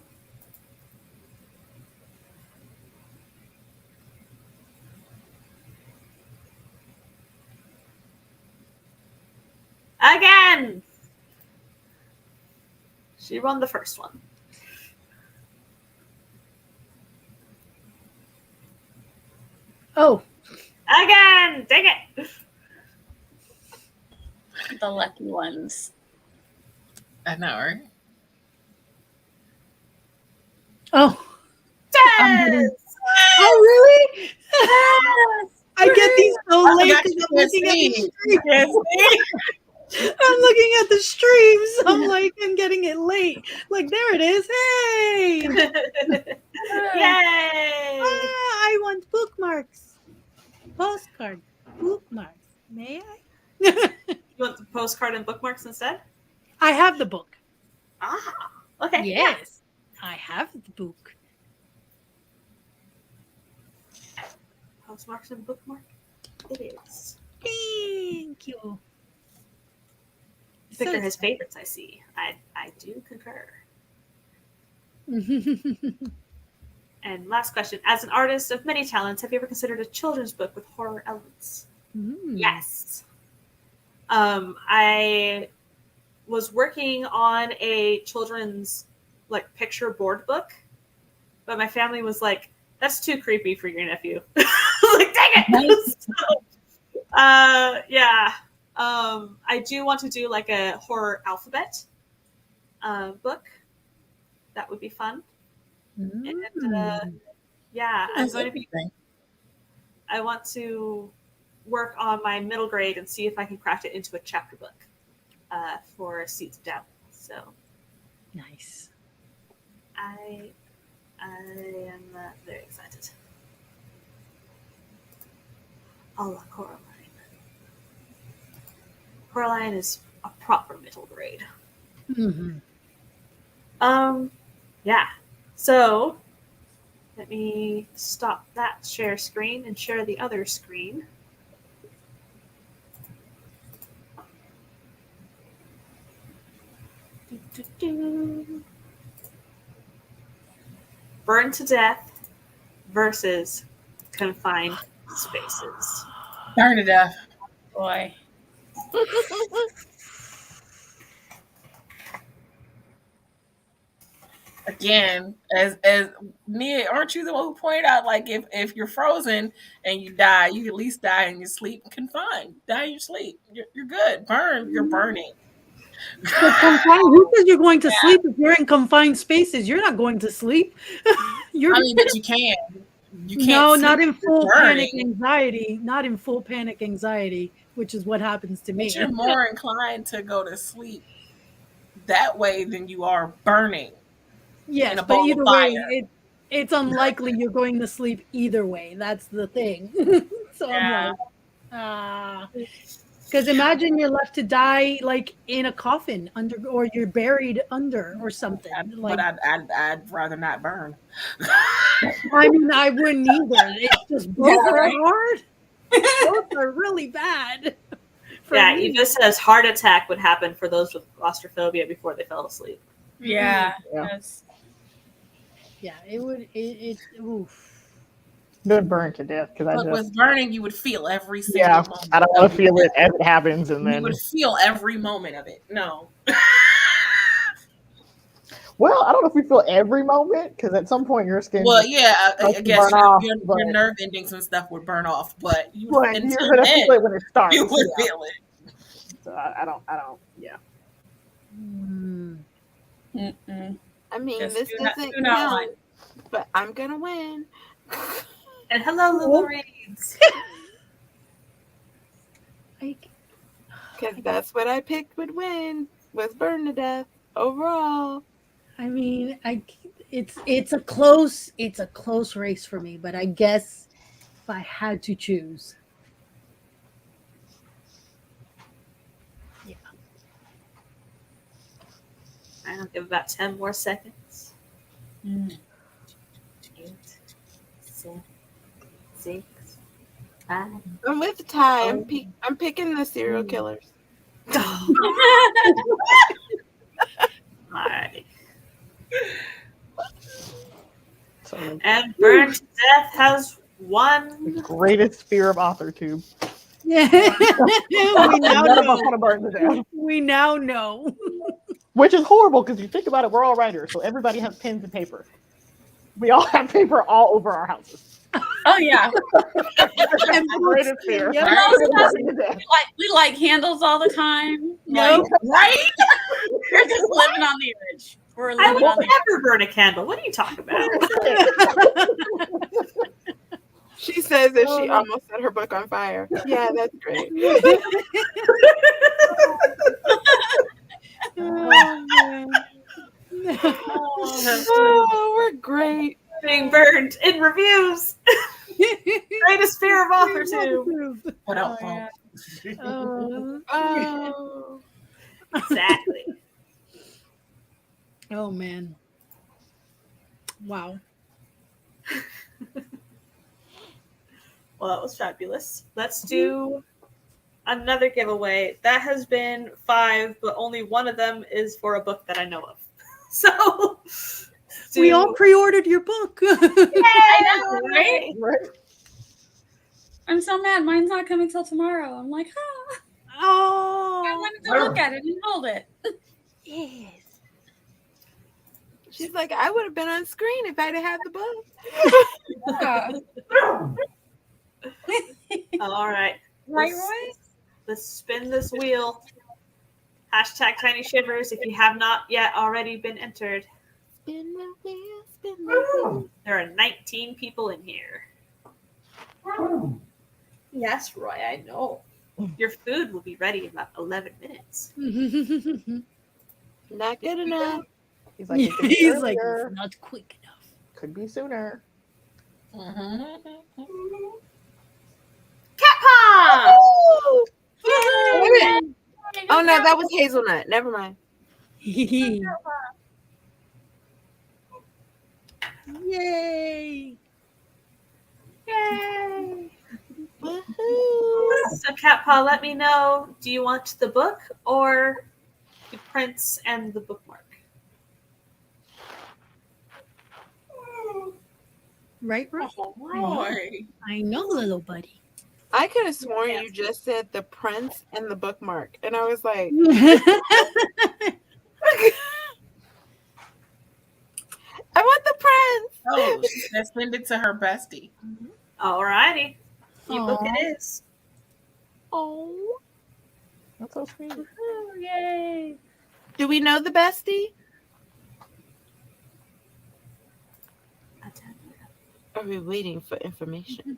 Speaker 1: Again! She won the first one.
Speaker 2: Oh.
Speaker 1: Again! Dang it!
Speaker 4: The lucky ones.
Speaker 3: I know, right?
Speaker 2: Oh.
Speaker 1: Yes!
Speaker 2: Oh, really?
Speaker 4: Yes!
Speaker 2: I get these so
Speaker 3: I
Speaker 2: late
Speaker 3: forgot
Speaker 2: because
Speaker 3: you
Speaker 2: I'm looking at the
Speaker 3: can't see.
Speaker 2: stream.
Speaker 3: Yes, see?
Speaker 2: I'm looking at the streams. I'm like, I'm getting it late. Like, there it is. Hey!
Speaker 1: Yay!
Speaker 2: I want bookmarks. Postcard. Bookmarks. May I?
Speaker 1: You want the postcard and bookmarks instead?
Speaker 2: I have the book.
Speaker 1: Ah, okay.
Speaker 2: Yes. I have the book.
Speaker 1: Yeah. Postmarks and bookmark. It is.
Speaker 2: Thank you.
Speaker 1: Victor
Speaker 2: So
Speaker 1: has favorites, I see. I do concur. And last question. As an artist of many talents, have you ever considered a children's book with horror elements? Yes. I was working on a children's picture board book, but my family was like, that's too creepy for your nephew. I was like, dang it! So, yeah. I do want to do a horror alphabet book. That would be fun. And yeah, I want to work on my middle grade and see if I can craft it into a chapter book for Seeds of Doubt. So
Speaker 2: nice.
Speaker 1: I am very excited. I love Coraline. Coraline is a proper middle grade. Yeah. So let me stop that share screen and share the other screen. Burned to Death versus Confined Spaces.
Speaker 3: Burn to death.
Speaker 4: Boy.
Speaker 3: Again, as Nia, aren't you the one who pointed out like if you're frozen and you die, you at least die in your sleep confined. Die in your sleep. You're good. You're burning.
Speaker 2: But confined, who says you're going to sleep if you're in confined spaces? You're not going to sleep. You're
Speaker 3: I mean, but you can. You can't
Speaker 2: no,
Speaker 3: sleep
Speaker 2: not in
Speaker 3: if you're
Speaker 2: full panic
Speaker 3: burning.
Speaker 2: anxiety. Not in full panic anxiety, which is what happens to
Speaker 3: But
Speaker 2: me.
Speaker 3: you're more inclined to go to sleep that way than you are burning in
Speaker 2: Yes,
Speaker 3: a
Speaker 2: but
Speaker 3: ball
Speaker 2: either
Speaker 3: of
Speaker 2: way,
Speaker 3: fire.
Speaker 2: it's unlikely you're going to sleep either way. That's the thing. So I'm
Speaker 3: Yeah.
Speaker 2: like, ah. Because imagine you're left to die like in a coffin under, or you're buried under, or something.
Speaker 3: But
Speaker 2: Like,
Speaker 3: I'd rather not burn.
Speaker 2: I mean, I wouldn't either. It's just both
Speaker 4: Yeah,
Speaker 2: are
Speaker 4: right.
Speaker 2: hard. Both are really bad. For
Speaker 1: Yeah,
Speaker 2: me.
Speaker 1: Eva says heart attack would happen for those with claustrophobia before they fell asleep.
Speaker 4: Yeah.
Speaker 6: Yeah.
Speaker 4: Yes.
Speaker 2: Yeah, it would. Oof.
Speaker 6: Then burn to death because I
Speaker 3: But
Speaker 6: just
Speaker 3: with burning, you would feel every single
Speaker 6: yeah,
Speaker 3: moment.
Speaker 6: I don't want
Speaker 3: of
Speaker 6: to feel
Speaker 3: it.
Speaker 6: it as it happens, and
Speaker 3: You
Speaker 6: then
Speaker 3: would feel every moment of it. No.
Speaker 6: well, I don't know if we feel every moment because at some point your skin
Speaker 3: Well,
Speaker 6: just
Speaker 3: yeah,
Speaker 6: starts
Speaker 3: I
Speaker 6: to
Speaker 3: guess
Speaker 6: burn off,
Speaker 3: your
Speaker 6: but
Speaker 3: nerve endings and stuff would burn off, but you
Speaker 6: but
Speaker 3: until
Speaker 6: you're gonna
Speaker 3: then
Speaker 6: feel it when it starts.
Speaker 3: you would
Speaker 6: Yeah.
Speaker 3: feel it.
Speaker 6: So I don't. Yeah.
Speaker 2: Mm.
Speaker 4: Mm-mm.
Speaker 5: I mean,
Speaker 4: Just
Speaker 5: this
Speaker 4: do not-
Speaker 5: doesn't
Speaker 4: do not
Speaker 5: count,
Speaker 4: lie.
Speaker 5: but I'm gonna win.
Speaker 1: And hello, Lulu Reeds.
Speaker 2: Like,
Speaker 5: Because that's what I picked would win, was burn to death overall.
Speaker 2: I mean, it's a close race for me, but I guess if I had to choose,
Speaker 1: I'll give about 10 more seconds.
Speaker 4: Mm.
Speaker 1: 8, 7, 6, 5.
Speaker 5: I'm with Ty. I'm picking the serial killers.
Speaker 1: Alright.
Speaker 6: So
Speaker 1: And Burn to Death has
Speaker 6: the
Speaker 1: won.
Speaker 6: greatest fear of author tube.
Speaker 2: yeah, we now
Speaker 6: None of us
Speaker 2: know.
Speaker 6: want to burn to death,
Speaker 2: We now know.
Speaker 6: which is horrible because you think about it, we're all writers, so everybody has pens and paper. We all have paper all over our houses.
Speaker 4: Oh yeah.
Speaker 6: That's the greatest fear.
Speaker 2: Yeah.
Speaker 6: Burning to death.
Speaker 4: We light candles all the time.
Speaker 2: Nope.
Speaker 3: Right?
Speaker 4: We're just living on the edge. We're
Speaker 1: I
Speaker 4: living
Speaker 1: would
Speaker 4: on the edge.
Speaker 1: never burn a candle. What are you talking about?
Speaker 5: She says that she almost set her book on fire. Yeah, that's great.
Speaker 2: Oh, man.
Speaker 5: Oh, we're great.
Speaker 1: Being burned in reviews. Greatest fear of author tube.
Speaker 3: What else?
Speaker 4: yeah.
Speaker 5: Oh,
Speaker 1: Exactly.
Speaker 2: Oh man. Wow.
Speaker 1: Well, that was fabulous. Let's do another giveaway. That has been 5, but only one of them is for a book that I know of. So
Speaker 2: We all pre-ordered your book.
Speaker 4: I know, right?
Speaker 6: Right?
Speaker 4: I'm so mad. Mine's not coming till tomorrow. I'm like, I
Speaker 2: Oh.
Speaker 4: wanted to look at it and hold it.
Speaker 2: Yes.
Speaker 5: she's like, I would have been on screen if I'd have had the book.
Speaker 4: Yeah.
Speaker 1: all right.
Speaker 4: Right,
Speaker 1: Let's-
Speaker 4: Roy?
Speaker 1: Let's spin this wheel. Hashtag Tiny Shivers if you have not yet already been entered.
Speaker 5: Spin the wheel, spin the wheel.
Speaker 1: There are 19 people in here. Yes, Roy, I know. Your food will be ready in about 11 minutes.
Speaker 5: Not good enough.
Speaker 6: He's like, it could be
Speaker 2: He's like,
Speaker 6: earlier,
Speaker 2: it's not quick enough.
Speaker 6: could be sooner.
Speaker 1: Cat Paw!
Speaker 5: Oh no, that was hazelnut. Never mind.
Speaker 2: Yay.
Speaker 1: Yay!
Speaker 5: Woohoo.
Speaker 1: So, Cat Paw, let me know. Do you want the book or the prints and the bookmark?
Speaker 2: Right, right.
Speaker 3: Oh, Roy.
Speaker 2: I know, little buddy.
Speaker 5: I could have sworn you just said the prince and the bookmark, and I was like,
Speaker 3: Oh, she said send it to her bestie.
Speaker 1: Alrighty. Ebook
Speaker 2: Aw.
Speaker 1: it is.
Speaker 5: Oh,
Speaker 6: That's so sweet.
Speaker 4: Ooh, yay.
Speaker 5: do we know the bestie? Are we waiting for information?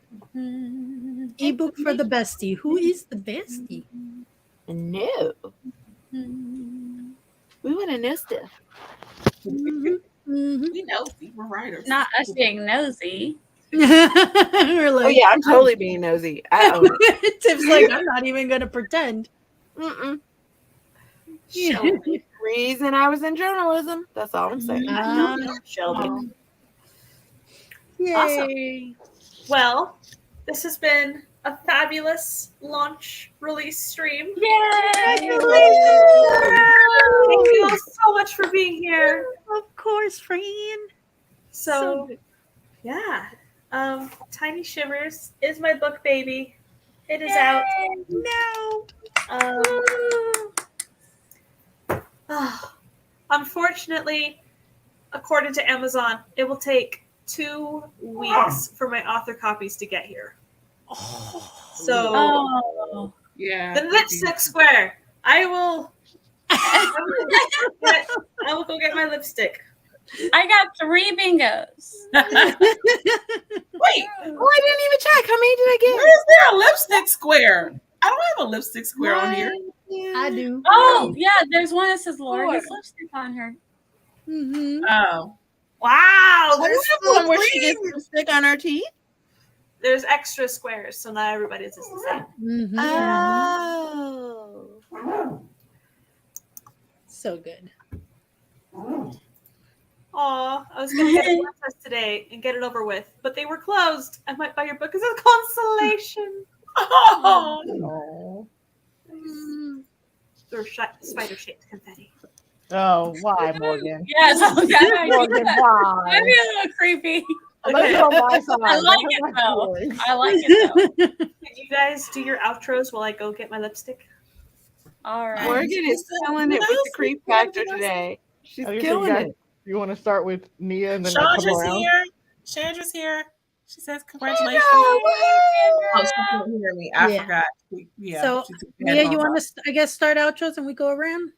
Speaker 2: Ebook for the bestie. Who is the bestie?
Speaker 5: No, we want to know stuff.
Speaker 2: Mhm, mhm.
Speaker 3: We know we're writers.
Speaker 4: Not us being nosy.
Speaker 2: We're
Speaker 5: Oh
Speaker 2: like,
Speaker 5: yeah, I'm totally being nosy. I own it.
Speaker 2: Tiff's like, I'm not even gonna pretend.
Speaker 5: Mm-mm.
Speaker 1: Shelby.
Speaker 5: Reason I was in journalism. That's all I'm saying.
Speaker 2: Ah,
Speaker 1: Shelby.
Speaker 2: yay!
Speaker 1: Well, this has been a fabulous launch release stream.
Speaker 4: Yay!
Speaker 1: Thank you all so much for being here.
Speaker 2: Of course, Fran.
Speaker 1: So,
Speaker 2: good.
Speaker 1: yeah. Tiny Shivers is my book baby. It is out.
Speaker 2: No.
Speaker 1: Unfortunately, according to Amazon, it will take 2 weeks for my author copies to get here. So
Speaker 4: Oh.
Speaker 3: Yeah.
Speaker 1: the lipstick square. I will go get my lipstick.
Speaker 4: I got 3 bingos.
Speaker 3: Wait,
Speaker 5: Oh, I didn't even check. How many did I get?
Speaker 3: where is there a lipstick square? I don't have a lipstick square on here.
Speaker 2: I do.
Speaker 4: Oh, yeah, there's one that says Laura
Speaker 5: Four.
Speaker 4: gets lipstick on her.
Speaker 2: Mm-hmm.
Speaker 3: Oh.
Speaker 1: Wow,
Speaker 5: I
Speaker 1: there's
Speaker 5: have one where she gets lipstick on her teeth.
Speaker 1: there's extra squares, so not everybody's is the same.
Speaker 2: Mm-hmm.
Speaker 5: Oh.
Speaker 2: So good.
Speaker 1: Aw, I was gonna get a blood test today and get it over with, but they were closed. I might buy your book as a consolation.
Speaker 3: Oh.
Speaker 6: Oh.
Speaker 1: Or spider-shaped confetti.
Speaker 6: Oh, why, Morgan?
Speaker 4: Yes, that
Speaker 6: Morgan, why?
Speaker 4: might be a little creepy.
Speaker 6: Let's
Speaker 1: Okay,
Speaker 6: go on my side.
Speaker 4: I like
Speaker 6: Don't
Speaker 4: it,
Speaker 6: hurt my
Speaker 4: though.
Speaker 6: feelings.
Speaker 4: I like it though.
Speaker 1: can you guys do your outros while I go get my lipstick?
Speaker 4: All right.
Speaker 5: Morgan is killing it with the creep factor today. She's
Speaker 6: Okay, so
Speaker 5: killing
Speaker 6: you guys-
Speaker 5: it.
Speaker 6: You want to start with Nia and then come
Speaker 3: Chandra's
Speaker 6: around?
Speaker 3: here. Chandra's here. She says congratulations.
Speaker 5: Oh,
Speaker 3: Oh, she couldn't hear me. I
Speaker 2: Yeah.
Speaker 3: forgot. Yeah.
Speaker 2: So,
Speaker 3: she took the
Speaker 2: Nia, you
Speaker 3: headphones
Speaker 2: want
Speaker 3: off.
Speaker 2: to, I guess, start outros and we go around?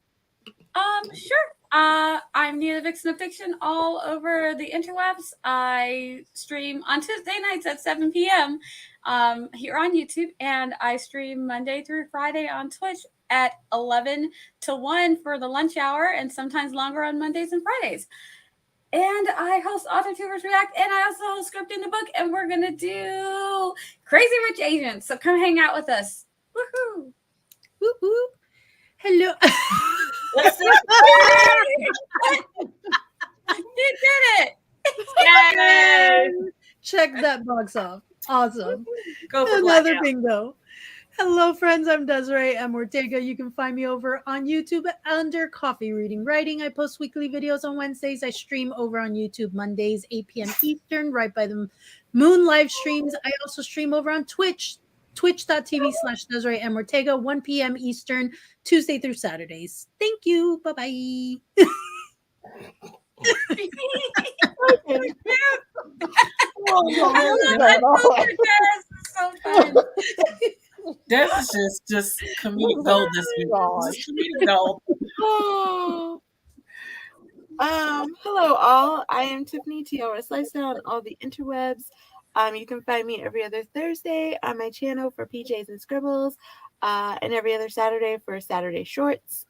Speaker 4: Sure. I'm Nia the Vixen of Fiction all over the interwebs. I stream on Tuesday nights at 7 p.m. Here on YouTube, and I stream Monday through Friday on Twitch at 11 to 1 for the lunch hour, and sometimes longer on Mondays and Fridays. And I host AuthorTubers React, and I also host Script in the Book, and we're going to do Crazy Rich Asians. So come hang out with us. Woohoo!
Speaker 2: Whoop, whoop. Hello.
Speaker 4: You did it!
Speaker 1: Yay!
Speaker 2: Check that box off. Awesome.
Speaker 1: Go for
Speaker 2: Another
Speaker 1: blackout.
Speaker 2: bingo. Hello, friends. I'm Desiree M. Ortega. You can find me over on YouTube under Coffee Reading Writing. I post weekly videos on Wednesdays. I stream over on YouTube Mondays, 8 p.m. Eastern, right by the Moon live streams. I also stream over on Twitch, twitch.tv/Desiree M. Ortega, 1 p.m. Eastern, Tuesday through Saturdays. Thank you. Bye-bye.
Speaker 4: So fun.
Speaker 3: This is just comedic gold this week. This is comedic gold.
Speaker 5: Oh. Hello all. I am Tiffany Tiara Slicestyle on all the interwebs. You can find me every other Thursday on my channel for PJs and Scribbles, and every other Saturday for Saturday Shorts.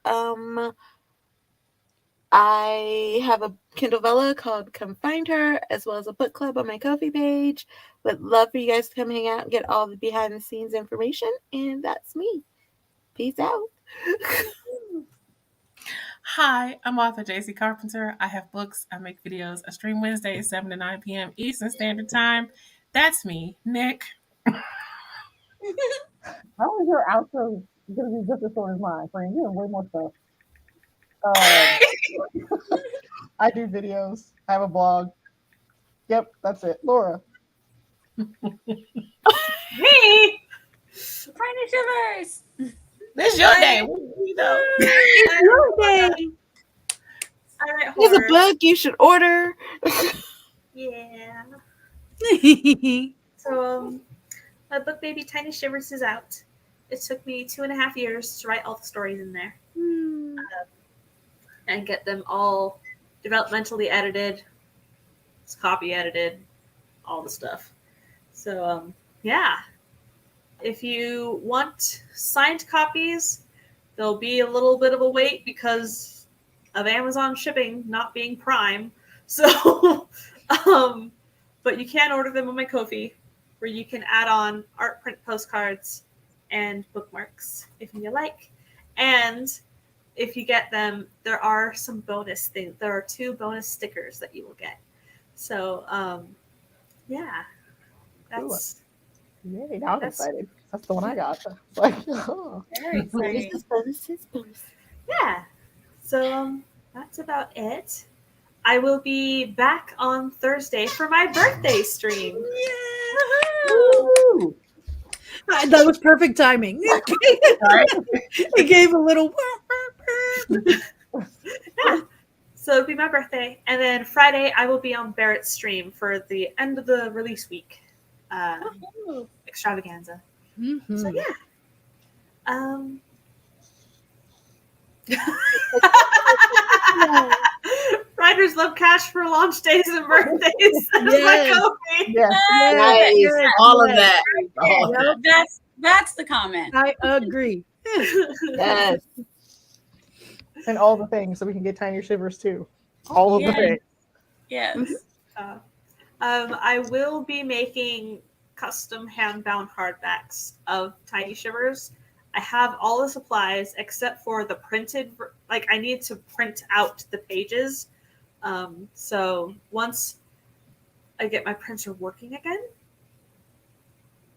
Speaker 5: I have a Kindle Vella called Come Find Her, as well as a book club on my Ko-fi page. Would love for you guys to come hang out and get all the behind the scenes information. And that's me. Peace out.
Speaker 3: Hi, I'm author JC Carpenter. I have books. I make videos. I stream Wednesdays, 7 to 9 p.m. Eastern Standard Time. That's me, Nick.
Speaker 6: How is your outro going to be just as short as mine, friend? You have way more stuff. I do videos. I have a blog. Yep, that's it. Laura.
Speaker 1: Me?
Speaker 4: Tiny Shivers.
Speaker 3: This is your day. You know.
Speaker 1: I write
Speaker 5: There's a
Speaker 1: horror.
Speaker 5: book you should order.
Speaker 1: Yeah. So my book Baby Tiny Shivers is out. It took me 2.5 years to write all the stories in there and get them all developmentally edited, copy edited, all the stuff. So yeah, if you want signed copies, there'll be a little bit of a wait because of Amazon shipping not being Prime. So, but you can order them on my Ko-fi, where you can add on art print postcards and bookmarks if you like. And if you get them, there are some bonus things. There are 2 bonus stickers that you will get. So, yeah, that's
Speaker 6: Yay, now I'm
Speaker 1: That's-
Speaker 6: excited. That's the one I got. Like, oh.
Speaker 4: Very exciting.
Speaker 5: Bonuses.
Speaker 1: yeah. So that's about it. I will be back on Thursday for my birthday stream.
Speaker 6: Woo!
Speaker 2: That was perfect timing.
Speaker 3: Right?
Speaker 2: It gave a little.
Speaker 1: Yeah. So it'll be my birthday. And then Friday, I will be on Barrett's stream for the end of the release week extravaganza.
Speaker 2: Mhm.
Speaker 1: So, yeah. Writers love cash for launch days and birthdays. That is my
Speaker 2: Yes.
Speaker 1: Ko-fi.
Speaker 6: Yes.
Speaker 3: Nice.
Speaker 2: Yes,
Speaker 3: All of
Speaker 2: yes.
Speaker 3: that. All of that.
Speaker 2: Yep,
Speaker 4: That's the comment.
Speaker 2: I agree.
Speaker 5: Yes.
Speaker 6: And all the things so we can get Tiny Shivers too. All of the
Speaker 4: Yes.
Speaker 6: things.
Speaker 4: Yes.
Speaker 1: I will be making custom hand-bound hardbacks of Tiny Shivers. I have all the supplies except for the printed, like I need to print out the pages. So once I get my printer working again,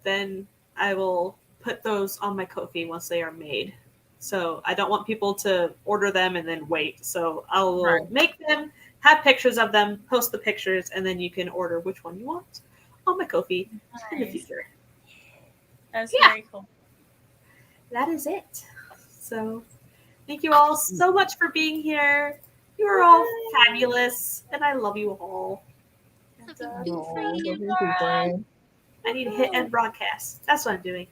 Speaker 1: then I will put those on my Ko-fi once they are made. So I don't want people to order them and then wait. So I will
Speaker 3: Right.
Speaker 1: make them, have pictures of them, post the pictures, and then you can order which one you want on my Ko-fi in the
Speaker 4: Nice.
Speaker 1: future.
Speaker 4: That's
Speaker 1: Yeah.
Speaker 4: very cool.
Speaker 1: That is it. So thank you all so much for being here. You are all fabulous, and I love you all. And,
Speaker 6: Oh, love you too, friend.
Speaker 1: I need to hit end broadcast. That's what I'm doing.